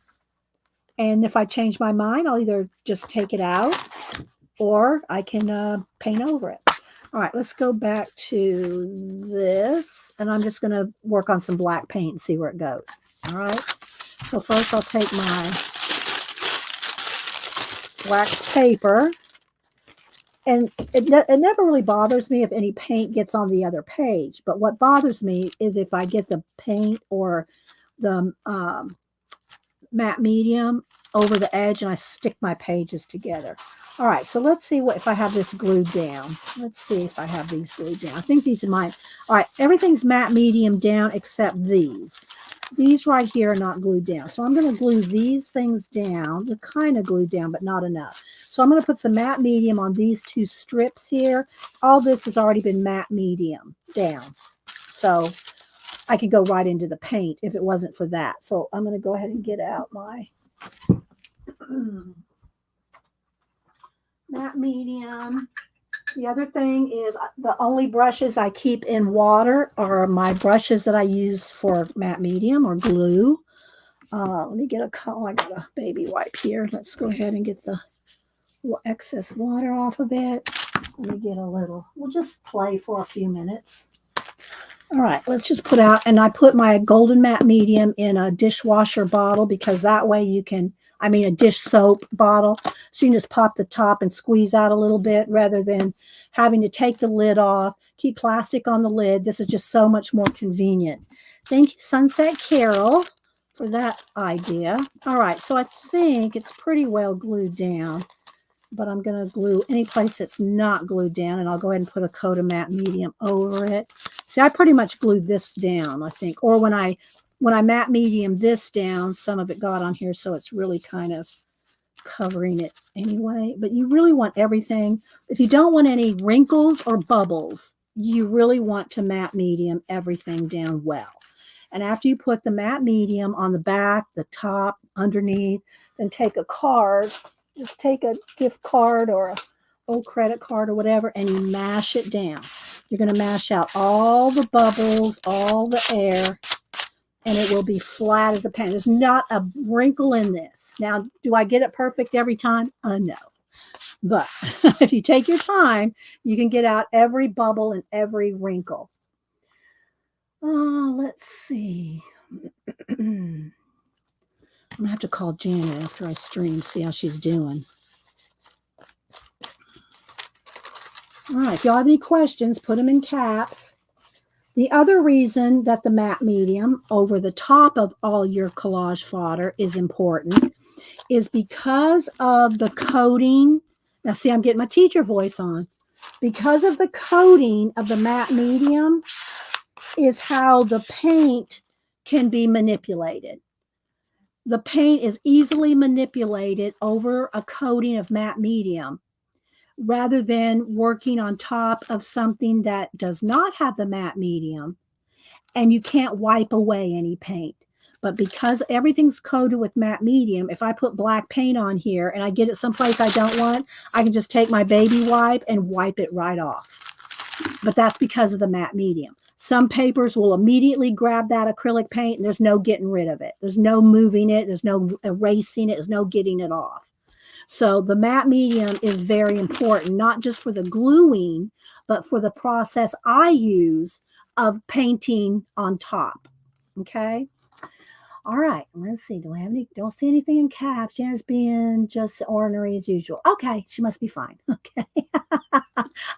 And if I change my mind, I'll either just take it out or I can paint over it. All right, let's go back to this. And I'm just going to work on some black paint and see where it goes. All right. So first I'll take my black paper. And it never really bothers me if any paint gets on the other page. But what bothers me is if I get the paint or the matte medium over the edge and I stick my pages together. All right, so let's see if I have this glued down. Let's see if I have these glued down. I think these are mine. All right, everything's matte medium down except these. These right here are not glued down. So I'm going to glue these things down. They're kind of glued down, but not enough. So I'm going to put some matte medium on these two strips here. All this has already been matte medium down. So I could go right into the paint if it wasn't for that. So I'm going to go ahead and get out my matte medium. The other thing is the only brushes I keep in water are my brushes that I use for matte medium or glue. Let me get I got a baby wipe here. Let's go ahead and get the excess water off of it. Let me get a little. We'll just play for a few minutes. All right, let's just put out. And I put my golden matte medium in a dishwasher bottle because that way you can, a dish soap bottle. So you can just pop the top and squeeze out a little bit rather than having to take the lid off, keep plastic on the lid. This is just so much more convenient. Thank you, Sunset Carol, for that idea. All right, so I think it's pretty well glued down, but I'm going to glue any place that's not glued down, and I'll go ahead and put a coat of matte medium over it. See, I pretty much glued this down, I think, or when I matte medium this down, some of it got on here, so it's really kind of covering it anyway. But you really want everything. If you don't want any wrinkles or bubbles, you really want to matte medium everything down well. And after you put the matte medium on the back, the top, underneath, then take a card, just take a gift card or a old credit card or whatever, and you mash it down. You're going to mash out all the bubbles, all the air, and it will be flat as a pen. There's not a wrinkle in this. Now, do I get it perfect every time? No. But if you take your time, you can get out every bubble and every wrinkle. Oh, let's see. I'm going to have to call Janet after I stream, see how she's doing. All right, if y'all have any questions, put them in caps. The other reason that the matte medium over the top of all your collage fodder is important is because of the coating. Now, see, I'm getting my teacher voice on. Because of the coating of the matte medium is how the paint can be manipulated. The paint is easily manipulated over a coating of matte medium rather than working on top of something that does not have the matte medium, and you can't wipe away any paint. But because everything's coated with matte medium, if I put black paint on here and I get it someplace I don't want, I can just take my baby wipe and wipe it right off. But that's because of the matte medium. Some papers will immediately grab that acrylic paint and there's no getting rid of it. There's no moving it. There's no erasing it. There's no getting it off. So the matte medium is very important, not just for the gluing, but for the process I use of painting on top. Okay. All right. Let's see. Do I have any? Don't see anything in caps. Janet's being just ornery as usual. Okay. She must be fine. Okay.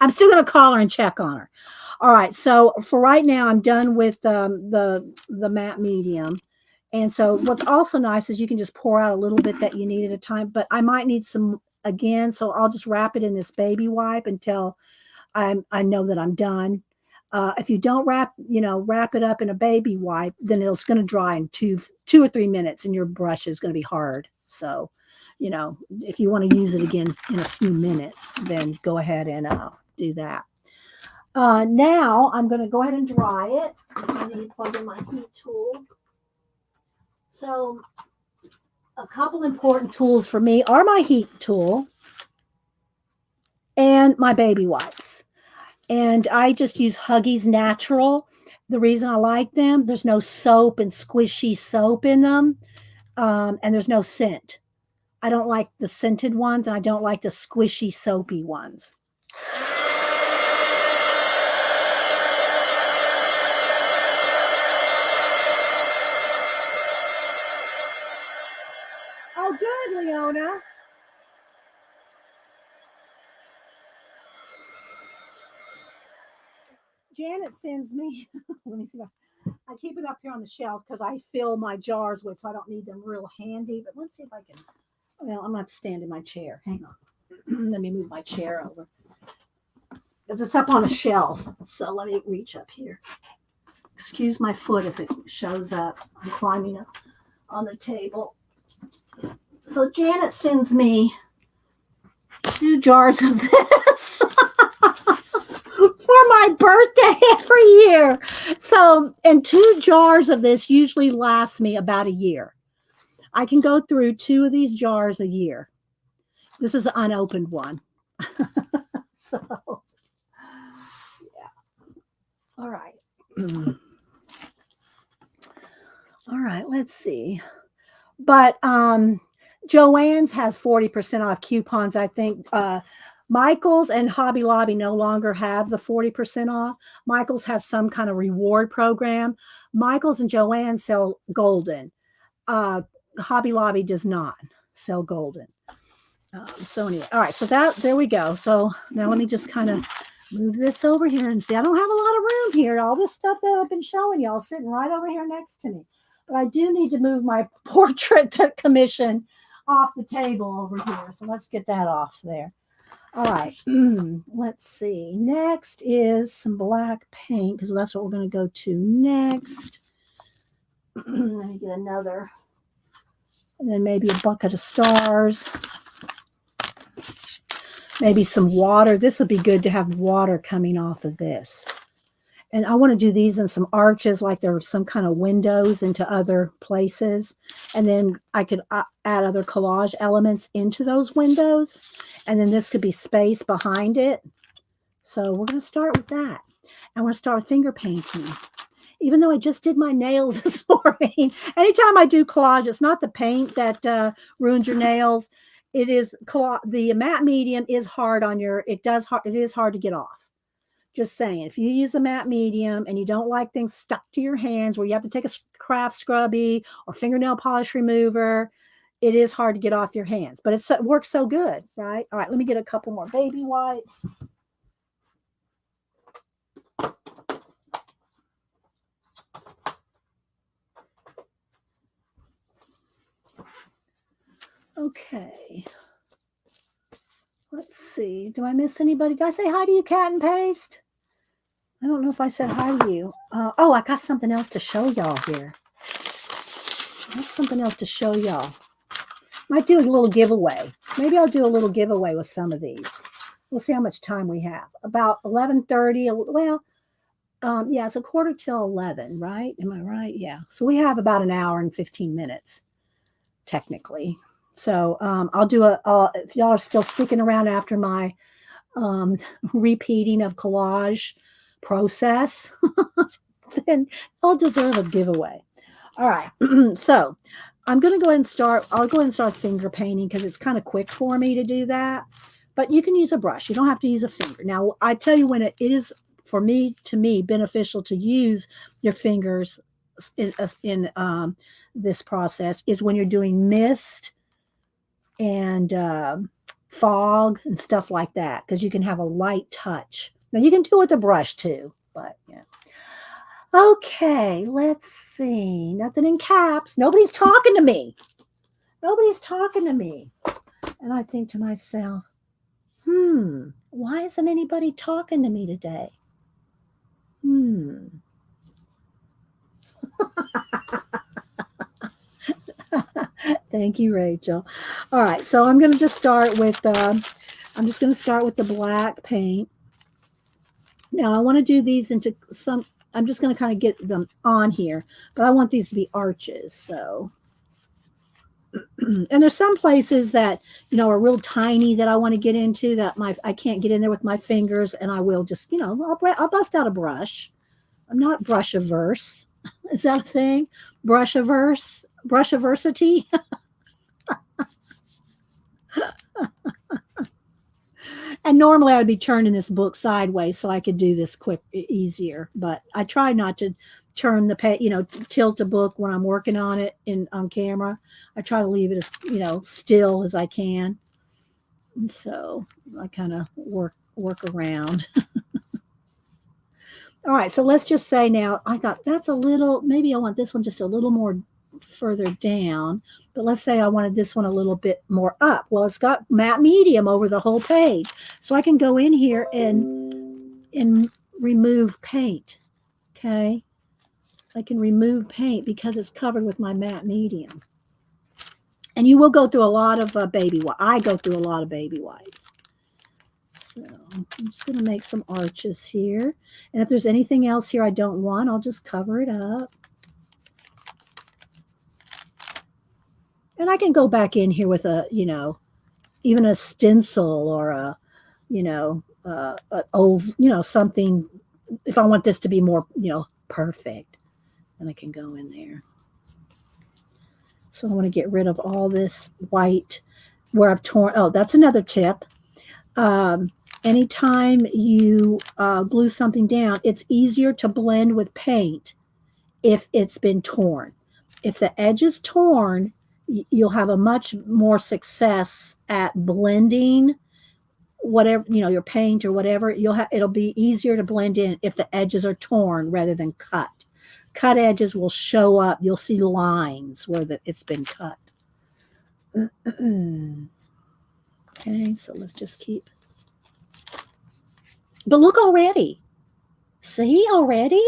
I'm still going to call her and check on her. All right. So for right now, I'm done with the matte medium. And so what's also nice is you can just pour out a little bit that you need at a time, but I might need some again. So I'll just wrap it in this baby wipe until I know that I'm done. If you don't wrap it up in a baby wipe, then it's going to dry in two or 3 minutes and your brush is going to be hard. So, if you want to use it again in a few minutes, then go ahead and do that. Now I'm going to go ahead and dry it. I need to plug in my heat tool. So a couple important tools for me are my heat tool and my baby wipes. And I just use Huggies Natural. The reason I like them, there's no soap and squishy soap in them, and there's no scent. I don't like the scented ones, and I don't like the squishy, soapy ones. Oh, good, Leona. Janet sends me, let me see. I keep it up here on the shelf because I fill my jars with, so I don't need them real handy. But let's see if I can. Well, I'm not standing in my chair. Hang on. Let me move my chair over. Because it's up on a shelf. So let me reach up here. Excuse my foot if it shows up. I'm climbing up on the table. So Janet sends me 2 jars of this for my birthday every year. So, and 2 jars of this usually last me about a year. I can go through 2 of these jars a year. This is an unopened one. So, yeah. All right. All right, let's see. But Joann's has 40% off coupons. I think Michael's and Hobby Lobby no longer have the 40% off. Michael's has some kind of reward program. Michael's and Joann sell golden. Hobby Lobby does not sell golden. So anyway, all right. So there we go. So now let me just kind of move this over here and see. I don't have a lot of room here. All this stuff that I've been showing y'all sitting right over here next to me. But I do need to move my portrait commission off the table over here. So let's get that off there. All right. Let's see. Next is some black paint because that's what we're going to go to next. Let me get another. And then maybe a bucket of stars. Maybe some water. This would be good to have water coming off of this. And I want to do these in some arches, like there are some kind of windows into other places. And then I could add other collage elements into those windows. And then this could be space behind it. So we're going to start with that. And we're going to start with finger painting. even though I just did my nails this morning. Anytime I do collage, it's not the paint that ruins your nails. It is the matte medium is hard on your. It is hard to get off. Just saying, if you use a matte medium and you don't like things stuck to your hands where you have to take a craft scrubby or fingernail polish remover, it is hard to get off your hands, but it works so good, right? All right, let me get a couple more baby wipes. Okay. Let's see. Do I miss anybody? Did I say hi to you, Cat and Paste? I don't know if I said hi to you. Oh, I got something else to show y'all here. That's something else to show y'all. Might do a little giveaway. Maybe I'll do a little giveaway with some of these. We'll see how much time we have. About 11:30. Well, yeah, it's 11:45, right? Am I right? Yeah. So we have about an hour and 15 minutes, technically. So I'll do if y'all are still sticking around after my repeating of collage process, then I'll deserve a giveaway. All right. So I'm going to go ahead and start. I'll go ahead and start finger painting because it's kind of quick for me to do that. But you can use a brush. You don't have to use a finger. Now, I tell you when it is, to me, beneficial to use your fingers in this process is when you're doing mist and fog and stuff like that, because you can have a light touch. Now, you can do it with a brush too, but yeah. Okay, let's see. Nothing in caps. Nobody's talking to me. Nobody's talking to me. And I think to myself, why isn't anybody talking to me today? Thank you, Rachel. All right, so I'm going to just start with, I'm just going to start with the black paint. Now, I want to do these into some, I'm just going to kind of get them on here, but I want these to be arches, so. And there's some places that, are real tiny that I want to get into that I can't get in there with my fingers, and I will just, I'll bust out a brush. I'm not brush averse. Is that a thing? Brush averse? Brush aversity? And normally I would be turning this book sideways so I could do this easier. But I try not to turn the tilt a book when I'm working on it on camera. I try to leave it as still as I can. And so I kind of work around. All right, so let's just say now I thought that's a little. Maybe I want this one just a little more further down. But let's say I wanted this one a little bit more up. Well, it's got matte medium over the whole page. So I can go in here and remove paint. Okay. I can remove paint because it's covered with my matte medium. And you will go through a lot of baby white. I go through a lot of baby white. So I'm just going to make some arches here. And if there's anything else here I don't want, I'll just cover it up. And I can go back in here with a, even a stencil or a, something. If I want this to be more, perfect, then I can go in there. So I want to get rid of all this white where I've torn. Oh, that's another tip. Anytime you glue something down, it's easier to blend with paint if it's been torn. If the edge is torn, you'll have a much more success at blending whatever, your paint or whatever. It'll be easier to blend in if the edges are torn rather than cut. Cut edges will show up. You'll see lines where it's been cut. Okay, so let's just keep. But look already. See already?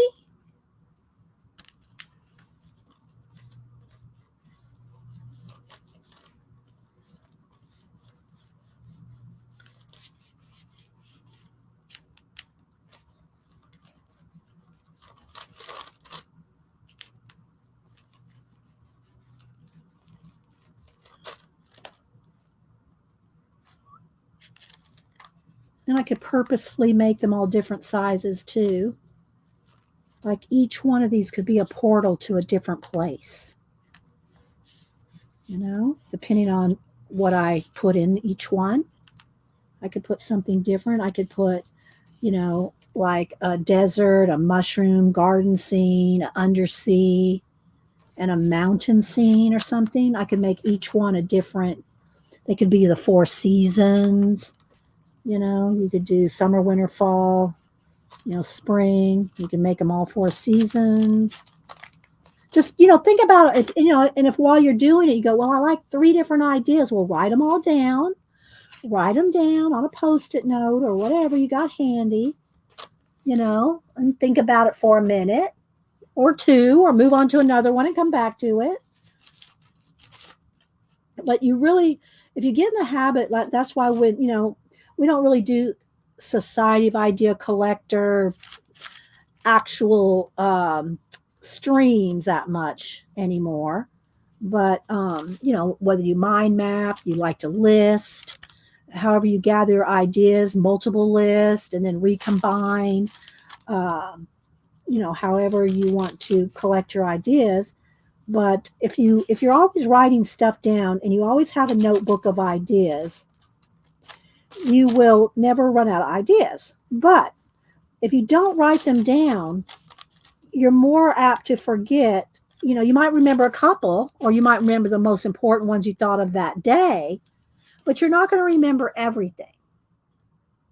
And I could purposefully make them all different sizes too. Like each one of these could be a portal to a different place, depending on what I put in each one. I could put something different. I could put, like a desert, a mushroom garden scene, an undersea, and a mountain scene or something. I could make each one a different, they could be the four seasons. You could do summer, winter, fall, spring. You can make them all four seasons. Just, think about it, and if while you're doing it, you go, well, I like three different ideas. Well, write them all down. Write them down on a Post-it note or whatever you got handy, and think about it for a minute or two, or move on to another one and come back to it. But you really, if you get in the habit, that's why we don't really do Society of Idea Collector actual streams that much anymore. But whether you mind map, you like to list, however you gather your ideas, multiple list, and then recombine, however you want to collect your ideas. But if you're always writing stuff down and you always have a notebook of ideas, you will never run out of ideas. But if you don't write them down, you're more apt to forget. You might remember a couple, or you might remember the most important ones you thought of that day, but you're not going to remember everything.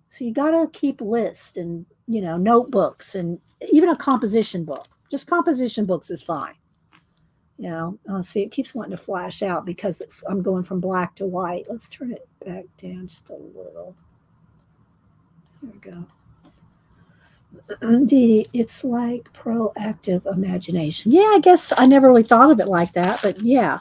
So you got to keep lists and, notebooks, and even a composition book. Just composition books is fine. See, it keeps wanting to flash out because I'm going from black to white. Let's turn it back down just a little. There we go. Indeed, it's like proactive imagination. Yeah, I guess I never really thought of it like that, but yeah.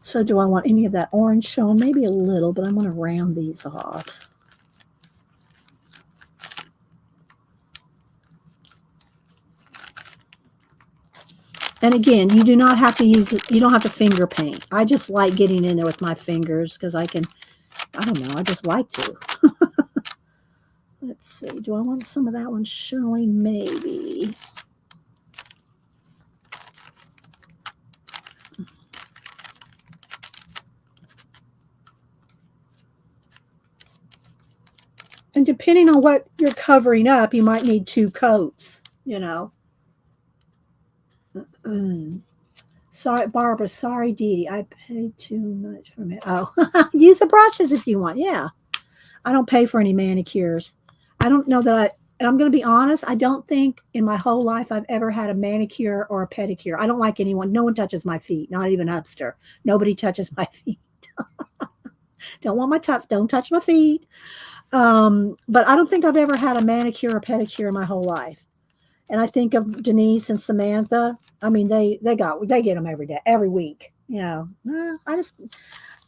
So do I want any of that orange showing? Maybe a little, but I'm going to round these off. And again, you do not have to use it. You don't have to finger paint. I just like getting in there with my fingers because I don't know, I just like to. Let's see. Do I want some of that one showing? Maybe. And depending on what you're covering up, you might need two coats, Sorry, Barbara. Sorry, Dee Dee. I paid too much for me. Oh, use the brushes if you want. Yeah. I don't pay for any manicures. I don't know that and I'm going to be honest, I don't think in my whole life I've ever had a manicure or a pedicure. I don't like anyone. No one touches my feet, not even Hubster. Nobody touches my feet. Don't touch my feet. But I don't think I've ever had a manicure or pedicure in my whole life. And I think of Denise and Samantha. I mean, they get them every day, every week.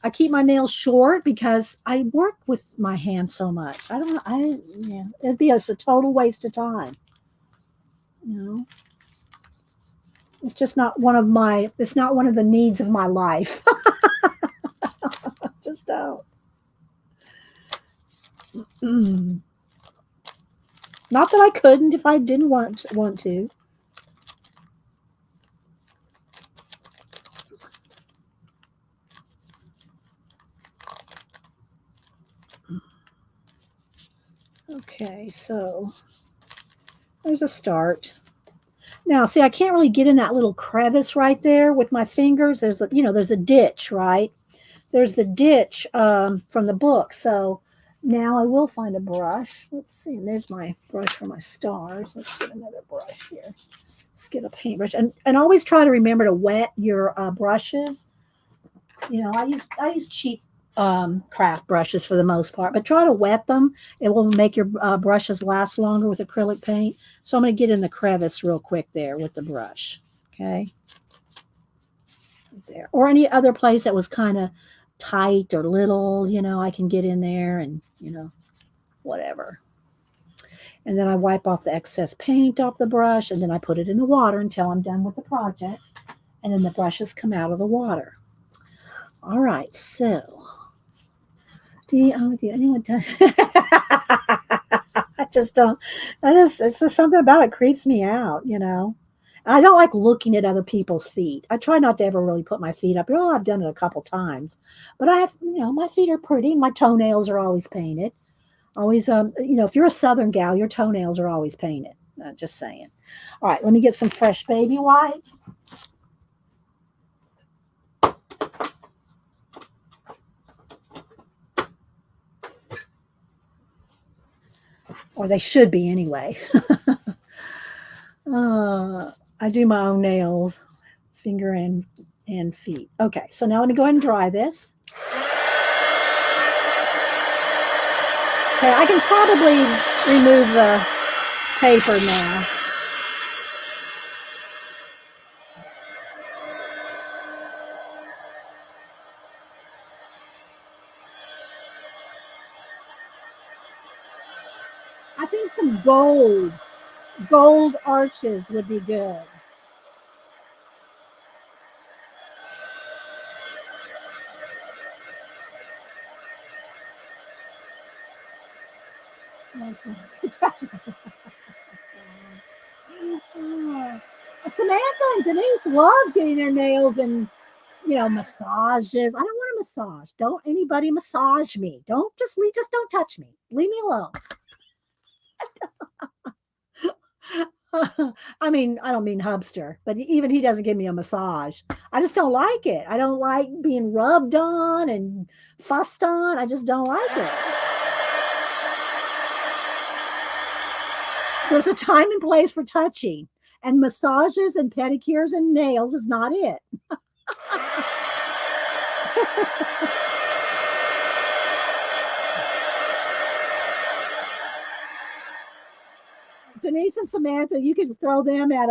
I keep my nails short because I work with my hands so much. It'd be a total waste of time. It's just not it's not one of the needs of my life. Just don't. Not that I couldn't if I didn't want to. Okay, so there's a start. Now, see, I can't really get in that little crevice right there with my fingers. There's a ditch, right? There's the ditch from the book. So now I will find a brush. Let's see. And there's my brush for my stars. Let's get another brush here. Let's get a paintbrush. And always try to remember to wet your brushes. I use cheap craft brushes for the most part, but try to wet them. It will make your brushes last longer with acrylic paint. So I'm going to get in the crevice real quick there with the brush. Okay. There. Or any other place that was kind of tight or little, I can get in there and, whatever. And then I wipe off the excess paint off the brush, and then I put it in the water until I'm done with the project. And then the brushes come out of the water. All right, so Do I'm with you. Anyone touch? I just don't. It's just something about it creeps me out, you know. I don't like looking at other people's feet. I try not to ever really put my feet up. Oh, I've done it a couple times, but I have, you know, my feet are pretty. My toenails are always painted. Always, you know, if you're a Southern gal, your toenails are always painted. Just saying. All right, let me get some fresh baby wipes. Or they should be anyway. I do my own nails, finger and feet. Okay, so now let me go ahead and dry this. Okay, I can probably remove the paper now. I think some gold arches would be good. Samantha and Denise love getting their nails and, you know, massages. I don't want a massage. Don't anybody massage me. Just don't touch me. Leave me alone. I mean, I don't mean Hubster, but even he doesn't give me a massage. I just don't like it. I don't like being rubbed on and fussed on. I just don't like it. There's a time and place for touching, and massages and pedicures and nails is not it. Denise and Samantha, you can throw them at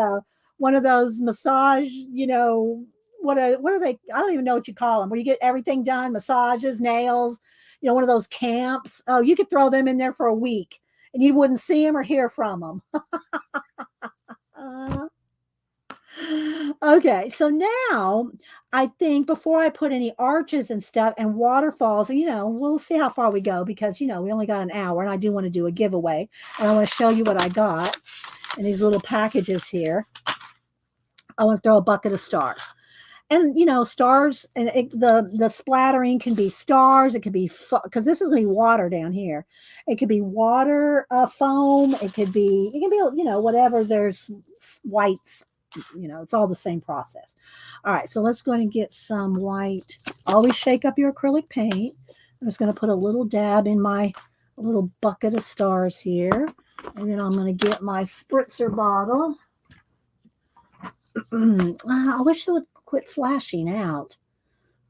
one of those massage, you know, what are they? I don't even know what you call them. Where you get everything done, massages, nails, you know, one of those camps. Oh, you could throw them in there for a week, and you wouldn't see them or hear from them. Okay, so now I think before I put any arches and stuff and waterfalls, you know, we'll see how far we go because, you know, we only got an hour and I do want to do a giveaway. And I want to show you what I got in these little packages here. I want to throw a bucket of stars. And, you know, stars, and the splattering can be stars. It could be, because this is going to be water down here. It could be water foam. It can be, you know, whatever. There's whites, you know, it's all the same process. All right, so let's go ahead and get some white. Always shake up your acrylic paint. I'm just going to put a little dab in my little bucket of stars here. And then I'm going to get my spritzer bottle. I wish it would quit flashing out,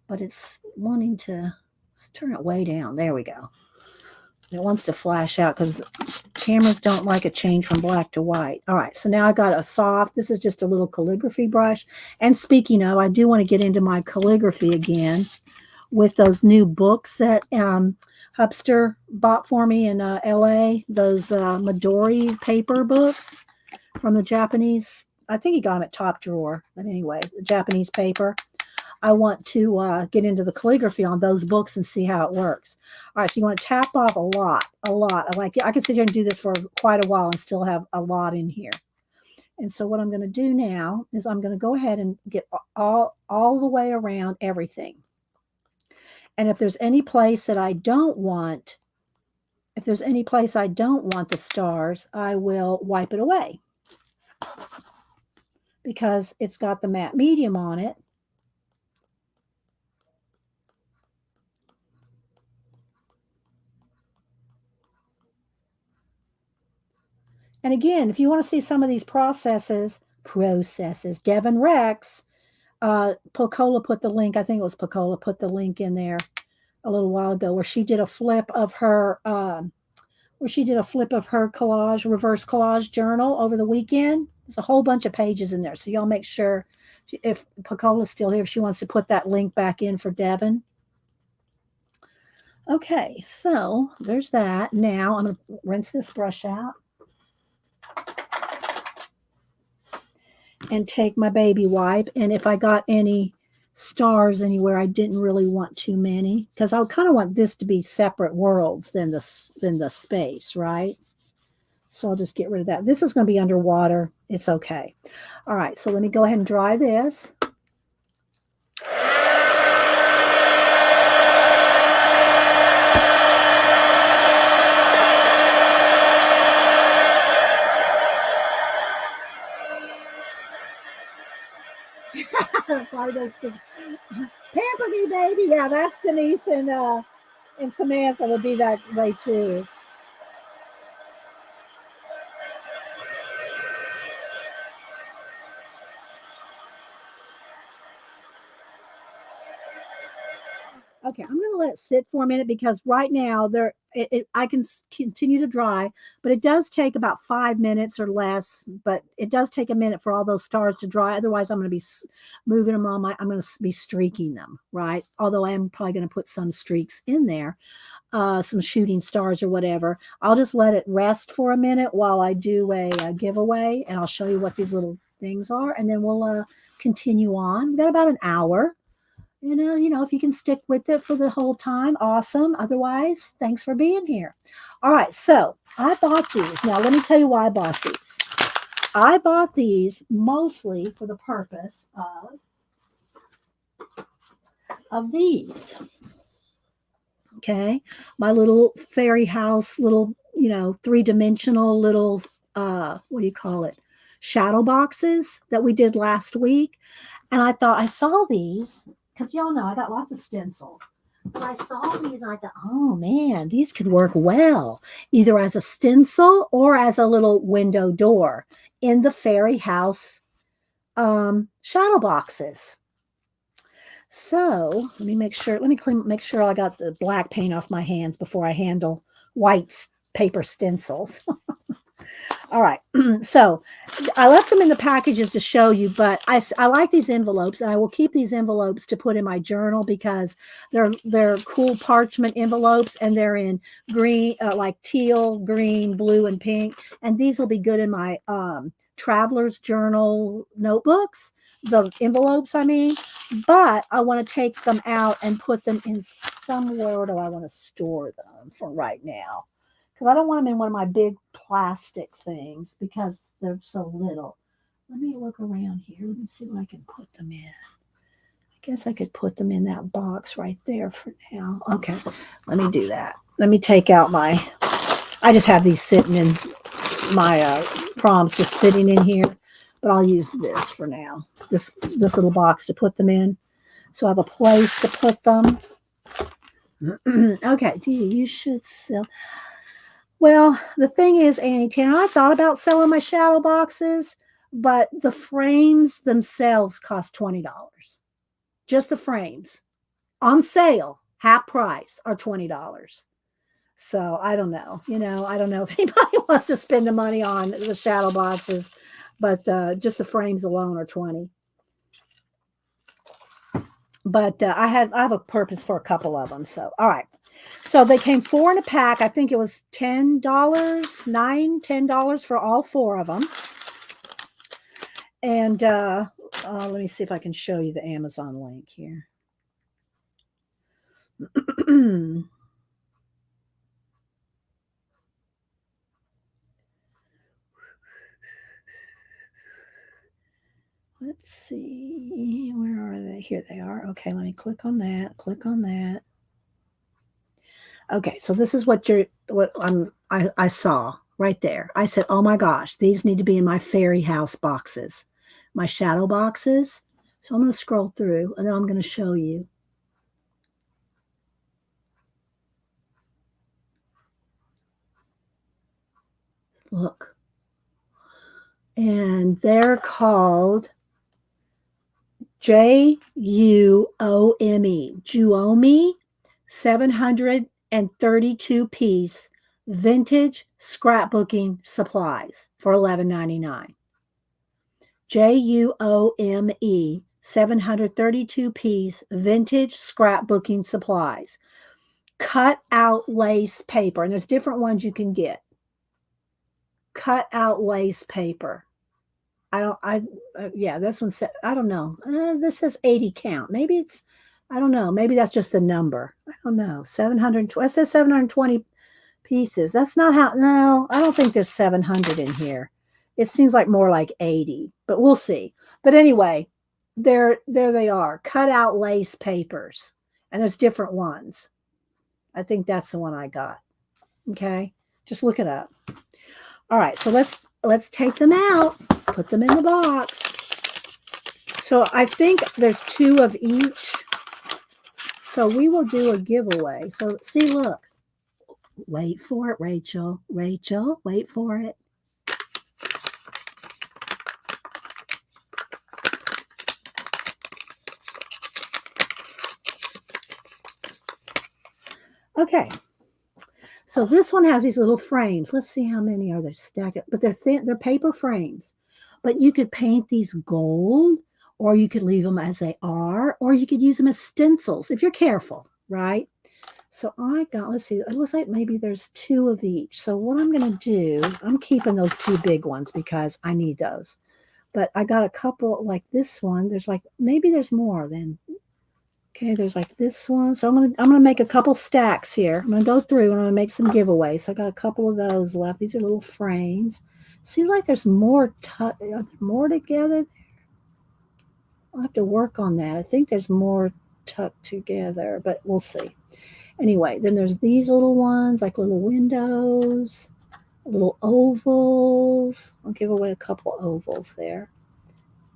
but it's wanting to, let's turn it way down. There we go. It wants to flash out because cameras don't like a change from black to white. All right, so now I got a soft, this is just a little calligraphy brush. And speaking of, I do want to get into my calligraphy again with those new books that Hubster bought for me in LA, those Midori paper books from the Japanese. I think he got them at Top Drawer, but anyway, the Japanese paper. I want to get into the calligraphy on those books and see how it works. All right, so you want to tap off a lot. I can sit here and do this for quite a while and still have a lot in here. And so what I'm going to do now is I'm going to go ahead and get all the way around everything. And if there's any place that I don't want, the stars, I will wipe it away because it's got the matte medium on it. And again, if you want to see some of these processes, Devin Rex, Pocola put the link, I think it was Pocola put the link in there a little while ago where she did a flip of her collage, reverse collage journal over the weekend. There's a whole bunch of pages in there. So y'all make sure if Pocola's still here, if she wants to put that link back in for Devin. Okay, so there's that. Now I'm going to rinse this brush out and take my baby wipe. And if I got any stars anywhere. I didn't really want too many because I kind of want this to be separate worlds than the space, right? So I'll just get rid of that. This is going to be underwater. It's okay. All right, so let me go ahead and dry this. Pamper me, baby. Yeah, that's Denise and Samantha would be that way too. Okay, I'm going to let it sit for a minute because right now I can continue to dry, but it does take about 5 minutes or less. But it does take a minute for all those stars to dry. Otherwise, I'm going to be moving them on I'm going to be streaking them, right? Although I am probably going to put some streaks in there, some shooting stars or whatever. I'll just let it rest for a minute while I do a giveaway, and I'll show you what these little things are, and then we'll continue on. We've got about an hour. If you can stick with it for the whole time, awesome. Otherwise, thanks for being here. All right, so I bought these. Now, let me tell you why I bought these. I bought these mostly for the purpose of these. Okay, my little fairy house, little, three-dimensional little, what do you call it? Shadow boxes that we did last week. And I thought I saw these because y'all know I got lots of stencils. But I saw these and I thought, oh man, these could work well, either as a stencil or as a little window door in the fairy house shadow boxes. So let me make sure I got the black paint off my hands before I handle white paper stencils. All right. So I left them in the packages to show you, but I like these envelopes, and I will keep these envelopes to put in my journal because they're cool parchment envelopes, and they're in green, like teal, green, blue, and pink. And these will be good in my traveler's journal notebooks, the envelopes, I mean. But I want to take them out and put them in somewhere. Where do I want to store them for right now? Because I don't want them in one of my big plastic things because they're so little. Let me look around here. Let me see what I can put them in. I guess I could put them in that box right there for now. Okay, let me do that. Let me take out I just have these sitting in my prompts just sitting in here, but I'll use this for now. This little box to put them in. So I have a place to put them. Okay, you should sell. Well, the thing is, Annie Tanner, I thought about selling my shadow boxes, but the frames themselves cost $20. Just the frames. On sale, half price, are $20. So I don't know. I don't know if anybody wants to spend the money on the shadow boxes, but just the frames alone are $20. But I have a purpose for a couple of them. So, all right. So they came 4 in a pack. I think it was $10, $10 for all 4 of them. And let me see if I can show you the Amazon link here. Let's see. Where are they? Here they are. Okay, let me click on that. Click on that. Okay, so this is what I saw right there. I said, oh my gosh, these need to be in my fairy house boxes, my shadow boxes. So I'm going to scroll through, and then I'm going to show you. Look. And they're called Juome, Juome 732 piece vintage scrapbooking supplies for $11.99. Juome 732 piece vintage scrapbooking supplies. Cut out lace paper, and there's different ones you can get. Cut out lace paper. Yeah, this one said, I don't know. This says 80 count. Maybe it's, I don't know. Maybe that's just the number. I don't know. 720. It says 720 pieces. That's not how, no, I don't think there's 700 in here. It seems like more like 80, but we'll see. But anyway, there they are. Cut out lace papers. And there's different ones. I think that's the one I got. Okay. Just look it up. All right. So let's take them out, put them in the box. So I think there's 2 of each. So we will do a giveaway. So see, look. Wait for it, Rachel. Rachel, wait for it. Okay. So this one has these little frames. Let's see how many are there stacked up. But they're thin, they're paper frames. But you could paint these gold, or you could leave them as they are, or you could use them as stencils if you're careful, right? So I got, let's see, it looks like maybe there's 2 of each. So what I'm going to do, I'm keeping those 2 big ones because I need those. But I got a couple like this one. There's like, maybe there's more than, okay, there's like this one. So I'm gonna make a couple stacks here. I'm gonna go through and I'm gonna make some giveaways. So I got a couple of those left. These are little frames. Seems like there's more, are there more together? I'll have to work on that. I think there's more tucked together, but we'll see. Anyway, then there's these little ones, like little windows, little ovals. I'll give away a couple ovals there.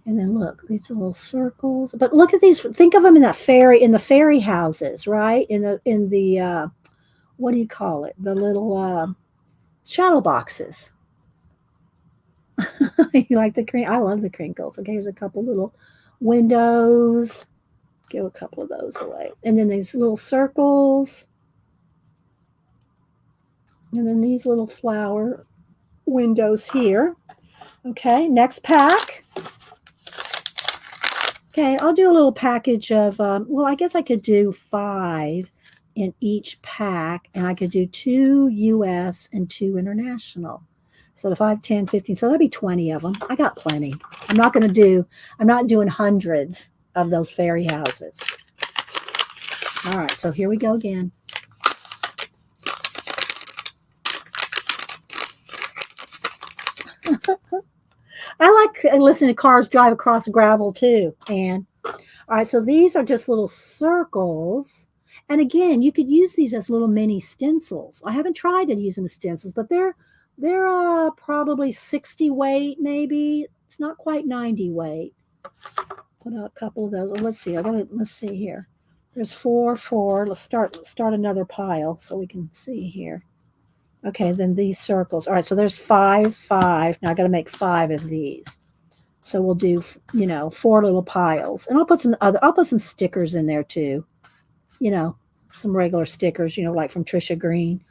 And then look, these little circles. But look at these. Think of them in the fairy houses, right? In the what do you call it? The little shadow boxes. You like the crinkles? I love the crinkles. Okay, here's a couple little windows. Give a couple of those away. And then these little circles. And then these little flower windows here. Okay, next pack. Okay, I'll do a little package of, well, I guess I could do 5 in each pack, and I could do 2 US and 2 international. So 5, 10, 15, so that'd be 20 of them. I got plenty. I'm not doing hundreds of those fairy houses. All right, so here we go again. I like listening to cars drive across gravel too. And all right, so these are just little circles. And again, you could use these as little mini stencils. I haven't tried to use them as stencils, but they're probably 60 weight, maybe. It's not quite 90 weight. Put out a couple of those. Well, let's see. Let's see here. There's 4. Let's start another pile so we can see here. Okay, then these circles. All right, so there's 5. Now I got to make 5 of these. So we'll do, 4 little piles. And I'll put some stickers in there too. Some regular stickers, like from Trisha Green.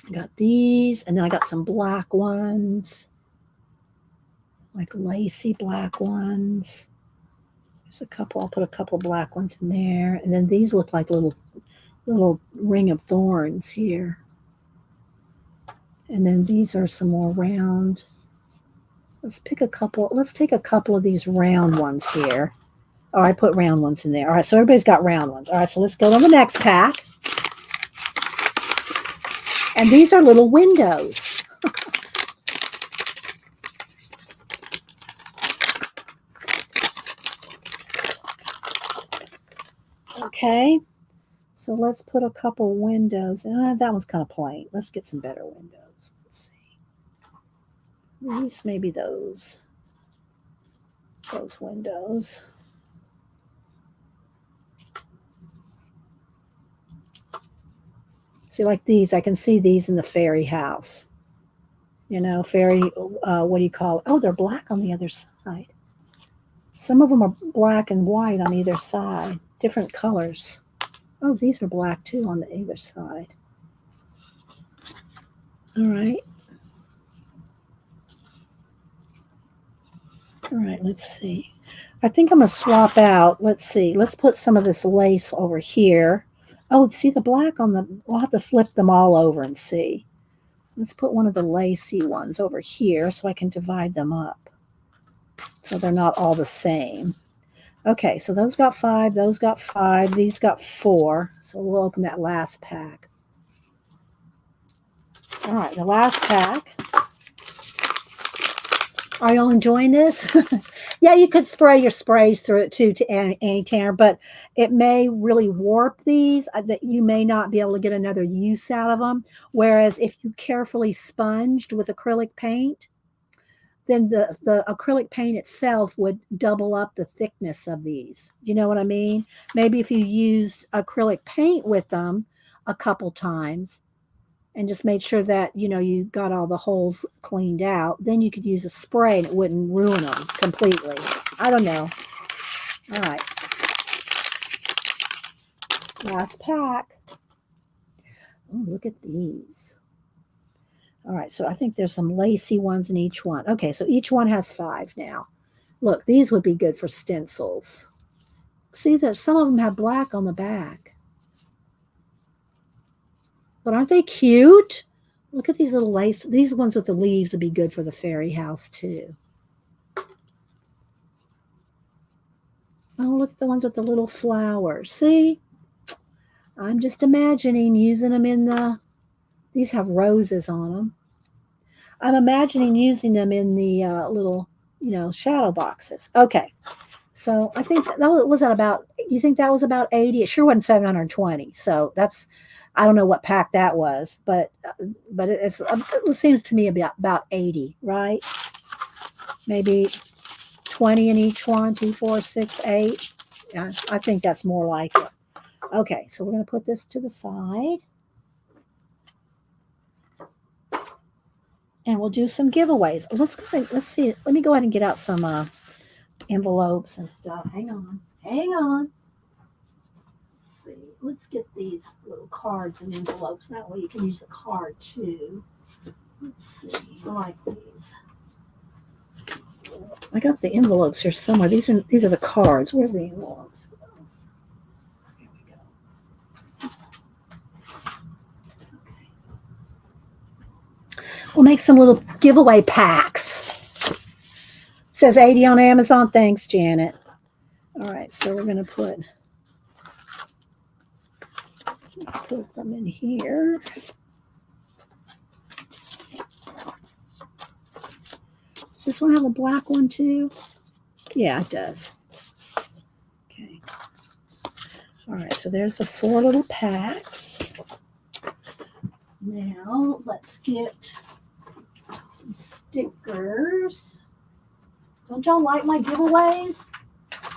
I got these, and then I got some black ones. Like lacy black ones. There's a couple. I'll put a couple black ones in there. And then these look like little ring of thorns here. And then these are some more round. Let's take a couple of these round ones here. Oh, I put round ones in there. All right, so everybody's got round ones. All right, so let's go to the next pack. And these are little windows. Okay, so let's put a couple windows. That one's kind of plain. Let's get some better windows. These, maybe those windows. See, like these, I can see these in the fairy house. Fairy, what do you call it? Oh, they're black on the other side. Some of them are black and white on either side, different colors. Oh, these are black too on the either side. All right. All right, let's see. I think I'm going to swap out. Let's see. Let's put some of this lace over here. Oh, see the black on the, we'll have to flip them all over and see. Let's put one of the lacy ones over here so I can divide them up. So they're not all the same. Okay, so those got 5, those got 5, these got 4. So we'll open that last pack. All right, the last pack. Are y'all enjoying this? Yeah, you could spray your sprays through it too to anti-tanner, but it may really warp these, that you may not be able to get another use out of them. Whereas if you carefully sponged with acrylic paint, then the acrylic paint itself would double up the thickness of these. You know what I mean? Maybe if you used acrylic paint with them a couple times and just made sure that, you got all the holes cleaned out, then you could use a spray and it wouldn't ruin them completely. I don't know. All right. Last pack. Oh, look at these. All right, so I think there's some lacy ones in each one. Okay, so each one has 5 now. Look, these would be good for stencils. See, that some of them have black on the back. But aren't they cute? Look at these little lace. These ones with the leaves would be good for the fairy house too. Oh, look at the ones with the little flowers. See? I'm just imagining using them in these have roses on them. I'm imagining using them in the little, shadow boxes. Okay. So I think that was that about, you think that was about 80? It sure wasn't 720. So that's, I don't know what pack that was, but it seems to me about 80, right? Maybe 20 in each one, 2, 4, 6, 8. Yeah, I think that's more like it. Okay, so we're going to put this to the side. And we'll do some giveaways. Let's see. Let me go ahead and get out some envelopes and stuff. Hang on. Let's see. Let's get these little cards and envelopes. That way you can use the card too. Let's see. I like these. I got the envelopes here somewhere. These are the cards. Where's the envelopes? Here we go. We'll make some little giveaway packs. Says 80 on Amazon. Thanks, Janet. All right, so we're going to let's put them in here. Does this one have a black one too? Yeah, it does. Okay. All right, so there's the 4 little packs. Now let's get some stickers. Don't y'all like my giveaways?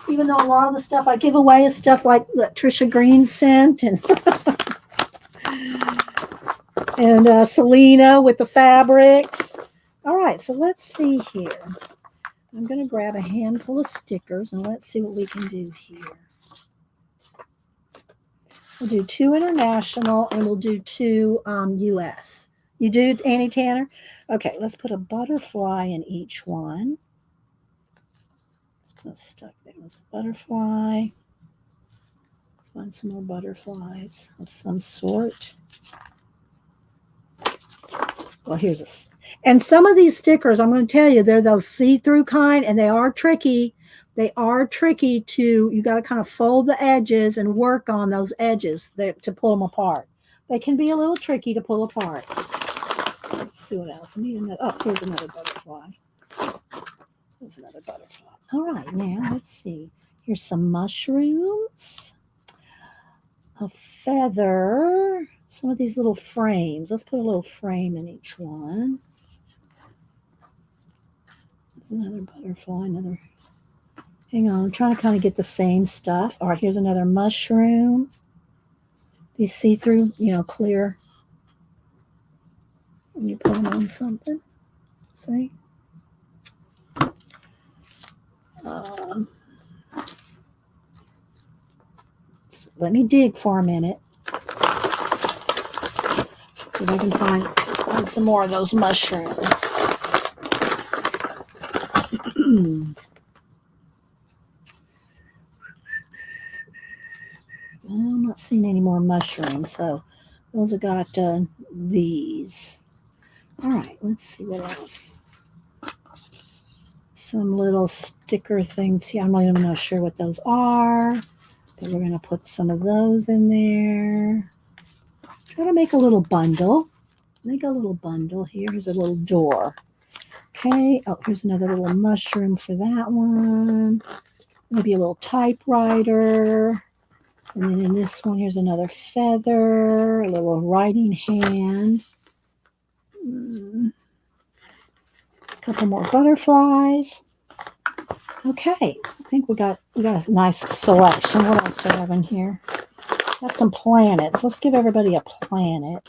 Even though a lot of the stuff I give away is stuff like that Trisha Green sent and and Selena with the fabrics. All right, so let's see here. I'm going to grab a handful of stickers and let's see what we can do here. We'll do 2 international and we'll do 2 US. You do, Annie Tanner? Okay, let's put a butterfly in each one. Let's put stuck there with butterfly. Find some more butterflies of some sort. Well, here's a... And some of these stickers, I'm going to tell you, they're those see-through kind, and they are tricky. They are tricky you got to kind of fold the edges and work on those edges to pull them apart. They can be a little tricky to pull apart. Let's see what else. I need another, here's another butterfly. There's another butterfly. All right, now let's see. Here's some mushrooms, a feather, some of these little frames. Let's put a little frame in each one. There's another butterfly, another... Hang on, I'm trying to kind of get the same stuff. All right, here's another mushroom. These see-through, clear. When you put them on something. See? Let me dig for a minute. See if I can find some more of those mushrooms. I'm not seeing any more mushrooms, so those have got these. All right, let's see what else. some little sticker things here. I'm not even sure what those are, but we're going to put some of those in there. Try to make a little bundle. Make a little bundle here. Here's a little door. Okay. Oh, here's another little mushroom for that one. Maybe a little typewriter. And then in this one, here's another feather, a little writing hand. A couple more butterflies. Okay, I think we got a nice selection. What else do I have in here? Got some planets. Let's give everybody a planet.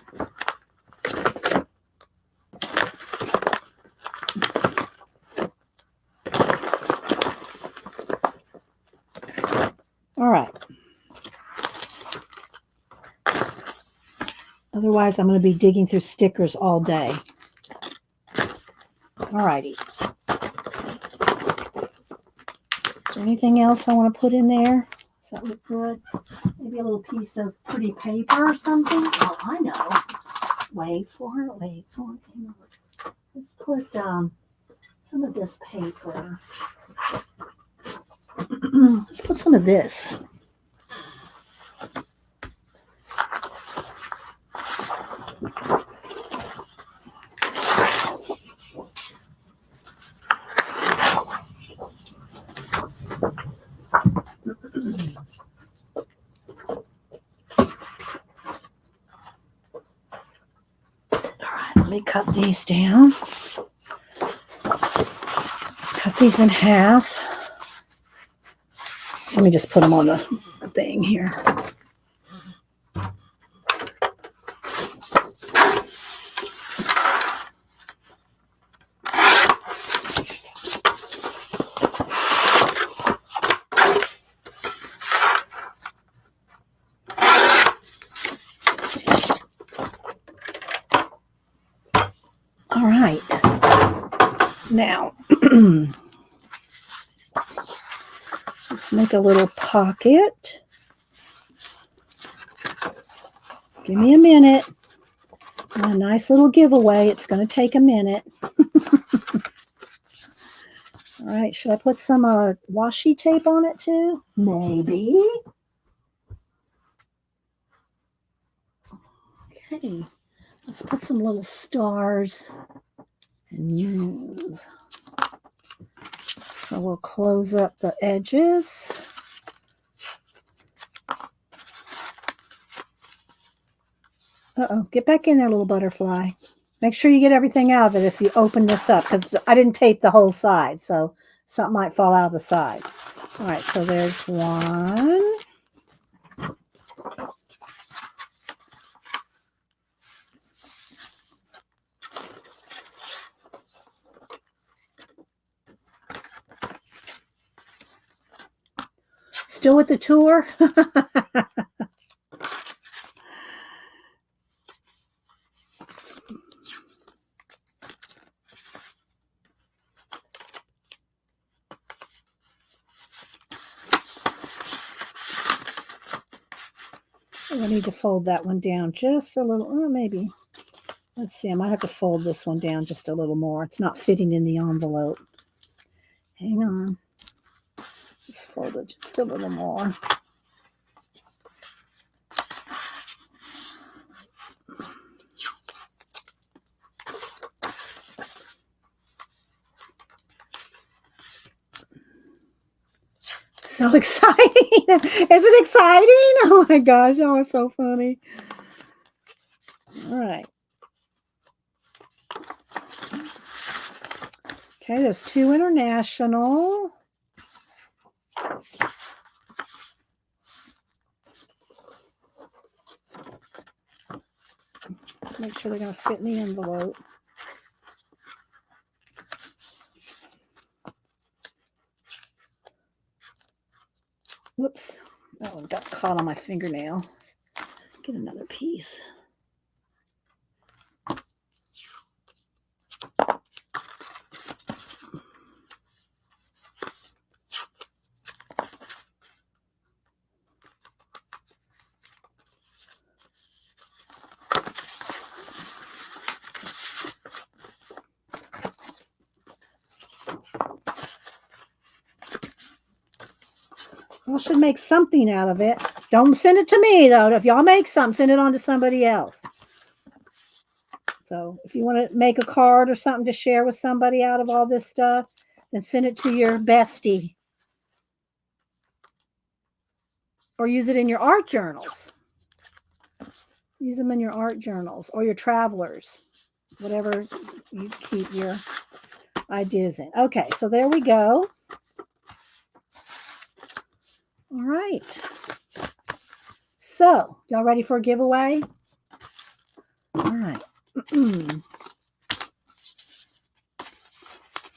All right. Otherwise, I'm going to be digging through stickers all day. All righty. Is there anything else I want to put in there? Does that look good? Maybe a little piece of pretty paper or something? Oh, I know. Wait for it. Wait for it. Hang on. Let's put some of this paper. Let's put some of this. Let me cut these down. Cut these in half. Let me just put them on the thing here. All right. Now, let's make a little pocket. Give me a minute. A nice little giveaway. It's going to take a minute. All right. Should I put some washi tape on it too? Maybe. Okay. Let's put some little stars and moons. So we'll close up the edges. Uh-oh, get back in there, little butterfly. Make sure you get everything out of it if you open this up, because I didn't tape the whole side, so something might fall out of the side. All right, so there's one. Still with the tour? I need to fold that one down just a little, or maybe. Let's see, I might have to fold this one down just a little more. It's not fitting in the envelope. Hang on. Let's fold it just a little more. So exciting. Is it exciting? Oh my gosh, oh, it's so funny. All right. Okay, there's 2 international. Make sure they're going to fit in the envelope. Whoops, that one got caught on my fingernail. Get another piece. I should make something out of it. Don't send it to me, though. If y'all make something, send it on to somebody else. So if you want to make a card or something to share with somebody out of all this stuff, then send it to your bestie. Or use it in your art journals. Use them in your art journals or your travelers. Whatever you keep your ideas in. Okay, so there we go. All right. So, y'all ready for a giveaway? All right.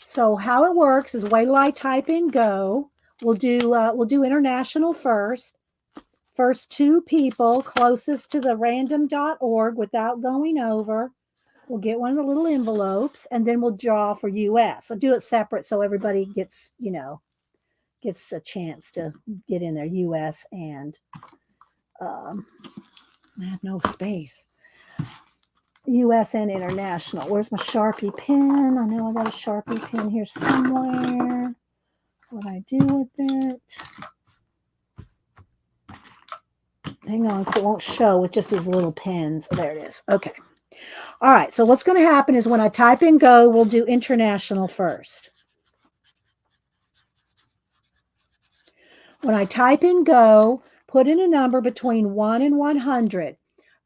So how it works is wait till I type in go. We'll do international first. First 2 people closest to the random.org without going over. We'll get one of the little envelopes and then we'll draw for US. So do it separate so everybody gets, gets a chance to get in there, US and I have no space. US and international. Where's my Sharpie pen? I know I got a Sharpie pen here somewhere. What I do with it? Hang on, it won't show with just these little pens. There it is. Okay. All right. So what's going to happen is when I type in go, we'll do international first. When I type in go, put in a number between 1 and 100.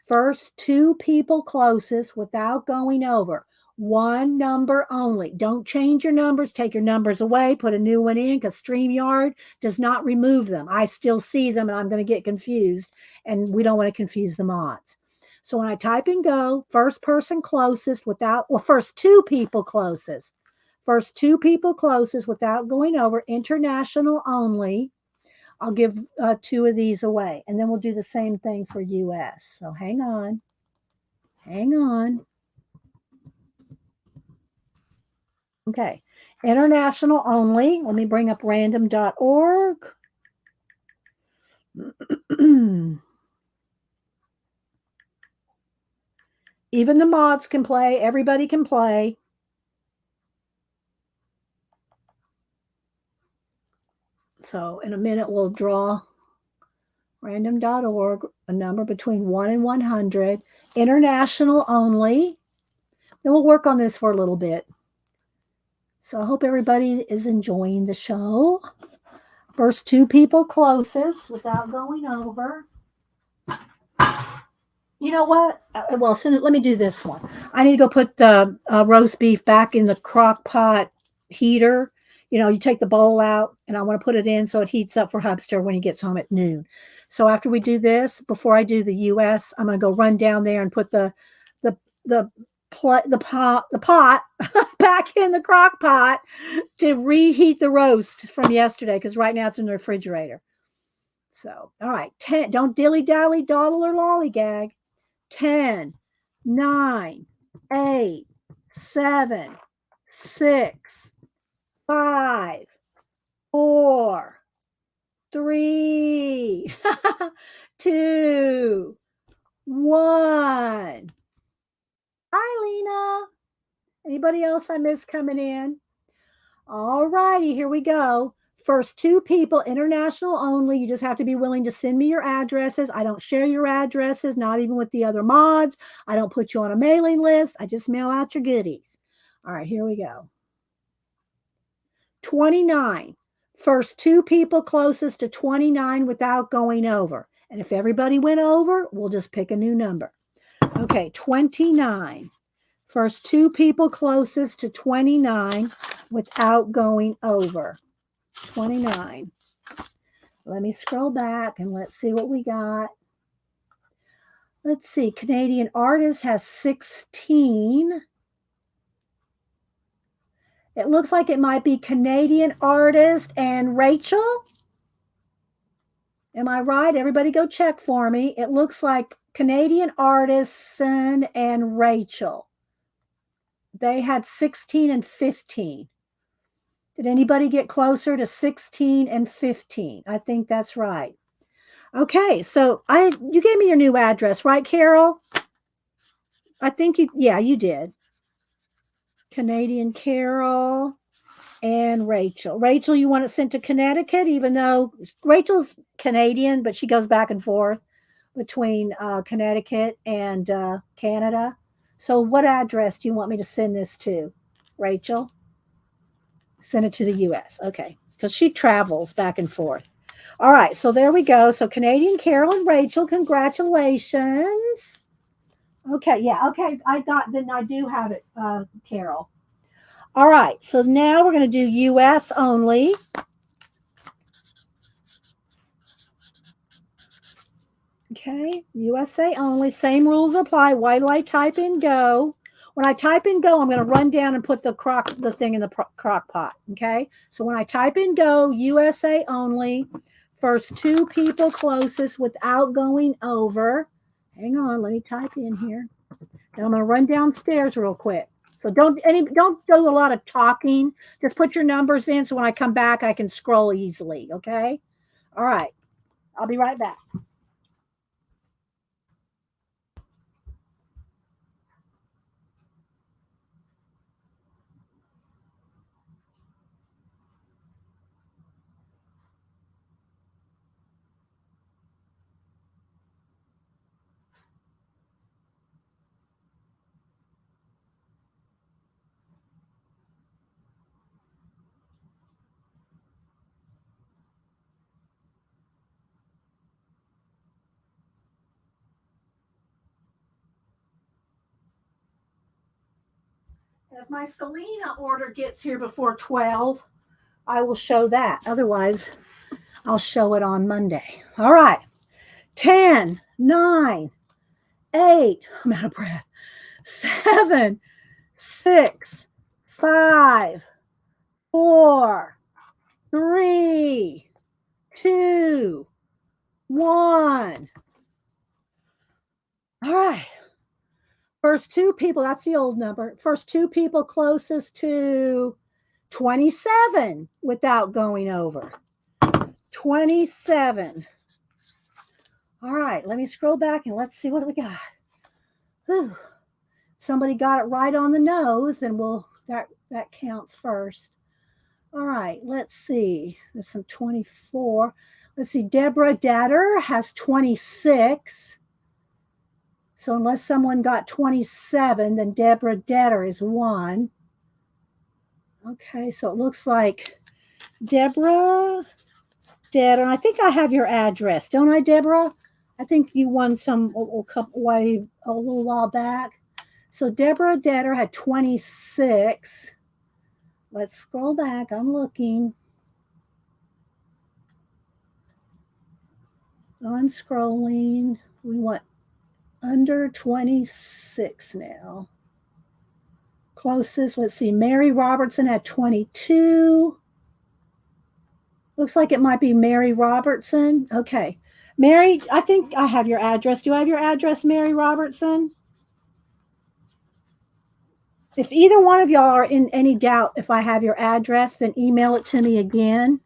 First 2 people closest without going over. 1 number only. Don't change your numbers. Take your numbers away. Put a new one in because StreamYard does not remove them. I still see them and I'm going to get confused. And we don't want to confuse the mods. So when I type in go, first person closest without, well, first 2 people closest. First 2 people closest without going over. International only. I'll give 2 of these away. And then we'll do the same thing for US. So hang on. Hang on. Okay. International only. Let me bring up random.org. Even the mods can play. Everybody can play. So in a minute, we'll draw random.org, a number between 1 and 100. International only. Then we'll work on this for a little bit. So I hope everybody is enjoying the show. First 2 people closest without going over. You know what? Well, let me do this one. I need to go put the roast beef back in the crock pot heater. You take the bowl out and I want to put it in so it heats up for Hubster when he gets home at noon. So after we do this, before I do the US, I'm going to go run down there and put the pot back in the crock pot to reheat the roast from yesterday because right now it's in the refrigerator. So, all right, 10. Don't dilly-dally, dawdle, or lollygag. 10, 9, 8, 7, 6, 5, 4, 3, 2, 1. Hi, Lena. Anybody else I missed coming in? All righty, here we go. First 2 people, international only. You just have to be willing to send me your addresses. I don't share your addresses, not even with the other mods. I don't put you on a mailing list. I just mail out your goodies. All right, here we go. 29. First 2 people closest to 29 without going over. And if everybody went over, we'll just pick a new number. Okay, 29. First 2 people closest to 29 without going over. 29. Let me scroll back and let's see what we got. Let's see. Canadian artist has 16. It looks like it might be Canadian artist and Rachel. Am I right? Everybody go check for me. It looks like Canadian artist and Rachel. They had 16 and 15. Did anybody get closer to 16 and 15? I think that's right. Okay, so you gave me your new address, right, Carol? I think you did. Canadian Carol and Rachel. Rachel, you want it sent to Connecticut, even though Rachel's Canadian, but she goes back and forth between Connecticut and Canada. So what address do you want me to send this to, Rachel? Send it to the US. Okay. Because she travels back and forth. All right. So there we go. So Canadian Carol and Rachel, congratulations. Okay. Yeah. Okay. Then I do have it, Carol. All right. So now we're going to do US only. Okay. USA only. Same rules apply. Why do I type in go? When I type in go, I'm going to run down and put the thing in the crock pot. Okay. So when I type in go, USA only, first two people closest without going over. Hang on. Let me type in here. Now I'm going to run downstairs real quick. So don't do a lot of talking. Just put your numbers in so when I come back, I can scroll easily. Okay. All right. I'll be right back. If my Selena order gets here before 12, I will show that. Otherwise, I'll show it on Monday. All right. 10, 9, 8, I'm out of breath. 7, 6, 5, 4, 3, 2, 1. All right. First two people, that's the old number. First two people closest to 27 without going over. 27. All right, let me scroll back and let's see what we got. Whew. Somebody got it right on the nose, and that counts first. All right, let's see. There's some 24. Let's see. Deborah Datter has 26. So unless someone got 27, then Deborah Datter is 1. Okay, so it looks like Deborah Datter. I think I have your address, don't I, Deborah? I think you won some a little while back. So Deborah Datter had 26. Let's scroll back. I'm looking. I'm scrolling. We want under 26 now. Closest, let's see. Mary Robertson had 22. Looks like it might be Mary Robertson. Okay. Mary, I think I have your address. Do I have your address, Mary Robertson? If either one of y'all are in any doubt if I have your address, then email it to me again.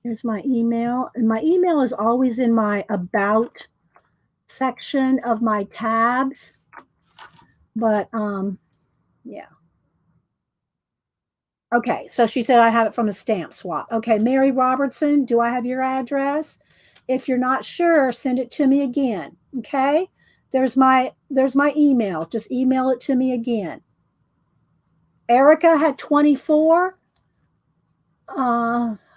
Here's my email. And my email is always in my About section of my tabs. But, yeah. Okay, so she said I have it from a stamp swap. Okay, Mary Robertson, do I have your address? If you're not sure, send it to me again. Okay, there's my email. Just email it to me again. Erica had 24.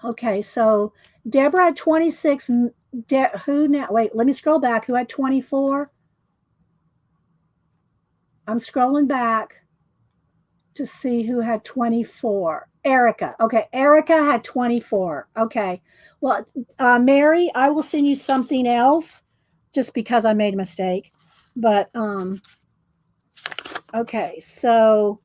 Okay, so Deborah had 26. Who now? Wait, let me scroll back. Who had 24? I'm scrolling back to see who had 24. Erica. Okay, Erica had 24. Okay. Well, Mary, I will send you something else just because I made a mistake. But okay, so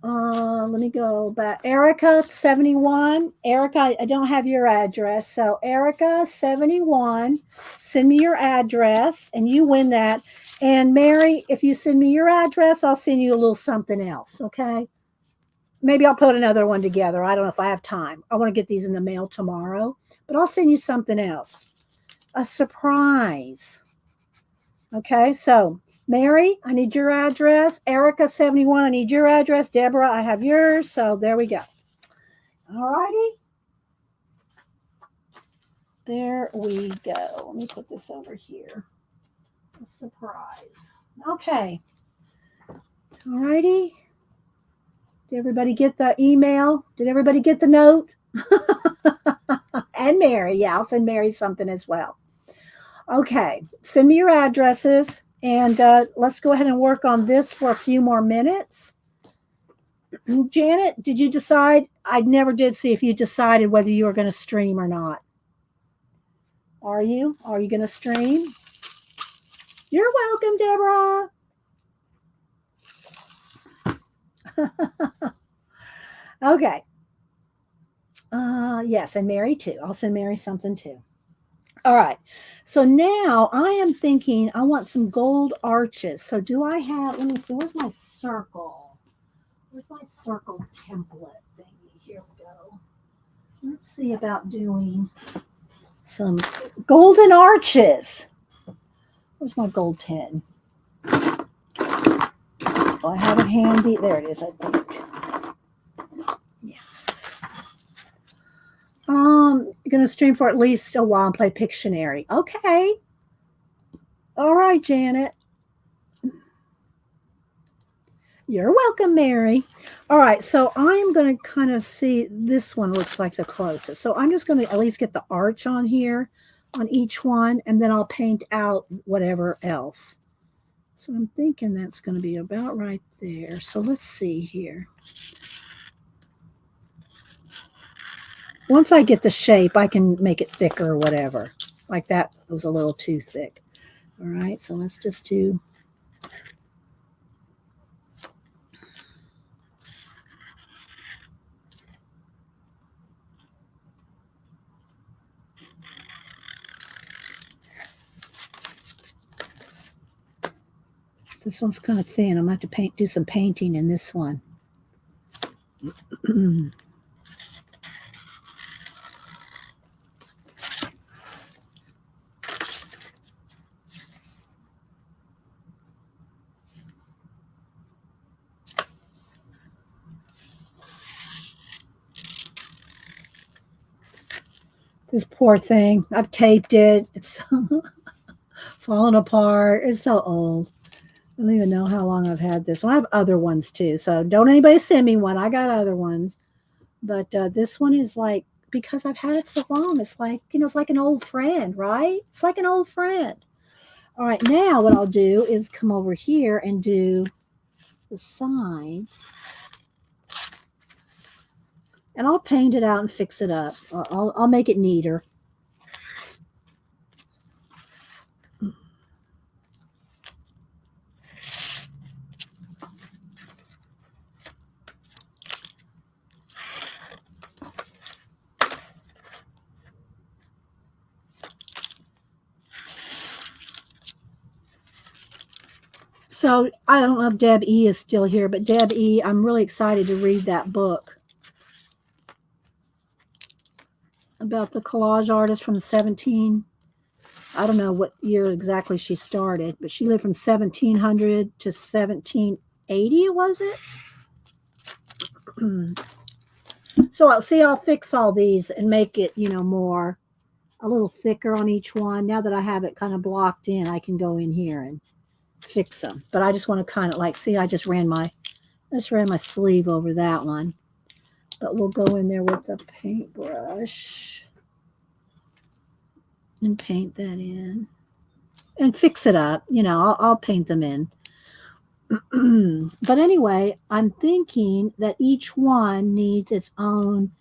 let me go back. Erica 71. Erica, I don't have your address. So Erica 71, send me your address and you win that. And Mary, if you send me your address, I'll send you a little something else. Okay. Maybe I'll put another one together. I don't know if I have time. I want to get these in the mail tomorrow, but I'll send you something else. A surprise. Okay. So Mary, I need your address. Erica 71, I need your address. Deborah, I have yours. So there we go. All righty. There we go. Let me put this over here. A surprise. Okay. All righty. Did everybody get the email? Did everybody get the note? And Mary. Yeah, I'll send Mary something as well. Okay. Send me your addresses. And let's go ahead and work on this for a few more minutes. Janet, did you decide? I never did see if you decided whether you were going to stream or not. Are you? Are you going to stream? You're welcome, Deborah. Okay. Yes, and Mary too. I'll send Mary something too. All right. So now I am thinking I want some gold arches. So do I have, let me see, where's my circle? Where's my circle template thingy? Here we go. Let's see about doing some golden arches. Where's my gold pen? Oh, I have it handy. There it is, I think. Yes. You're gonna stream for at least a while and play Pictionary. Okay. All right, Janet. You're welcome, Mary. All right, so I am going to kind of see, this one looks like the closest. So I'm just going to at least get the arch on here on each one, and then I'll paint out whatever else. So I'm thinking that's going to be about right there. So let's see here. Once I get the shape, I can make it thicker or whatever. Like that was a little too thick. All right, so let's just do... This one's kind of thin. I'm going to have to do some painting in this one. This poor thing. I've taped it. It's falling apart. It's so old. I don't even know how long I've had this one. I have other ones too. So don't anybody send me one. I got other ones. But this one is like, because I've had it so long, it's like, it's like an old friend, right? It's like an old friend. All right, now what I'll do is come over here and do the sides. And I'll paint it out and fix it up. I'll make it neater. So I don't know if Deb E is still here, but Deb E, I'm really excited to read that book about the collage artist from I don't know what year exactly she started, but she lived from 1700 to 1780, was it? So I'll fix all these and make it, more, a little thicker on each one. Now that I have it kind of blocked in, I can go in here and fix them. But I just want to kind of I just ran my sleeve over that one. But we'll go in there with the paintbrush and paint that in and fix it up. I'll paint them in. But anyway, I'm thinking that each one needs its own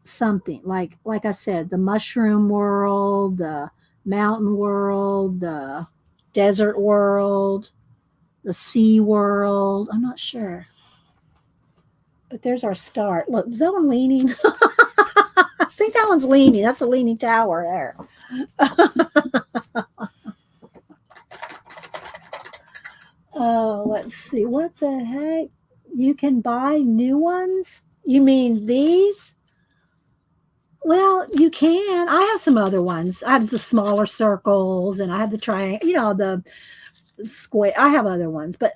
something. Like I said, the mushroom world, the mountain world, the desert world, the sea world. I'm not sure. But there's our start. Look, is that one leaning? I think that one's leaning. That's a leaning tower there. Oh, let's see. What the heck? You can buy new ones? You mean these? Well, you can. I have some other ones. I have the smaller circles, and I have the triangle, the square. I have other ones, but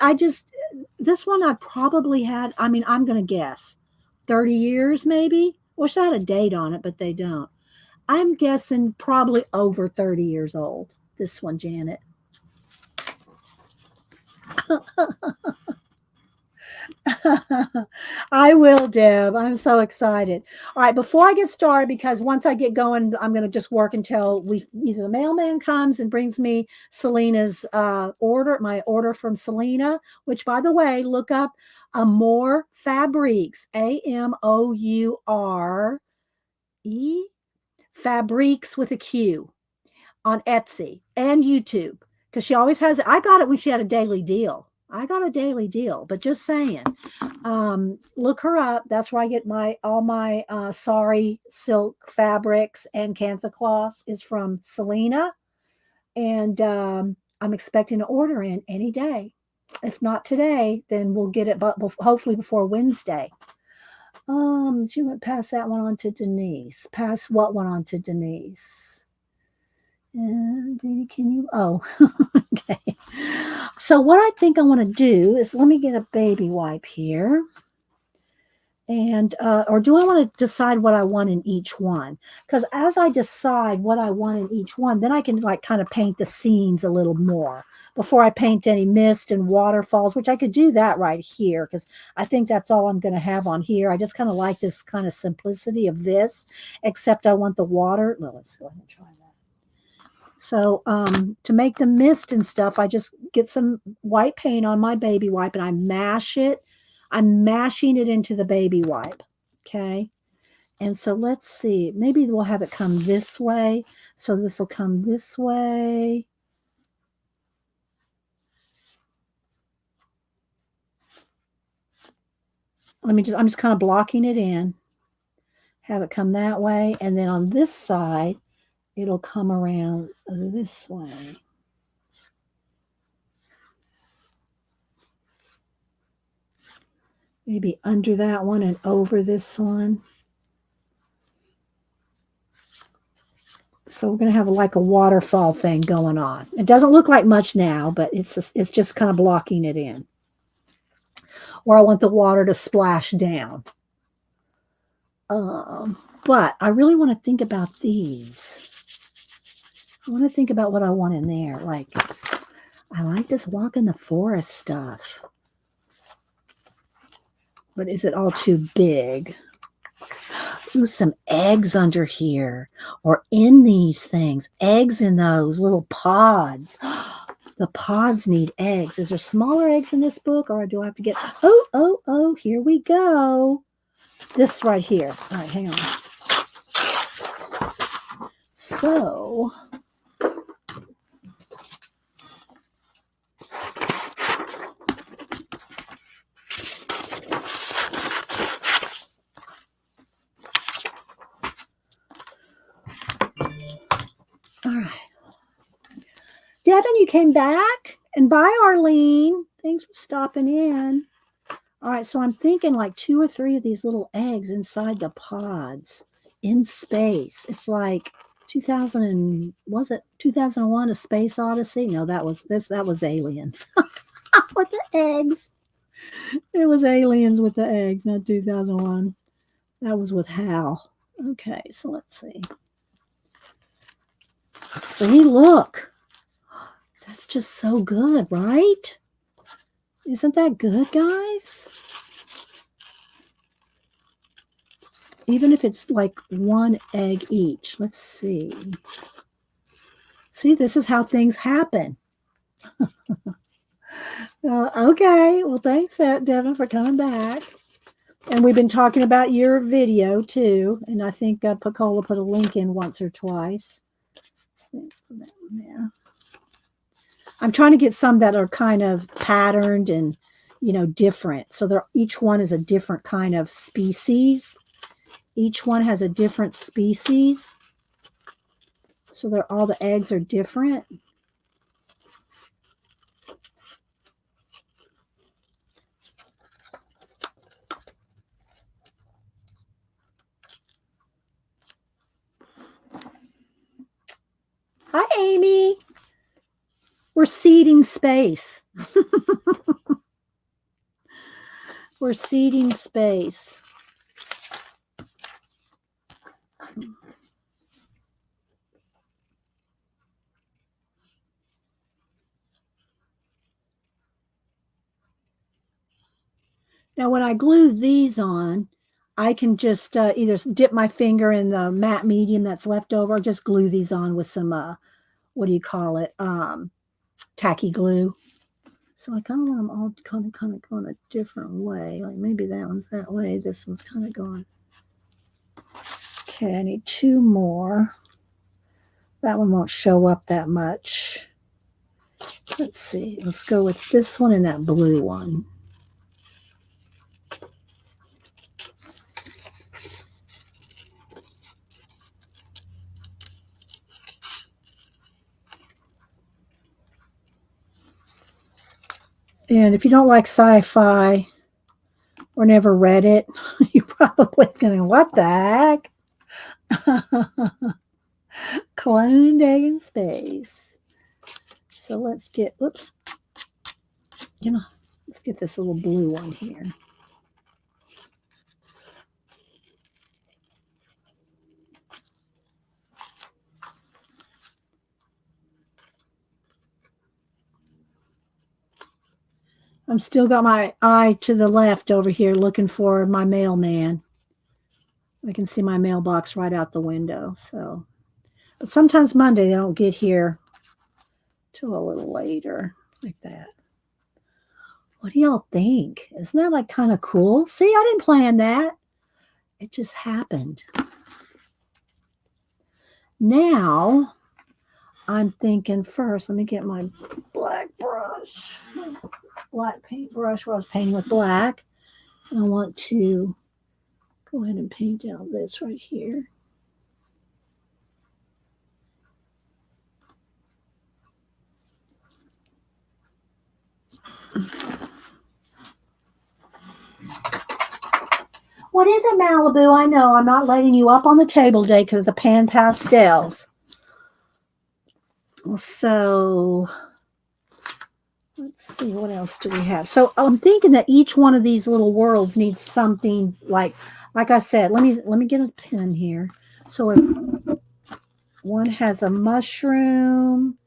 this one I probably had, I mean, I'm going to guess 30 years maybe. Wish I had a date on it, but they don't. I'm guessing probably over 30 years old. This one, Janet. I will, Deb. I'm so excited. All right, before I get started, because once I get going, I'm going to just work until either the mailman comes and brings me Selena's order, my order from Selena, which, by the way, look up Amore Fabriques, Amoure, Fabriques with a Q on Etsy and YouTube because she always has it. I got it when she had a daily deal. I got a daily deal, but just saying, look her up. That's where I get all my sari silk fabrics and kantha cloths is from Selena, and I'm expecting to order in any day. If not today, then we'll get it, but hopefully before Wednesday. She went past that one on to Denise. Pass what one on to Denise? And can you? Oh, okay. So what I think I want to do is let me get a baby wipe here. And, or do I want to decide what I want in each one? Because as I decide what I want in each one, then I can like kind of paint the scenes a little more before I paint any mist and waterfalls, which I could do that right here because I think that's all I'm going to have on here. I just kind of like this kind of simplicity of this, except I want the water. Well, let's go ahead and try that. So to make the mist and stuff, I just get some white paint on my baby wipe and I mash it. I'm mashing it into the baby wipe. Okay. And so let's see. Maybe we'll have it come this way. So this will come this way. I'm just kind of blocking it in. Have it come that way. And then on this side, it'll come around this way. Maybe under that one and over this one. So we're going to have like a waterfall thing going on. It doesn't look like much now, but it's just kind of blocking it in. Or I want the water to splash down. But I really want to think about these. I want to think about what I want in there. Like, I like this walk in the forest stuff. But is it all too big? Ooh, some eggs under here or in these things. Eggs in those little pods. The pods need eggs. Is there smaller eggs in this book or do I have to get... Oh, here we go. This right here. All right, hang on. So... All right. Devin, you came back? And bye, Arlene. Thanks for stopping in. All right, so I'm thinking like 2 or 3 of these little eggs inside the pods in space. It's like 2001 A Space Odyssey? No, that was Aliens. With the eggs. It was Aliens with the eggs, not 2001. That was with Hal. Okay, so let's see. See, look. That's just so good, right? Isn't that good, guys? Even if it's like 1 egg each. Let's see. See, this is how things happen. Okay. Well, thanks, Devin, for coming back. And we've been talking about your video, too. And I think Picola put a link in once or twice. Let's put that one there. I'm trying to get some that are kind of patterned and, different. So each one is a different kind of species. Each one has a different species. So all the eggs are different. Hi, Amy. We're seeding space. We're seeding space. Now, when I glue these on, I can just either dip my finger in the matte medium that's left over, or just glue these on with some, what do you call it, tacky glue. So I kind of want them all kind of going a different way. Like maybe that one's that way, this one's kind of going. Okay, I need 2 more. That one won't show up that much. Let's see. Let's go with this one and that blue one. And if you don't like sci-fi or never read it, you're probably going, what the heck? Clone Day in Space. So let's get, let's get this little blue one here. I'm still got my eye to the left over here looking for my mailman. I can see my mailbox right out the window. So, but sometimes Monday they don't get here till a little later, like that. What do y'all think? Isn't that like kind of cool? See, I didn't plan that. It just happened. Now, I'm thinking first, let me get my black brush, my black paintbrush where I was painting with black. And I want to go ahead and paint out this right here. What is it, Malibu? I know I'm not letting you up on the table today because of the pan pastels. So let's see, what else do we have? So I'm thinking that each one of these little worlds needs something like I said, let me get a pen here. So if one has a mushroom,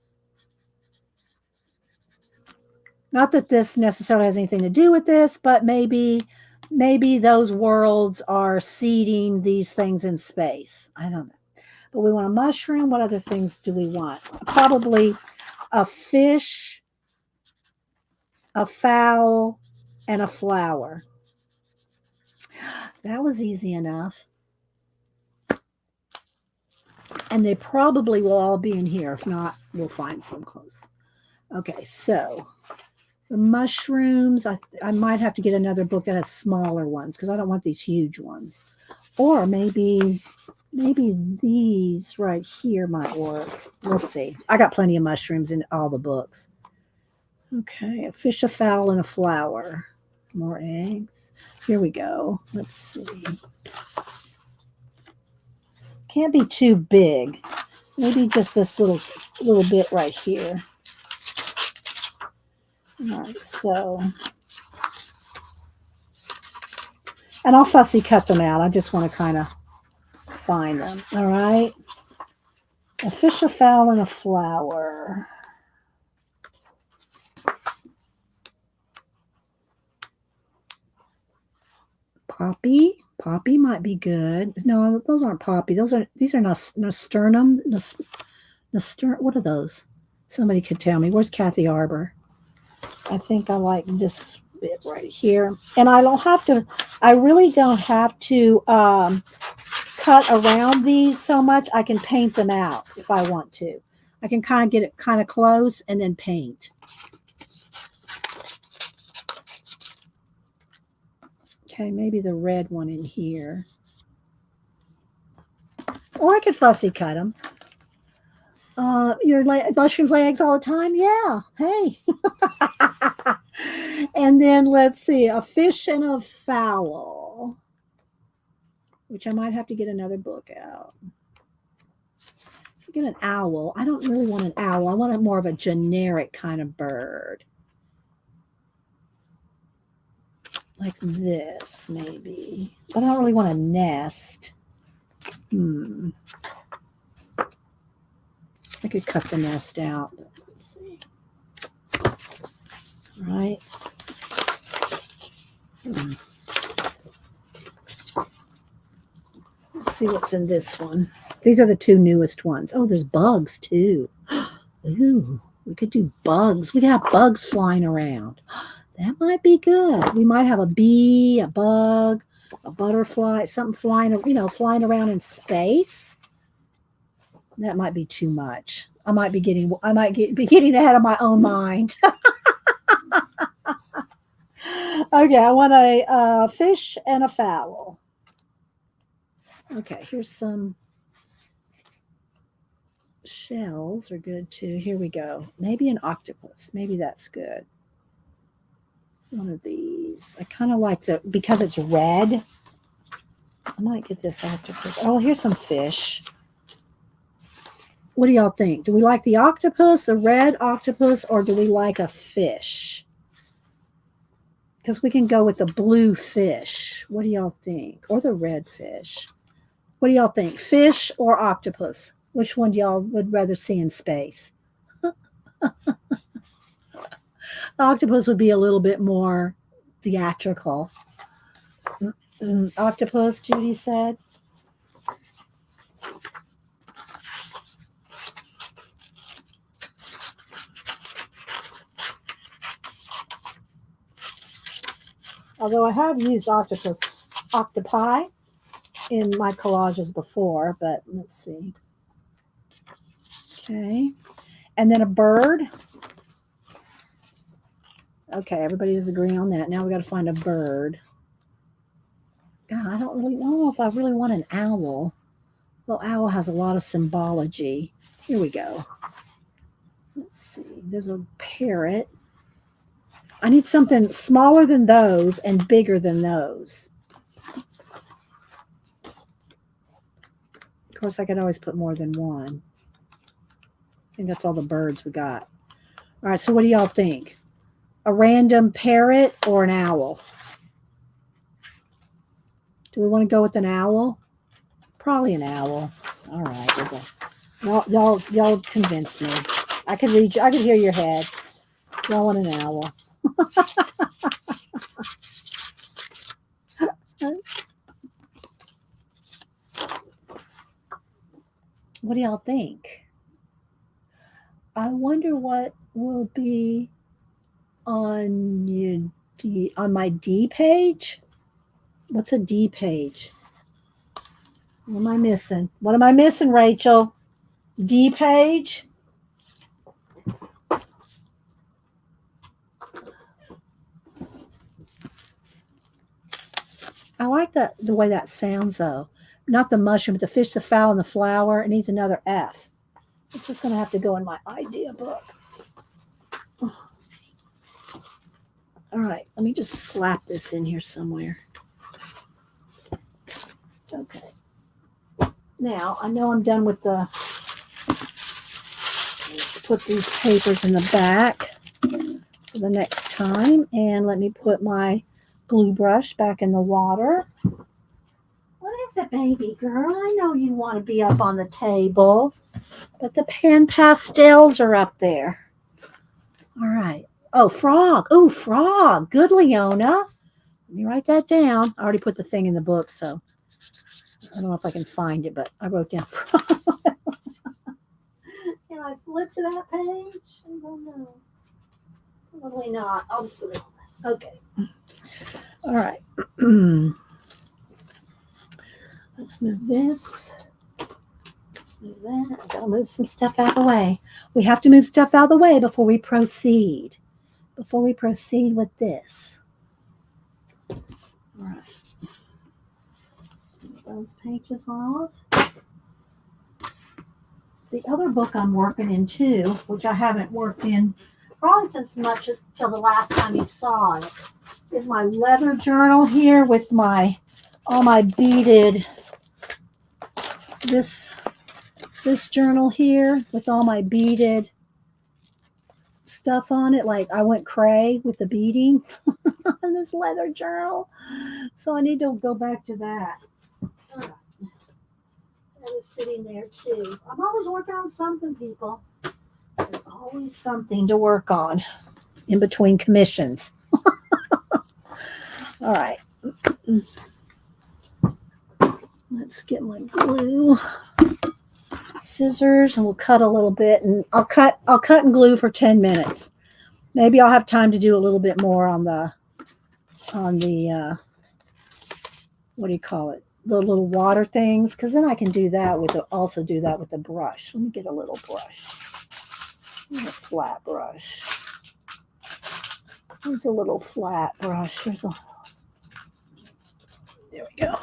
not that this necessarily has anything to do with this, but maybe those worlds are seeding these things in space. I don't know. But we want a mushroom. What other things do we want? Probably a fish, a fowl, and a flower. That was easy enough. And they probably will all be in here. If not, we'll find some close. Okay, so the mushrooms, I might have to get another book that has smaller ones because I don't want these huge ones. Or maybe these right here might work. We'll see. I got plenty of mushrooms in all the books. Okay, a fish, a fowl, and a flower. More eggs. Here we go. Let's see. Can't be too big. Maybe just this little bit right here. All right, so, and I'll fussy cut them out. I just want to kind of find them. All right. A fish, a fowl, and a flower. Poppy. Poppy might be good. No, those aren't poppy. These are nasturtium. What are those? Somebody could tell me. Where's Kathy Arbor? I think I like this bit right here. And I really don't have to cut around these so much. I can paint them out if I want to. I can kind of get it kind of close and then paint. Okay, maybe the red one in here. Or I could fussy cut them. Your mushrooms lay eggs all the time? Yeah. Hey. And then let's see, a fish and a fowl, which I might have to get another book out. Get an owl. I don't really want an owl. I want a more of a generic kind of bird. Like this, maybe. But I don't really want a nest. I could cut the nest out. But let's see. All right. Let's see what's in this one. These are the two newest ones. Oh, there's bugs too. Ooh, we could do bugs. We could have bugs flying around. That might be good. We might have a bee, a bug, a butterfly, something flying, flying around in space. That might be too much. I might be getting ahead of my own mind. Okay, I want a fish and a fowl. Okay, here's some shells are good too. Here we go. Maybe an octopus. Maybe that's good. One of these. I kind of like because it's red. I might get this octopus. Oh, here's some fish. What do y'all think? Do we like the octopus, the red octopus, or do we like a fish? Because we can go with the blue fish. What do y'all think? Or the red fish. What do y'all think? Fish or octopus? Which one do y'all would rather see in space? Octopus would be a little bit more theatrical. Octopus, Judy said. Although I have used octopi in my collages before, but let's see. Okay. And then a bird. Okay, everybody is agreeing on that. Now we got to find a bird. God, I don't know if I really want an owl. Well, owl has a lot of symbology. Here we go. Let's see. There's a parrot. I need something smaller than those and bigger than those. Of course, I could always put more than one. I think that's all the birds we got. All right, so what do y'all think? A random parrot or an owl? Do we want to go with an owl? Probably an owl. All right. Y'all convinced me. I can read you. I can hear your head. Y'all want an owl. What do y'all think? I wonder what will be on my D page. What's a D page? What am I missing? What am I missing, Rachel? D page? I like the way that sounds, though. Not the mushroom, but the fish, the fowl, and the flower. It needs another F. It's just going to have to go in my idea book. Oh. All right, let me just slap this in here somewhere. Okay. Now, I know I'm done with let's put these papers in the back for the next time. And let me put my glue brush back in the water. What is it, baby girl? I know you want to be up on the table, but the pan pastels are up there. All right. Oh, frog. Oh, frog. Good, Leona. Let me write that down. I already put the thing in the book, so I don't know if I can find it, but I wrote down frog. Can I flip to that page? I don't know. Probably not. I'll just put it on. Okay. All right. Let's move this. Let's move that. I've got to move some stuff out of the way. We have to move stuff out of the way before we proceed. Before we proceed with this. All right. Get those pages off. The other book I'm working in too, which I haven't worked in probably since much till the last time you saw it, is my leather journal here with all my beaded. This this journal here with all my beaded stuff on it. Like I went cray with the beading on this leather journal. So I need to go back to that. That is sitting there too. I'm always working on something, people. There's always something to work on in between commissions. All right. Let's get my glue. Scissors, and we'll cut a little bit, and I'll cut and glue for 10 minutes. Maybe I'll have time to do a little bit more on the what do you call it, the little water things, because then I can do that with also do that with the brush. Let me get a little brush, a flat brush. There's a little flat brush. There we go.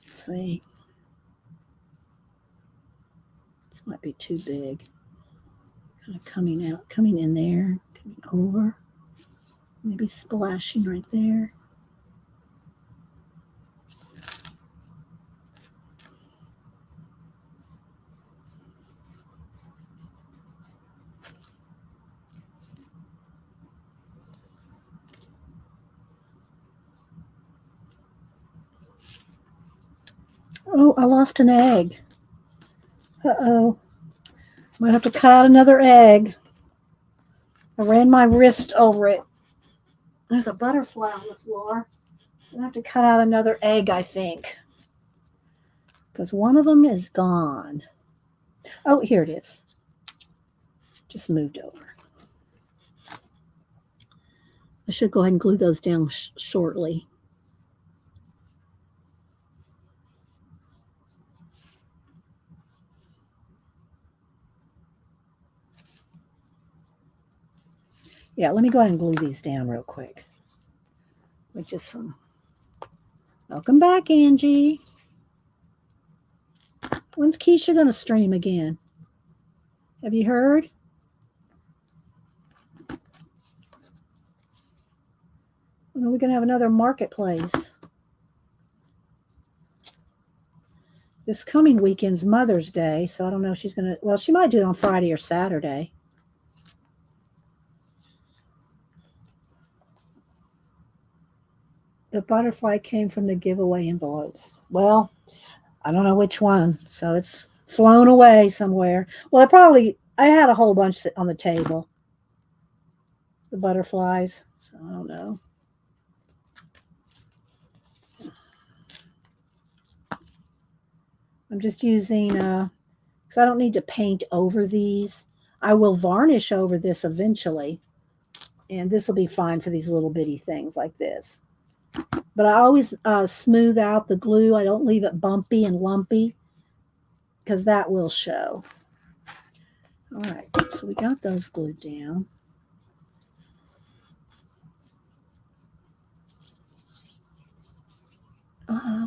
Let's see. This might be too big. Kind of coming in there, coming over. Maybe splashing right there. Oh, I lost an egg. Uh-oh. Might have to cut out another egg. I ran my wrist over it. There's a butterfly on the floor. I have to cut out another egg, I think, because one of them is gone. Oh, here it is. Just moved over. I should go ahead and glue those down shortly. Yeah, let me go ahead and glue these down real quick. With just some. Welcome back, Angie. When's Keisha going to stream again? Have you heard? When are we going to have another marketplace? This coming weekend's Mother's Day, so I don't know if she's going to, well, she might do it on Friday or Saturday. The butterfly came from the giveaway envelopes. Well, I don't know which one, so it's flown away somewhere. Well, I had a whole bunch on the table. The butterflies, so I don't know. I'm just using, because I don't need to paint over these. I will varnish over this eventually, and this will be fine for these little bitty things like this. But I always smooth out the glue. I don't leave it bumpy and lumpy because that will show. All right, so we got those glued down.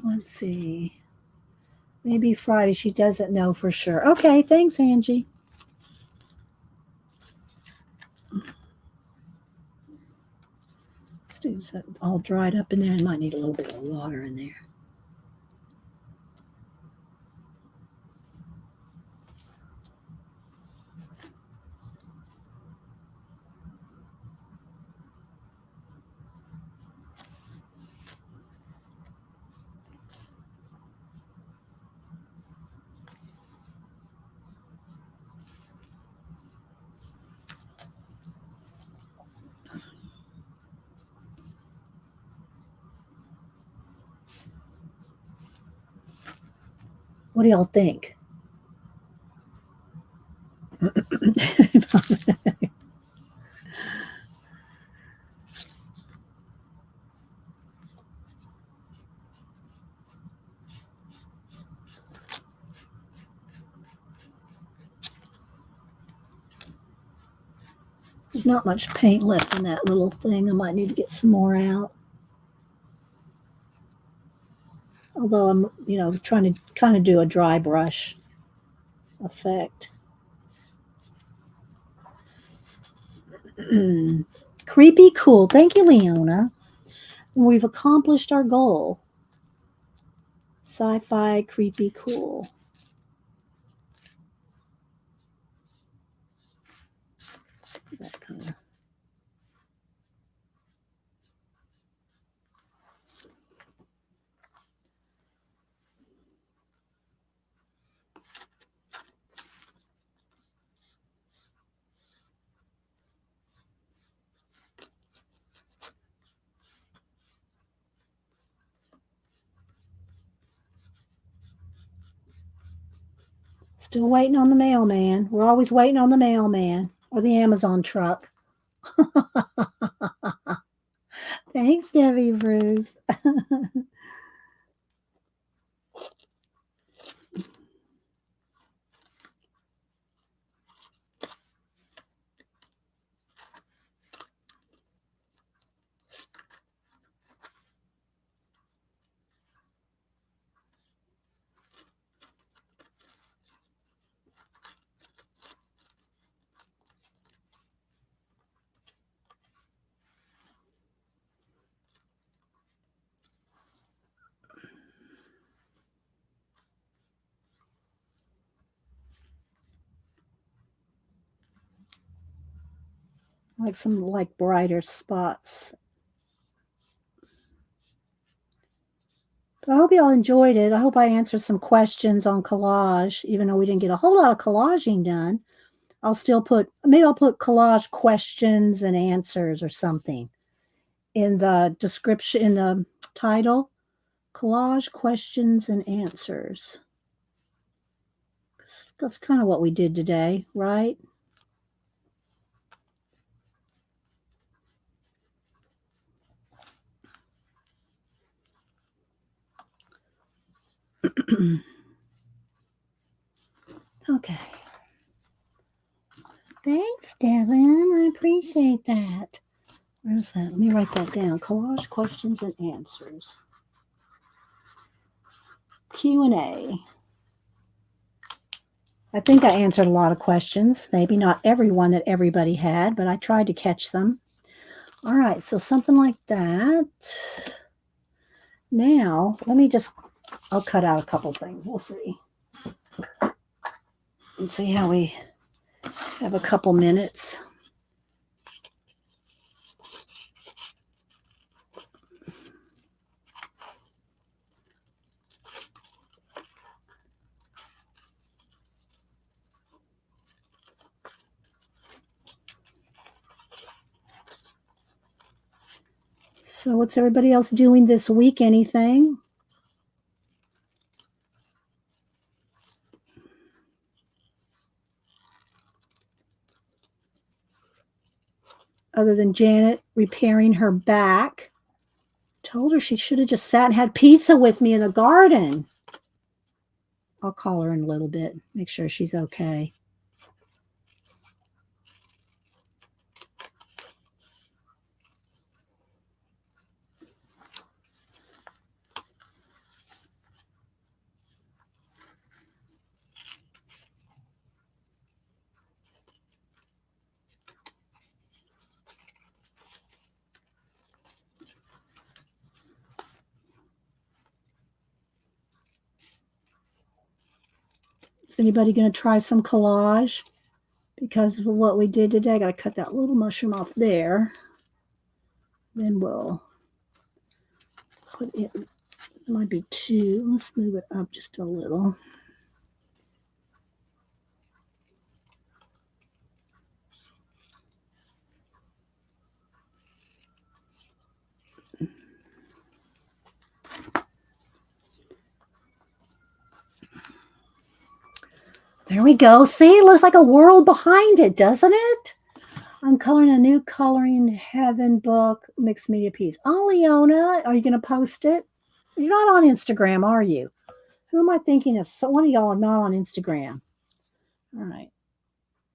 Let's see. Maybe Friday. She doesn't know for sure. Okay, thanks, Angie. Is that all dried up in there? I might need a little bit of water in there. What do y'all think? There's not much paint left in that little thing. I might need to get some more out. Although I'm, trying to kind of do a dry brush effect. Creepy cool. Thank you, Leona. We've accomplished our goal. Sci-fi, creepy, cool. That kind of. Still waiting on the mailman. We're always waiting on the mailman or the Amazon truck. Thanks, Debbie Bruce. Like some brighter spots. I hope you all enjoyed it. I hope I answered some questions on collage, even though we didn't get a whole lot of collaging done. I'll still maybe I'll put collage questions and answers or something in the description, in the title. Collage questions and answers. That's kind of what we did today, right? Okay. Thanks, Devin. I appreciate that. Where's that? Let me write that down. Collage questions and answers. Q&A. I think I answered a lot of questions. Maybe not every one that everybody had, but I tried to catch them. All right, so something like that. Now, I'll cut out a couple things. We'll see. And see how we have a couple minutes. So what's everybody else doing this week? Anything? Other than Janet repairing her back. Told her she should have just sat and had pizza with me in the garden. I'll call her in a little bit, make sure she's okay. Is anybody going to try some collage? Because of what we did today, I got to cut that little mushroom off there. Then we'll put it might be two. Let's move it up just a little. There we go. See, it looks like a world behind it, doesn't it? I'm coloring a new Coloring Heaven book, mixed media piece. Oh, Leona, are you going to post it? You're not on Instagram, are you? Who am I thinking of? So one of y'all are not on Instagram. All right.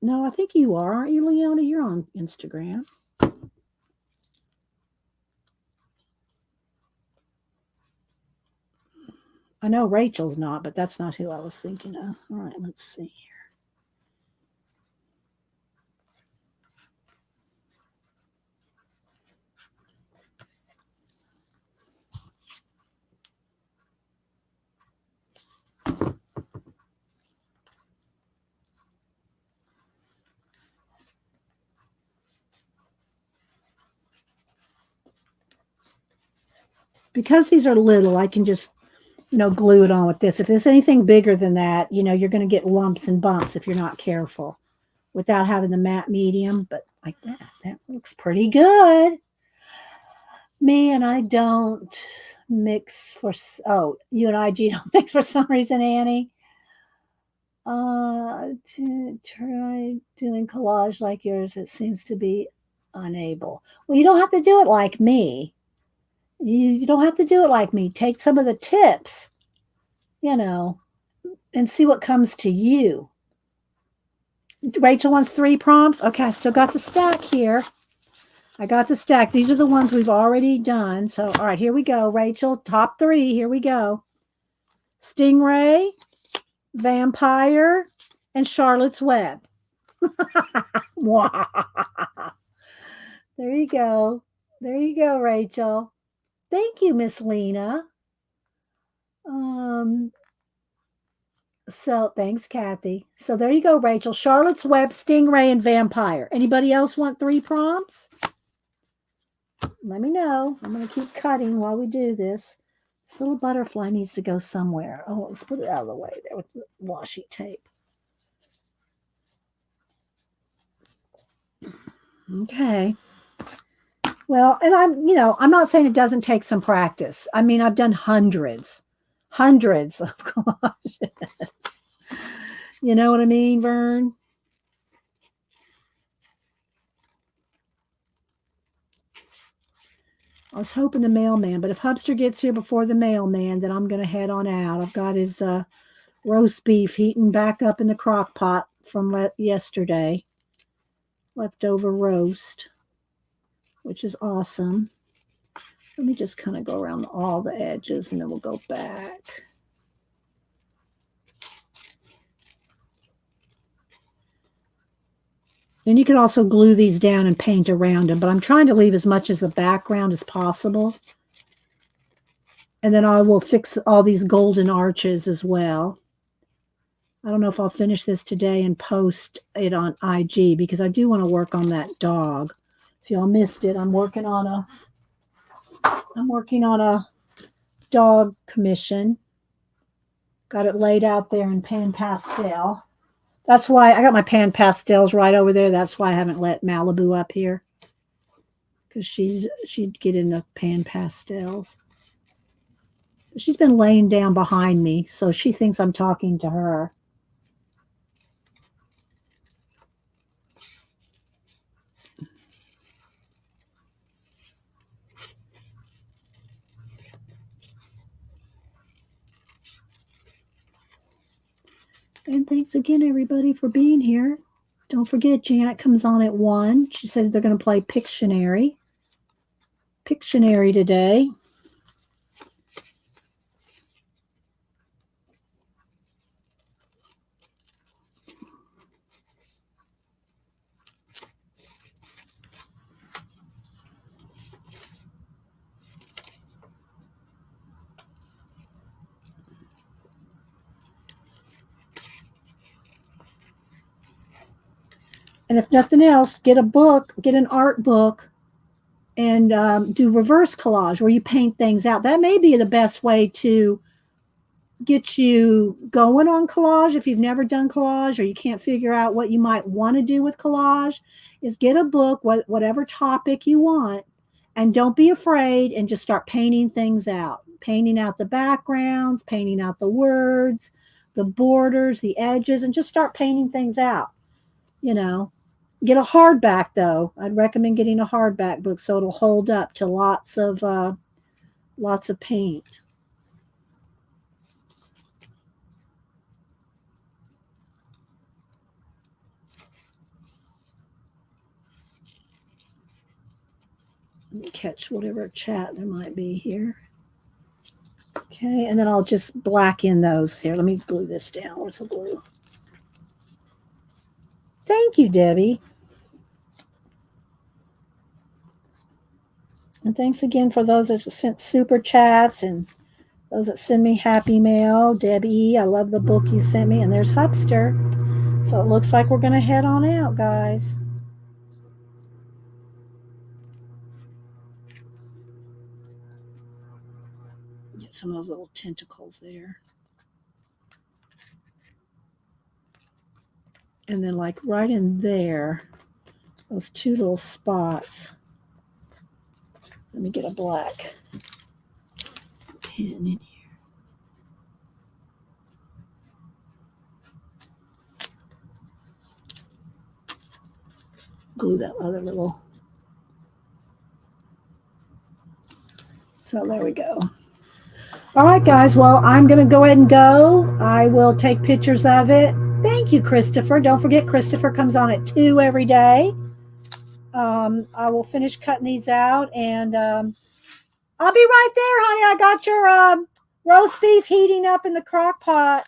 No, I think you are, aren't you, Leona? You're on Instagram. I know Rachel's not, but that's not who I was thinking of. All right, let's see here. Because these are little, I can just, glue it on with this. If there's anything bigger than that, you're going to get lumps and bumps if you're not careful without having the matte medium. But like that, that looks pretty good. Man, I don't mix for, you and IG don't mix for some reason, Annie. To try doing collage like yours, it seems to be unable. Well, you don't have to do it like me. You don't have to do it like me. Take some of the tips, and see what comes to you. Rachel wants 3 prompts. Okay, I still got the stack here. I got the stack. These are the ones we've already done. So, all right, here we go. Rachel, top 3. Here we go. Stingray, Vampire, and Charlotte's Web. There you go. There you go, Rachel. Thank you, Miss Lena. So thanks, Kathy. So there you go, Rachel. Charlotte's Web, Stingray, and Vampire. Anybody else want 3 prompts? Let me know. I'm going to keep cutting while we do this. This little butterfly needs to go somewhere. Oh, let's put it out of the way there with the washi tape. Okay. Well, and I'm not saying it doesn't take some practice. I mean, I've done hundreds of collages. You know what I mean, Vern? I was hoping the mailman, but if Hubster gets here before the mailman, then I'm going to head on out. I've got his roast beef heating back up in the crock pot from yesterday. Leftover roast, which is awesome. Let me just kind of go around all the edges and then we'll go back. And you can also glue these down and paint around them, but I'm trying to leave as much as the background as possible. And then I will fix all these golden arches as well. I don't know if I'll finish this today and post it on IG because I do want to work on that dog. If y'all missed it, I'm working on a dog commission. Got it laid out there in pan pastel. That's why I got my pan pastels right over there. That's why I haven't let Malibu up here. Because she'd get in the pan pastels. She's been laying down behind me, so she thinks I'm talking to her. And thanks again, everybody, for being here. Don't forget, Janet comes on at 1. She said they're going to play Pictionary. Pictionary today. And if nothing else, get a book, get an art book, and do reverse collage where you paint things out. That may be the best way to get you going on collage. If you've never done collage or you can't figure out what you might want to do with collage, is get a book, whatever topic you want, and don't be afraid and just start painting things out. Painting out the backgrounds, painting out the words, the borders, the edges, and just start painting things out. Get a hardback, though. I'd recommend getting a hardback book so it'll hold up to lots of paint. Let me catch whatever chat there might be here. Okay, and then I'll just black in those here. Let me glue this down. Where's the glue? Thank you, Debbie. And thanks again for those that sent super chats and those that send me happy mail. Debbie, I love the book you sent me. And there's Hubster. So it looks like we're going to head on out, guys. some of those little tentacles there. And then like right in there, those two little spots. Let me get a black pen in here. Glue that other little. So there we go. All right, guys. Well, I'm going to go ahead and go. I will take pictures of it. Thank you, Christopher. Don't forget, Christopher comes on at 2 every day. I will finish cutting these out, and I'll be right there, honey. I got your roast beef heating up in the crock pot.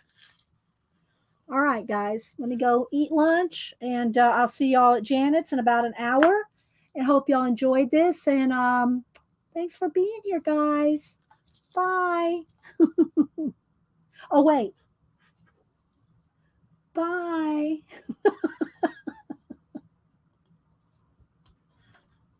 All right, guys. Let me go eat lunch, and I'll see y'all at Janet's in about an hour. And hope y'all enjoyed this. And thanks for being here, guys. Bye. Oh, wait. Bye.